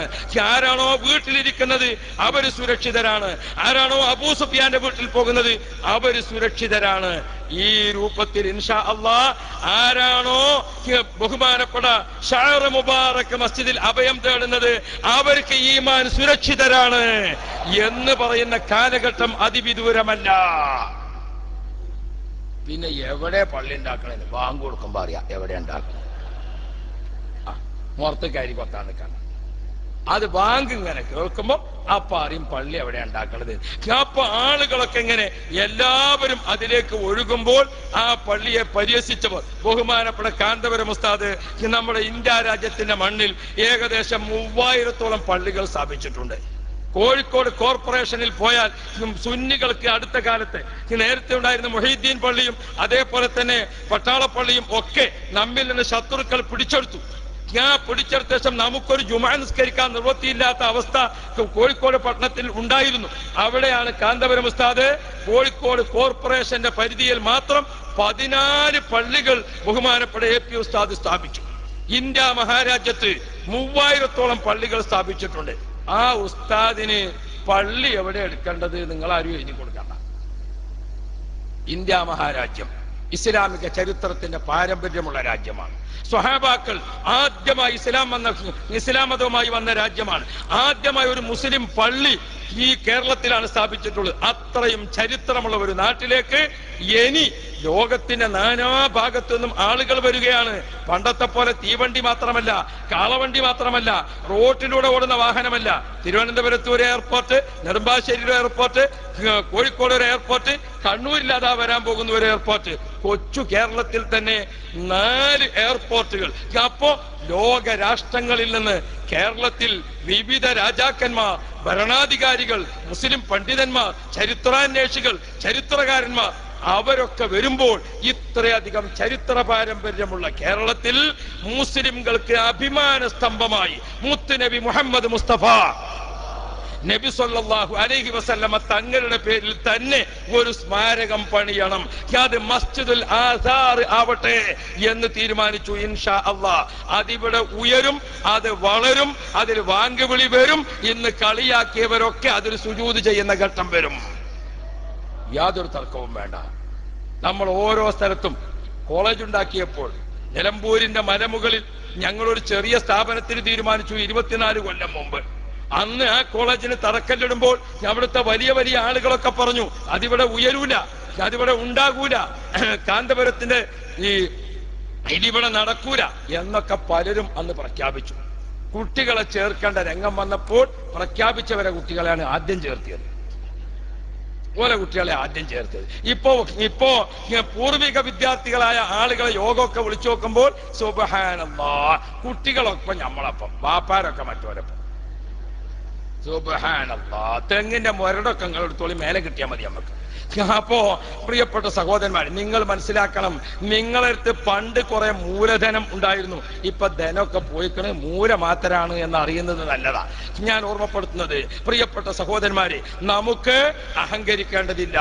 ആരാണോ വീട്ടിലിരിക്കുന്നത് അവർ സുരക്ഷിതരാണ്, ആരാണോ അബൂ സുഫിയാന്റെ വീട്ടിൽ പോകുന്നത് അവർ സുരക്ഷിതരാണ്. ഈ രൂപത്തിൽ ഇൻഷാ അല്ലാഹ് ആരാണോ ബഹുമാനപ്പെട്ട ഷഅർ മുബാറക് മസ്ജിദിൽ അഭയം തേടുന്നത് അവർക്ക് ഈമാൻ സുരക്ഷിതരാണ് എന്ന് പറയുന്ന കാലഘട്ടം അതിവിദൂരമല്ല. പിന്നെ എവിടെ പള്ളി ഉണ്ടാക്കണേ? ബാങ്ക് കൊടുക്കുമ്പോ അറിയാം എവിടെ ഉണ്ടാക്കണം. മുറത്തേക്കാരി കൊത്താൻ നിൽക്കണം. അത് ബാങ്ക് ഇങ്ങനെ കേൾക്കുമ്പോ അപ്പൊ അറിയും പള്ളി എവിടെ ഉണ്ടാക്കണത്. അപ്പൊ ആളുകളൊക്കെ ഇങ്ങനെ എല്ലാവരും അതിലേക്ക് ഒഴുകുമ്പോൾ ആ പള്ളിയെ പരിഹസിച്ചവർ ബഹുമാനപ്പെട്ട കാന്തപുരം ഉസ്താദ് നമ്മുടെ ഇന്ത്യ രാജ്യത്തിന്റെ മണ്ണിൽ ഏകദേശം 3000-ഓളം പള്ളികൾ സ്ഥാപിച്ചിട്ടുണ്ട്. കോഴിക്കോട് കോർപ്പറേഷനിൽ പോയാൽ സുന്നികൾക്ക് അടുത്ത കാലത്ത് നേരത്തെ ഉണ്ടായിരുന്ന മുഹീദ്ദീൻ പള്ളിയും അതേപോലെ തന്നെ പട്ടാളപ്പള്ളിയും ഒക്കെ നമ്മിൽ നിന്ന് ശത്രുക്കൾ പിടിച്ചെടുത്തു. പിടിച്ചെടുത്ത ശേഷം നമുക്കൊരു ജുമാ നിസ്കരിക്കാൻ നിവൃത്തിയില്ലാത്ത അവസ്ഥ കോഴിക്കോട് പട്ടണത്തിൽ ഉണ്ടായിരുന്നു. അവിടെയാണ് കാന്തപുരം ഉസ്താദ് കോഴിക്കോട് കോർപ്പറേഷന്റെ പരിധിയിൽ മാത്രം 14 പള്ളികൾ ബഹുമാനപ്പെട്ട AP ഉസ്താദ് സ്ഥാപിച്ചു. ഇന്ത്യ മഹാരാജ്യത്ത് 3000-ഓളം പള്ളികൾ സ്ഥാപിച്ചിട്ടുണ്ട്. ആ ഉസ്താദിന് പള്ളി എവിടെ എടുക്കേണ്ടത് നിങ്ങൾ ആരും എഴുതി കൊടുക്കണ്ട. ഇന്ത്യ മഹാരാജ്യം ഇസ്ലാമിക ചരിത്രത്തിന്റെ പാരമ്പര്യമുള്ള രാജ്യമാണ്. സ്വഹാബാക്കൾ ആദ്യമായി ഇസ്ലാം മതവുമായി വന്ന രാജ്യമാണ്. ആദ്യമായി ഒരു മുസ്ലിം പള്ളി ഈ കേരളത്തിലാണ് സ്ഥാപിച്ചിട്ടുള്ളത്. അത്രയും ചരിത്രമുള്ള ഒരു നാട്ടിലേക്ക് ഇനി ലോകത്തിന്റെ നാനാഭാഗത്തു നിന്നും ആളുകൾ വരികയാണ്. പണ്ടത്തെ പോലെ തീവണ്ടി മാത്രമല്ല, കാളവണ്ടി മാത്രമല്ല, റോട്ടിലൂടെ ഓടുന്ന വാഹനമല്ല. തിരുവനന്തപുരത്ത് ഒരു എയർപോർട്ട്, നെടുമ്പാശ്ശേരി ഒരു എയർപോർട്ട്, കോഴിക്കോട് ഒരു എയർപോർട്ട്, കണ്ണൂരില്ലാതെ വരാൻ പോകുന്ന ഒരു എയർപോർട്ട്, കൊച്ചു കേരളത്തിൽ തന്നെ 4 എയർപോർട്ടുകൾ. അപ്പോ ലോക രാഷ്ട്രങ്ങളിൽ നിന്ന് കേരളത്തിൽ വിവിധ രാജാക്കന്മാർ, ഭരണാധികാരികൾ, മുസ്ലിം പണ്ഡിതന്മാർ, ചരിത്രാന്വേഷികൾ, ചരിത്രകാരന്മാർ അവരൊക്കെ വരുമ്പോൾ ഇത്രയധികം ചരിത്ര പാരമ്പര്യമുള്ള കേരളത്തിൽ മുസ്ലിംകൾക്ക് അഭിമാന സ്തംഭമായി മുത്തുനബി മുഹമ്മദ് മുസ്തഫ നബി സല്ലല്ലാഹു അലൈഹി വസല്ലമ തങ്ങളുടെ പേരിൽ തന്നെ ഒരു സ്മാരകം പണിയണം. അത് മസ്ജിദുൽ ആസാർ ആവട്ടെ എന്ന് തീരുമാനിച്ചു. ഇൻഷാ അല്ലാഹ് അതിവിടെ ഉയരും, അത് വളരും, അതിൽ വാങ്കുവിളി വരും. ഇന്ന് കളിയാക്കിയവരൊക്കെ അതിൽ സുജൂദ് ചെയ്യുന്ന ഘട്ടം വരും. യാതൊരു തർക്കവും വേണ്ട. നമ്മൾ ഓരോ സ്ഥലത്തും കോളേജ് ഉണ്ടാക്കിയപ്പോൾ നിലമ്പൂരിന്റെ മലമുകളിൽ ഞങ്ങളൊരു ചെറിയ സ്ഥാപനത്തിന് തീരുമാനിച്ചു 24 കൊല്ലം മുമ്പ്. അന്ന് ആ കോളേജിന് തറക്കല്ലിടുമ്പോൾ അവിടുത്തെ വലിയ വലിയ ആളുകളൊക്കെ പറഞ്ഞു അതിവിടെ ഉയരൂല, അതിവിടെ ഉണ്ടാകൂല, കാന്തപുരത്തിന്റെ ഇതിവിടെ നടക്കൂല എന്നൊക്കെ പലരും അന്ന് പ്രഖ്യാപിച്ചു. കുട്ടികളെ ചേർക്കേണ്ട രംഗം വന്നപ്പോൾ പ്രഖ്യാപിച്ചവരെ കുട്ടികളെയാണ് ആദ്യം ചേർത്തിയത്. ഓരോ കുട്ടികളെ ആദ്യം ചേർത്തത്. ഇപ്പോ പൂർവിക വിദ്യാർത്ഥികളായ ആളുകളെ യോഗമൊക്കെ വിളിച്ചു നോക്കുമ്പോൾ സുബ്ഹാനല്ലാഹ്, കുട്ടികളൊപ്പം നമ്മളൊപ്പം, വാപ്പാരൊക്കെ മറ്റോരൊപ്പം. സുബ്ഹാനല്ലാഹ്, തെങ്ങിന്റെ മുരടൊക്കെ എടുത്തോളി, മേലെ കിട്ടിയാൽ മതി നമുക്ക്. അപ്പോ പ്രിയപ്പെട്ട സഹോദരന്മാർ, നിങ്ങൾ മനസ്സിലാക്കണം, നിങ്ങളടുത്ത് പണ്ട് കുറെ മൂലധനം ഉണ്ടായിരുന്നു, ഇപ്പൊ ധനമൊക്കെ പോയിക്കണ്, മൂല മാത്രമാണ് എന്ന് അറിയുന്നത് നല്ലതാ. ഞാൻ ഓർമ്മപ്പെടുത്തുന്നത് പ്രിയപ്പെട്ട സഹോദരന്മാരെ, നമുക്ക് അഹങ്കരിക്കേണ്ടതില്ല.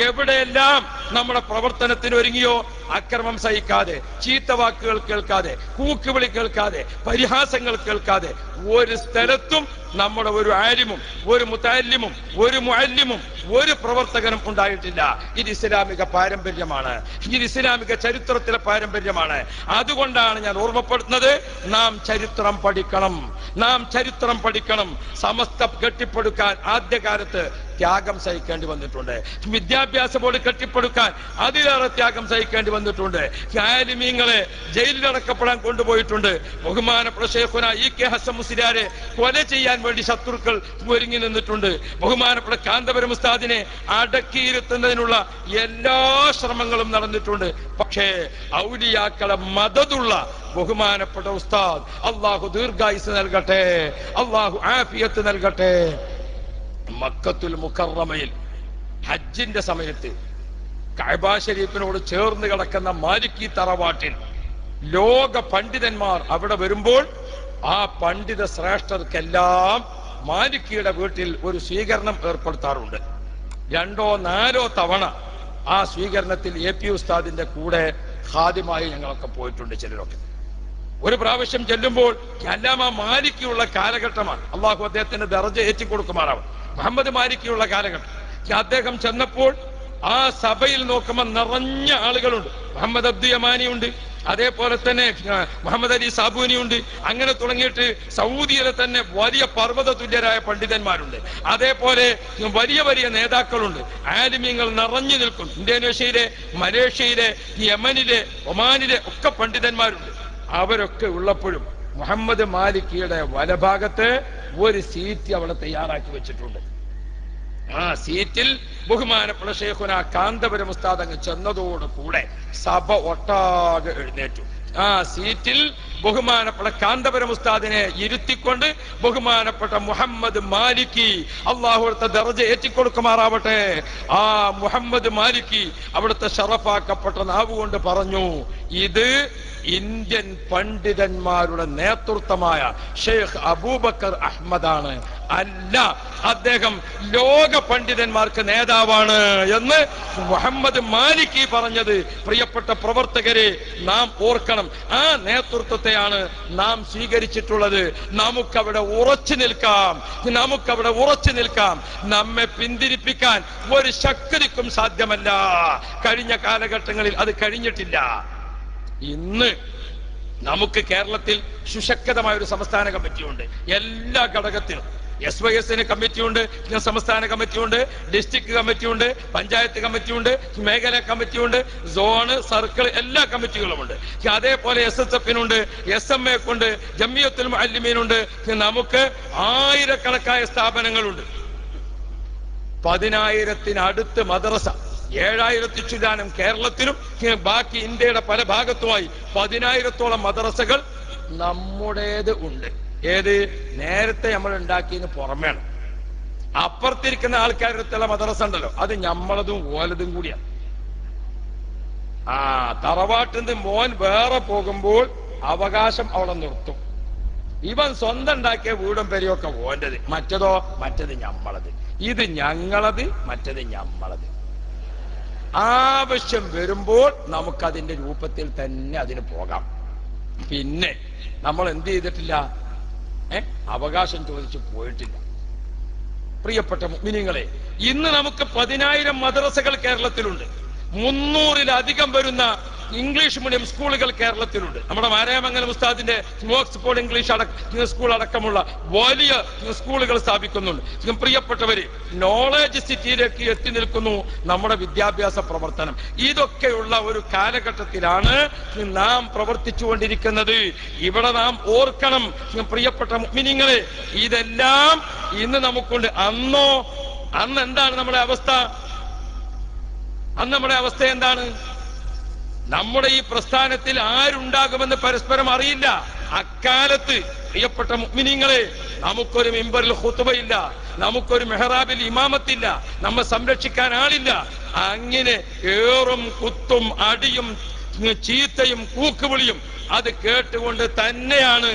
എവിടെയെല്ലാം നമ്മുടെ പ്രവർത്തനത്തിന് ഒരുങ്ങിയോ, അക്രമം സഹിക്കാതെ, ചീത്ത വാക്കുകൾ കേൾക്കാതെ, കൂക്കുവിളി കേൾക്കാതെ, പരിഹാസങ്ങൾ കേൾക്കാതെ ഒരു സ്ഥലത്തും നമ്മുടെ ഒരു ആലിമും ഒരു മുതഅല്ലിമും ഒരു മുഅല്ലിമും ഒരു പ്രവർത്തകനും ഉണ്ടായിട്ടില്ല. ഇത് ഇസ്ലാമിക പാരമ്പര്യമാണ്, ഇത് ഇസ്ലാമിക ചരിത്രത്തിലെ പാരമ്പര്യമാണ്. അതുകൊണ്ടാണ് ഞാൻ ഓർമ്മപ്പെടുത്തുന്നത്, നാം ചരിത്രം പഠിക്കണം, നാം ചരിത്രം പഠിക്കണം. സമസ്ത കെട്ടിപ്പടുക്കാൻ ആദ്യകാലത്ത് ത്യാഗം സഹിക്കേണ്ടി വന്നിട്ടുണ്ട്. വിദ്യാഭ്യാസ ബോർഡ് കെട്ടിപ്പടുക്കാൻ അതിലേറെ ത്യാഗം സഹിക്കേണ്ടി വന്നിട്ടുണ്ട്. ആലിമീങ്ങളെ ജയിലിലടക്കപ്പെടാൻ കൊണ്ടുപോയിട്ടുണ്ട്. ബഹുമാനപ്പെട്ട ശൈഖുന ഇ.കെ. ഹസൻ മുസ്ലിയാരെ കൊല ചെയ്യാൻ വേണ്ടി ശത്രുക്കൾ ഒരുങ്ങി നിന്നിട്ടുണ്ട്. ബഹുമാനപ്പെട്ട കാന്തപുരം ഉസ്താദിനെ അടക്കിയിരുത്തുന്നതിനുള്ള എല്ലാ ശ്രമങ്ങളും നടന്നിട്ടുണ്ട്. പക്ഷേ ഔലിയാക്കളെ മദതുള്ള ബഹുമാനപ്പെട്ട ഉസ്താദ്, അള്ളാഹു ദീർഘായുസ് നൽകട്ടെ, അള്ളാഹു ആഫിയത്ത് നൽകട്ടെ, മക്കത്തുൽ മുകറമയിൽ ഹജ്ജിന്റെ സമയത്ത് കഅബ ശരീഫിനോട് ചേർന്ന് കിടക്കുന്ന മാലിക്കി തറവാട്ടിൽ ലോക പണ്ഡിതന്മാർ അവിടെ വരുമ്പോൾ ആ പണ്ഡിത ശ്രേഷ്ഠർക്കെല്ലാം മാലിക്കിയുടെ വീട്ടിൽ ഒരു സ്വീകരണം ഏർപ്പെടുത്താറുണ്ട്. 2 or 4 തവണ ആ സ്വീകരണത്തിൽ AP ഉസ്താദിന്റെ കൂടെ ഖാദിമായി ഞങ്ങളൊക്കെ പോയിട്ടുണ്ട്. ചിലരൊക്കെ ഒരു പ്രാവശ്യം ചെല്ലുമ്പോൾ എല്ലാം ആ മാലിക്കിയുള്ള കാലഘട്ടമാണ്. അള്ളാഹു അദ്ദേഹത്തിന്റെ ദർജ ഏറ്റിക്കൊടുക്കുമാറാവും. മുഹമ്മദ് മാലിക്കിയുള്ള കാലഘട്ടം. അദ്ദേഹം ചെന്നപ്പോൾ ആ സഭയിൽ നോക്കുമ്പോൾ നിറഞ്ഞ ആളുകളുണ്ട്. മുഹമ്മദ് അബ്ദു യമാനി ഉണ്ട്, അതേപോലെ തന്നെ മുഹമ്മദ് അലി സാബൂനി ഉണ്ട്. അങ്ങനെ തുടങ്ങിയിട്ട് സൗദിയിലെ തന്നെ വലിയ പർവ്വത തുല്യരായ പണ്ഡിതന്മാരുണ്ട്. അതേപോലെ വലിയ വലിയ നേതാക്കളുണ്ട്. ആലിമീങ്ങൾ നിറഞ്ഞു നിൽക്കും. ഇന്തോനേഷ്യയിലെ, മലേഷ്യയിലെ, യമനിലെ, ഒമാനിലെ ഒക്കെ പണ്ഡിതന്മാരുണ്ട്. അവരൊക്കെ ഉള്ളപ്പോഴും മുഹമ്മദ് മാലിക്കിയുടെ വലഭാഗത്ത് ഒരു സീറ്റ് അവിടെ തയ്യാറാക്കി വെച്ചിട്ടുണ്ട്. ആ സീറ്റിൽ ബഹുമാനപ്പെട്ട ശൈഖുന കാന്തപുരം ഉസ്താദ് അങ്ങ് ചെന്നതോടുകൂടെ സഭ ഒട്ടാകെ എഴുന്നേറ്റു. ആ സീറ്റിൽ ബഹുമാനപ്പെട്ട കാന്തപുരം ഉസ്താദിനെ ഇരുത്തിക്കൊണ്ട് ബഹുമാനപ്പെട്ട മുഹമ്മദ് മാലിക്കി, അള്ളാഹുവിടുത്തെ ദർജ ഏറ്റിക്കൊടുക്കുമാറാവട്ടെ, ആ മുഹമ്മദ് മാലിക്കി അവിടുത്തെ ഷറഫാക്കപ്പെട്ട നാവുകൊണ്ട് പറഞ്ഞു, ഇത് ഇന്ത്യൻ പണ്ഡിതന്മാരുടെ നേതൃത്വമായ ഷെയ്ഖ് അബൂബക്കർ അഹ്മദാണ്, അല്ല അദ്ദേഹം ലോക പണ്ഡിതന്മാർക്ക് നേതാവാണ് എന്ന് മുഹമ്മദ് മാലിക്കി പറഞ്ഞത് പ്രിയപ്പെട്ട പ്രവർത്തകരെ നാം ഓർക്കണം. ആ നേതൃത്വത്തെയാണ് നാം സ്വീകരിച്ചിട്ടുള്ളത്. നമുക്കവിടെ ഉറച്ചു നിൽക്കാം, നമുക്കവിടെ ഉറച്ചു നിൽക്കാം. നമ്മെ പിന്തിരിപ്പിക്കാൻ ഒരു ശക്തിക്കും സാധ്യമല്ല. കഴിഞ്ഞ കാലഘട്ടങ്ങളിൽ അത് കഴിഞ്ഞിട്ടില്ല. ഇന്ന് നമുക്ക് കേരളത്തിൽ സുശക്തമായ ഒരു സംസ്ഥാന കമ്മിറ്റിയുണ്ട്. എല്ലാ ഘടകത്തിലും SYS കമ്മിറ്റിയുണ്ട്, സംസ്ഥാന കമ്മിറ്റിയുണ്ട്, ഡിസ്ട്രിക്ട് കമ്മിറ്റിയുണ്ട്, പഞ്ചായത്ത് കമ്മിറ്റിയുണ്ട്, മേഖലാ കമ്മിറ്റിയുണ്ട്, സോണ്, സർക്കിൾ, എല്ലാ കമ്മിറ്റികളുമുണ്ട്. അതേപോലെ SSF-നുണ്ട്, SMA-ക്കുണ്ട്, ജമിയത്തുൽ മുഅല്ലിമീനുണ്ട്. നമുക്ക് ആയിരക്കണക്കായ സ്ഥാപനങ്ങളുണ്ട്. 10,000-അടുത്ത് മദ്രസ, 7,000 ചില്ലാനം കേരളത്തിലും ബാക്കി ഇന്ത്യയുടെ പല ഭാഗത്തുമായി 10,000-ഓളം മദ്രസകൾ നമ്മുടേത് ഉണ്ട്. ഏത് നേരത്തെ നമ്മൾ ഉണ്ടാക്കിയതിന് പുറമെയാണ്. അപ്പുറത്തിരിക്കുന്ന ആൾക്കാരുടെ അടുത്തുള്ള മദ്രസ ഉണ്ടല്ലോ, അത് നമ്മളതും ഓലതും കൂടിയാണ്. തറവാട്ടിന്ന് മോൻ വേറെ പോകുമ്പോൾ അവകാശം അവിടെ നിർത്തും. ഇവൻ സ്വന്തം ഉണ്ടാക്കിയ വീടും പെരിയൊക്കെ ഓൻ്റെത്, മറ്റത് ഞമ്മളത്. ഇത് ഞങ്ങളത്, മറ്റത് ഞമ്മളത്. ആവശ്യം വരുമ്പോൾ നമുക്കതിന്റെ രൂപത്തിൽ തന്നെ അതിന് പോകാം. പിന്നെ നമ്മൾ എന്ത് ചെയ്തിട്ടില്ല, അവകാശം ചോദിച്ചു പോയിട്ടില്ല. പ്രിയപ്പെട്ട മുഅ്മിനീങ്ങളെ, ഇന്ന് നമുക്ക് 10,000 മദ്രസകൾ കേരളത്തിലുണ്ട്. 300-ലധികം വരുന്ന ഇംഗ്ലീഷ് മീഡിയം സ്കൂളുകൾ കേരളത്തിലുണ്ട്. നമ്മുടെ മാരായമംഗലം ഉസ്താദിന്റെ ഓക്സ്ഫോർഡ് ഇംഗ്ലീഷ് സ്കൂൾ അടക്കമുള്ള വലിയ സ്കൂളുകൾ സ്ഥാപിക്കുന്നുണ്ട്. പ്രിയപ്പെട്ടവര്, നോളേജ് സിറ്റിയിലേക്ക് എത്തി നിൽക്കുന്നു നമ്മുടെ വിദ്യാഭ്യാസ പ്രവർത്തനം. ഇതൊക്കെയുള്ള ഒരു കാലഘട്ടത്തിലാണ് നാം പ്രവർത്തിച്ചുകൊണ്ടിരിക്കുന്നത്. ഇവിടെ നാം ഓർക്കണം പ്രിയപ്പെട്ട മുഅ്മിനീങ്ങളെ, ഇതെല്ലാം ഇന്ന് നമുക്കുണ്ട്. അന്ന് എന്താണ് നമ്മുടെ അവസ്ഥ? അന്ന് നമ്മുടെ അവസ്ഥ എന്താണ്? നമ്മുടെ ഈ പ്രസ്ഥാനത്തിൽ ആരുണ്ടാകുമെന്ന് പരസ്പരം അറിയില്ല. അക്കാലത്ത് പ്രിയപ്പെട്ട മുഅ്മിനീങ്ങളെ, നമുക്കൊരു മിമ്പറിൽ ഖുത്ബയില്ല, നമുക്കൊരു മെഹ്റാബിൽ ഇമാമത്തില്ല, നമ്മെ സംരക്ഷിക്കാൻ ആളില്ല. അങ്ങനെ ഏറും കുത്തും അടിയും ചീത്തയും കൂക്കുവിളിയും അത് കേട്ടുകൊണ്ട് തന്നെയാണ്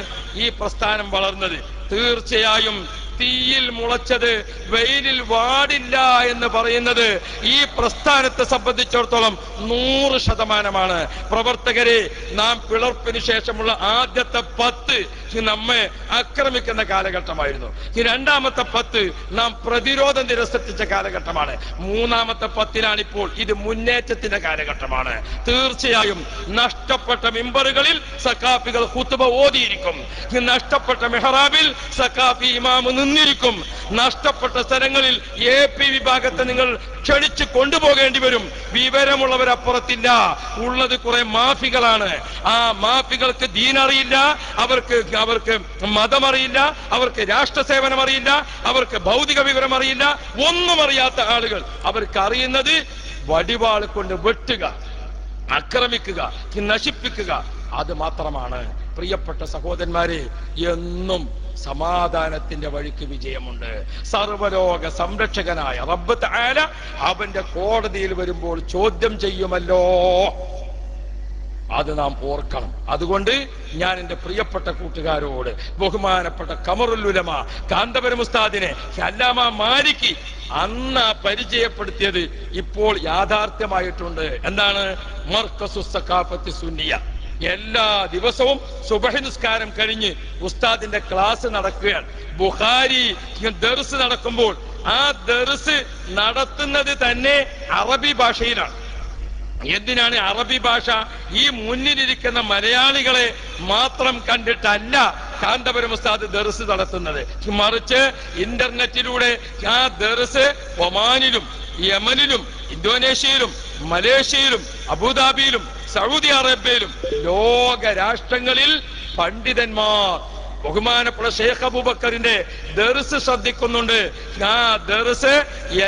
ഈ പ്രസ്ഥാനം വളർന്നത്. തീർച്ചയായും തീയിൽ മുളച്ചത് വെയിലിൽ വാടില്ല എന്ന് പറയുന്നത് ഈ പ്രസ്ഥാനത്തെ സംബന്ധിച്ചിടത്തോളം 100%. പ്രവർത്തകരെ, നാം പിളർപ്പിന് ശേഷമുള്ള ആദ്യത്തെ 10 നമ്മെ ആക്രമിക്കുന്ന കാലഘട്ടമായിരുന്നു. ഈ രണ്ടാമത്തെ 10 നാം പ്രതിരോധം നിരസിച്ച കാലഘട്ടമാണ്. മൂന്നാമത്തെ 10-ാണിപ്പോൾ. ഇത് മുന്നേറ്റത്തിന്റെ കാലഘട്ടമാണ്. തീർച്ചയായും നഷ്ടപ്പെട്ട മിമ്പറുകളിൽ സഖാഫികൾ ഖുത്ബ ഓതിയിരിക്കും. നഷ്ടപ്പെട്ട മെഹ്റാബിൽ സഖാഫി ഇമാം നിന്നിരിക്കും. നഷ്ടപ്പെട്ട സ്ഥലങ്ങളിൽ AP വിഭാഗത്തെ നിങ്ങൾ ക്ഷണിച്ച് കൊണ്ടുപോകേണ്ടി വരും. വിവരമുള്ളവരപ്പുറത്തില്ല. ഉള്ളത് കുറെ മാഫികളാണ്. ആ മാഫികൾക്ക് ദീനറിയില്ല, അവർക്ക് മതമറിയില്ല, അവർക്ക് രാഷ്ട്രസേവനം അറിയില്ല, അവർക്ക് ഭൗതിക വിവരം അറിയില്ല. ഒന്നും അറിയാത്ത ആളുകൾ. അവർക്ക് അറിയുന്നത് വടിവാൾ കൊണ്ട് വെട്ടുക, ആക്രമിക്കുക, നശിപ്പിക്കുക, അത് മാത്രമാണ്. പ്രിയപ്പെട്ട സഹോദരന്മാരെ, എന്നും സമാധാനത്തിന്റെ വഴിക്ക് വിജയമുണ്ട്. സർവലോക സംരക്ഷകനായ റബ്ബ് തആല അവന്റെ കോടതിയിൽ വരുമ്പോൾ ചോദ്യം ചെയ്യുമല്ലോ. അത് നാം ഓർക്കണം. അതുകൊണ്ട് ഞാൻ എന്റെ പ്രിയപ്പെട്ട കൂട്ടുകാരോട്, ബഹുമാനപ്പെട്ട ഖമറുൽ ഉലമ കാന്തപുരം ഉസ്താദിനെ അല്ലാമ മാലിക്കി അന്ന് പരിചയപ്പെടുത്തിയത് ഇപ്പോൾ യാഥാർത്ഥ്യമായിട്ടുണ്ട്. എന്താണ്? മർക്കസുസ് സഖാഫത്തി സുന്നിയ. എല്ലാ ദിവസവും സുബഹി നിസ്കാരം കഴിഞ്ഞ് ഉസ്താദിന്റെ ക്ലാസ് നടക്കുകയാണ്. ബുഖാരി ദർസ് നടക്കുമ്പോൾ ആ ദർസ് നടത്തുന്നത് തന്നെ അറബി ഭാഷയിലാണ്. എന്തിനാണ് അറബി ഭാഷ? ഈ മുന്നിലിരിക്കുന്ന മലയാളികളെ മാത്രം കണ്ടിട്ടല്ല കാന്തപുരം ഉസ്താദ് ദർസ് നടത്തുന്നത്. മറിച്ച് ഇന്റർനെറ്റിലൂടെ ആ ദർസ് ഒമാനിലും യമനിലും ഇന്തോനേഷ്യയിലും മലേഷ്യയിലും അബുദാബിയിലും സൗദി അറേബ്യയിലും ലോക രാഷ്ട്രങ്ങളിൽ പണ്ഡിതന്മാർ ബഹുമാനപ്പെട്ട ഷെയ്ഖ് അബൂബക്കറിന്റെ ദർസ് ശ്രദ്ധിക്കുന്നുണ്ട്. ആ ദർസ്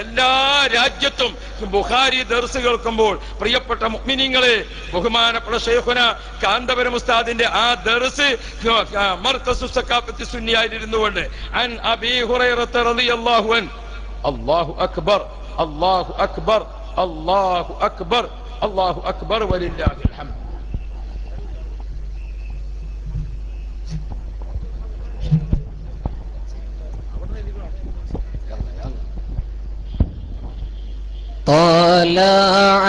എല്ലാ രാജ്യത്തും ബുഖാരി ദർസ് കേൾക്കുമ്പോൾ പ്രിയപ്പെട്ട മുഅ്മിനീങ്ങളെ, ബഹുമാനപ്പെട്ട ഷെയ്ഖുന കാന്തപുരം ഉസ്താദിന്റെ ആ ദർസ് മർക്കസുസ് സഖാഫത്തി സുന്നിയായിരുന്നു കൊണ്ട് അൻ അബീ ഹുറൈറത റളിയല്ലാഹു അൻഹു അല്ലാഹു അക്ബർ അല്ലാഹു അക്ബർ അല്ലാഹു അക്ബർ അല്ലാഹു അക്ബർ വലില്ലാഹിൽ ഹംദ്.
طلع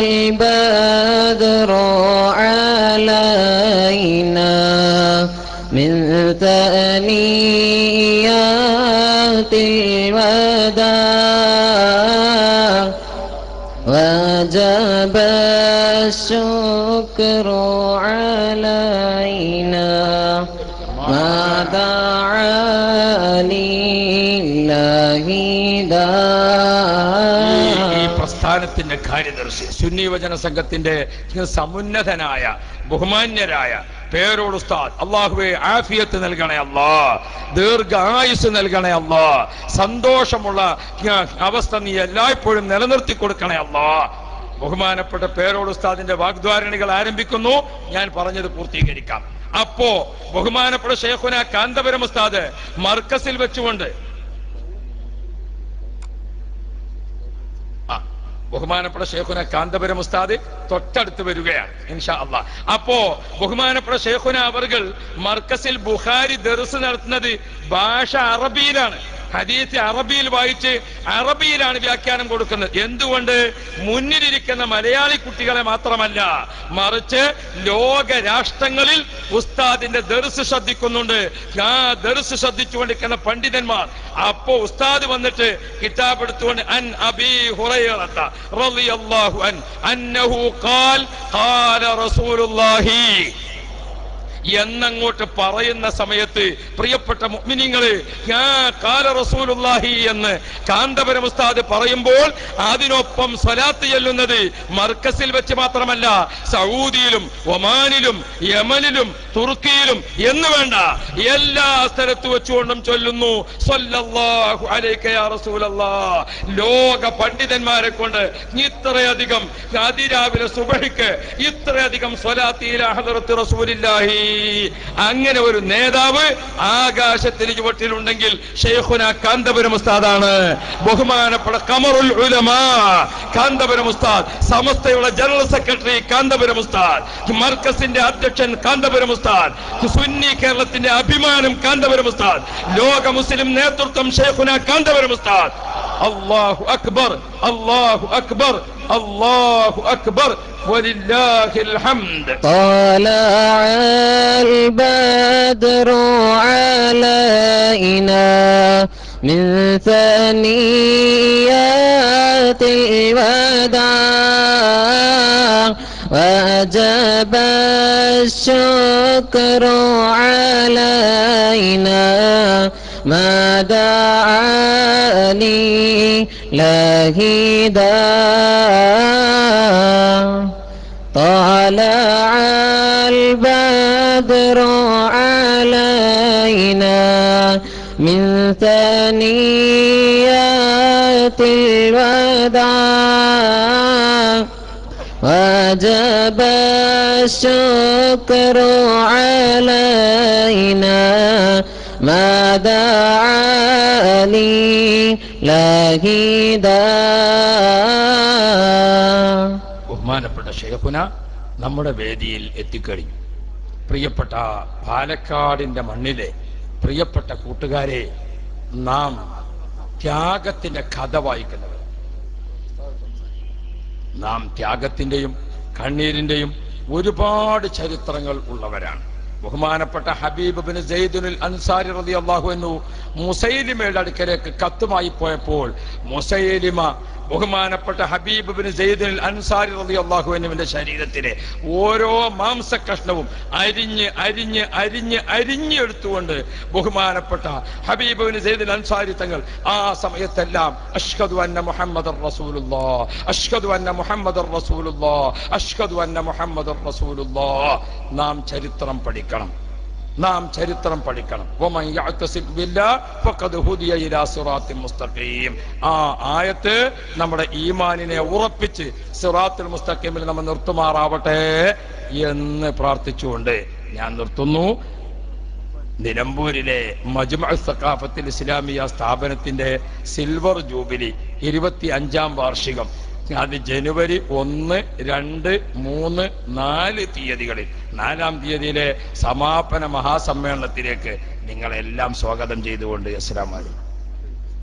البدر علينا من ثنيات الوداع وجب الشكر علينا ما دعا لله
പ്രസ്ഥാനത്തിന്റെ കാര്യദർശി സുന്നി വചന സംഘത്തിന്റെ സമുന്നതനായ ബഹുമാന്യരായ പേരോട് ഉസ്താദ്, അള്ളാഹുവേ ആഫിയത്ത് നൽകണേ അല്ലാ, ദീർഘായുസ് നൽകണേ അല്ലാ, സന്തോഷമുള്ള അവസ്ഥ നീ എല്ലായ്പ്പോഴും നിലനിർത്തി കൊടുക്കണേ അല്ലാ. ബഹുമാനപ്പെട്ട പേരോട് ഉസ്താദിന്റെ വാഗ്ദ്വാരണികൾ ആരംഭിക്കുന്നു. ഞാൻ പറഞ്ഞത് പൂർത്തീകരിക്കാം. അപ്പോ ബഹുമാനപ്പെട്ട ഷെയ്ഖുന കാന്തപുരം ഉസ്താദ് മർക്കസിൽ വെച്ചുകൊണ്ട് ബഹുമാനപ്പെട്ട ഷെയ്ഖുന കാന്തപുരം ഉസ്താദ് തൊട്ടടുത്ത് വരികയാണ് ഇൻഷാ അല്ലാഹ്. അപ്പോ ബഹുമാനപ്പെട്ട ഷെയ്ഖുന അവർകൾ മർക്കസിൽ ബുഖാരി ദർസ് നടത്തുന്നത് ഭാഷ അറബിയിലാണ്. ഹദീസ് അറബിയിൽ വായിച്ച് അറബിയിലാണ് വ്യാഖ്യാനം കൊടുക്കുന്നത്. എന്തുകൊണ്ട്? മുന്നിലിരിക്കുന്ന മലയാളി കുട്ടികളെ മാത്രമല്ല, മറിച്ച് ലോക രാഷ്ട്രങ്ങളിൽ ഉസ്താദിന്റെ ദർസ് ശ്രദ്ധിക്കുന്നുണ്ട്. ആ ദർസ് ശ്രദ്ധിച്ചുകൊണ്ടിരിക്കുന്ന പണ്ഡിതന്മാർ, അപ്പോ ഉസ്താദ് വന്നിട്ട് കിതാബ് എടുത്തുകൊണ്ട് അൻ അബീ ഹുറൈറത റളിയല്ലാഹു അൻ അന്നഹു ഖാൽ ഖാല റസൂലുള്ളാഹി എന്നങ്ങോട്ട് പറയുന്ന സമയത്ത് പ്രിയപ്പെട്ട മുഅ്മിനീങ്ങളെ, ഖാല റസൂലുള്ളാഹി എന്ന് കാന്തപുരം ഉസ്താദ് പറയുമ്പോൾ അതിനൊപ്പം സ്വലാത്ത് ചൊല്ലുന്നത് മർക്കസിൽ വെച്ച് മാത്രമല്ല, സൗദിയിലും ഒമാനിലും യമനിലും തുർക്കിയിലും എന്ന് വേണ്ട എല്ലാ സ്ഥലത്ത് വെച്ചുകൊണ്ടും ചൊല്ലുന്നു സ്വല്ലല്ലാഹു അലൈക യാ റസൂലല്ലാഹ്. ലോക പണ്ഡിതന്മാരെ കൊണ്ട് ഇത്രയധികം അതിരാവിലെ സുബഹിക്ക് ഇത്രയധികം സ്വലാത്ത് ഇലാ ഹദ്റത്തി റസൂലില്ലാഹി. അങ്ങനെ ഒരു നേതാവ് ആകാശത്തിന് ചുവട്ടിലുണ്ടെങ്കിൽ ശൈഖുനാ കാന്തപുരം ഉസ്താദാണ്. ബഹുമാനപ്പെട്ട ഖമറുൽ ഉലമാ കാന്തപുരം ഉസ്താദ്, സമസ്തയുടെ ജനറൽ സെക്രട്ടറി കാന്തപുരം ഉസ്താദ്, മർക്കസിന്റെ അധ്യക്ഷൻ കാന്തപുരം ഉസ്താദ്, സുന്നി കേരളത്തിന്റെ അഭിമാനം കാന്തപുരം ഉസ്താദ്, ലോക മുസ്ലിം നേതൃത്വം ശൈഖുനാ കാന്തപുരം ഉസ്താദ്. അല്ലാഹു അക്ബർ, അല്ലാഹു അക്ബർ, അല്ലാഹു അക്ബർ, വലില്ലാഹിൽ ഹംദ്.
طلع البدر علينا من ثنيات الوداع وجب الشكر علينا ما دعا لله داع. طلع البدر علينا من ثنيات الوداع وجب الشكر علينا ما دعا لله داع.
ബഹുമാനപ്പെട്ട ശൈഖുന നമ്മുടെ വേദിയിൽ എത്തിക്കഴിഞ്ഞു. പ്രിയപ്പെട്ട പാലക്കാടിന്റെ മണ്ണിലെ പ്രിയപ്പെട്ട കൂട്ടുകാരെ, നാം ത്യാഗത്തിന്റെ കഥ വായിക്കുന്നവർ, നാം ത്യാഗത്തിന്റെയും കണ്ണീരിന്റെയും ഒരുപാട് ചരിത്രങ്ങൾ ഉള്ളവരാണ്. ബഹുമാനപ്പെട്ട ഹബീബ് ബിൻ സയ്യിദുൽ അൻസാരി റളിയല്ലാഹു അൻഹു മുസൈലിമയുടെ അടുക്കലേക്ക് കത്തുമായി പോയപ്പോൾ മുസൈലിമ ബഹുമാനപ്പെട്ട ഹബീബ് ബിൻ സയ്യിദുൽ അൻസാരി റളിയല്ലാഹു അൻഹുവിന്റെ ശരീരത്തിലെ ഓരോ മാംസകഷ്ണവും അരിഞ്ഞ് അരിഞ്ഞ് അരിഞ്ഞ് അരിഞ്ഞെടുത്തുകൊണ്ട് ബഹുമാനപ്പെട്ട ഹബീബ് ബിൻ സയ്യിദുൽ അൻസാരി തങ്ങൾ ആ സമയത്തെല്ലാം അഷ്ഹദു അന്ന മുഹമ്മദർ റസൂലുള്ളാഹ്, അഷ്ഹദു അന്ന മുഹമ്മദർ റസൂലുള്ളാഹ്, അഷ്ഹദു അന്ന മുഹമ്മദർ റസൂലുള്ളാഹ്. നാം ചരിത്രം പഠിക്കണം, നാം ചരിത്രം പഠിക്കണം. വമൻ യഅ്തസിബ് ബില്ലാഹ് ഫഖദ് ഹുദിയ ഇലാ സിറാത്തിൻ മുസ്തഖീം. ആ ആയത്ത് നമ്മുടെ ഈമാനിനെ ഉറപ്പിച്ച് സിറാത്തുൽ മുസ്തഖീമിൽ നമ്മൾ നിർത്തുമാറാവട്ടെ എന്ന് പ്രാർത്ഥിച്ചുകൊണ്ട് ഞാൻ നിർത്തുന്നു. നിലമ്പൂരിലെ മജ്മഅ് സഖാഫത്തുൽ ഇസ്ലാമിയ സ്ഥാപനത്തിന്റെ സിൽവർ ജൂബിലി 25ാം വാർഷികം, അത് ജനുവരി 1, 2, 3, 4 തീയതികളിൽ, 4ാം തീയതിയിലെ സമാപന മഹാസമ്മേളനത്തിലേക്ക് നിങ്ങളെല്ലാം സ്വാഗതം ചെയ്തുകൊണ്ട് അസ്സലാമു അലൈക്കും.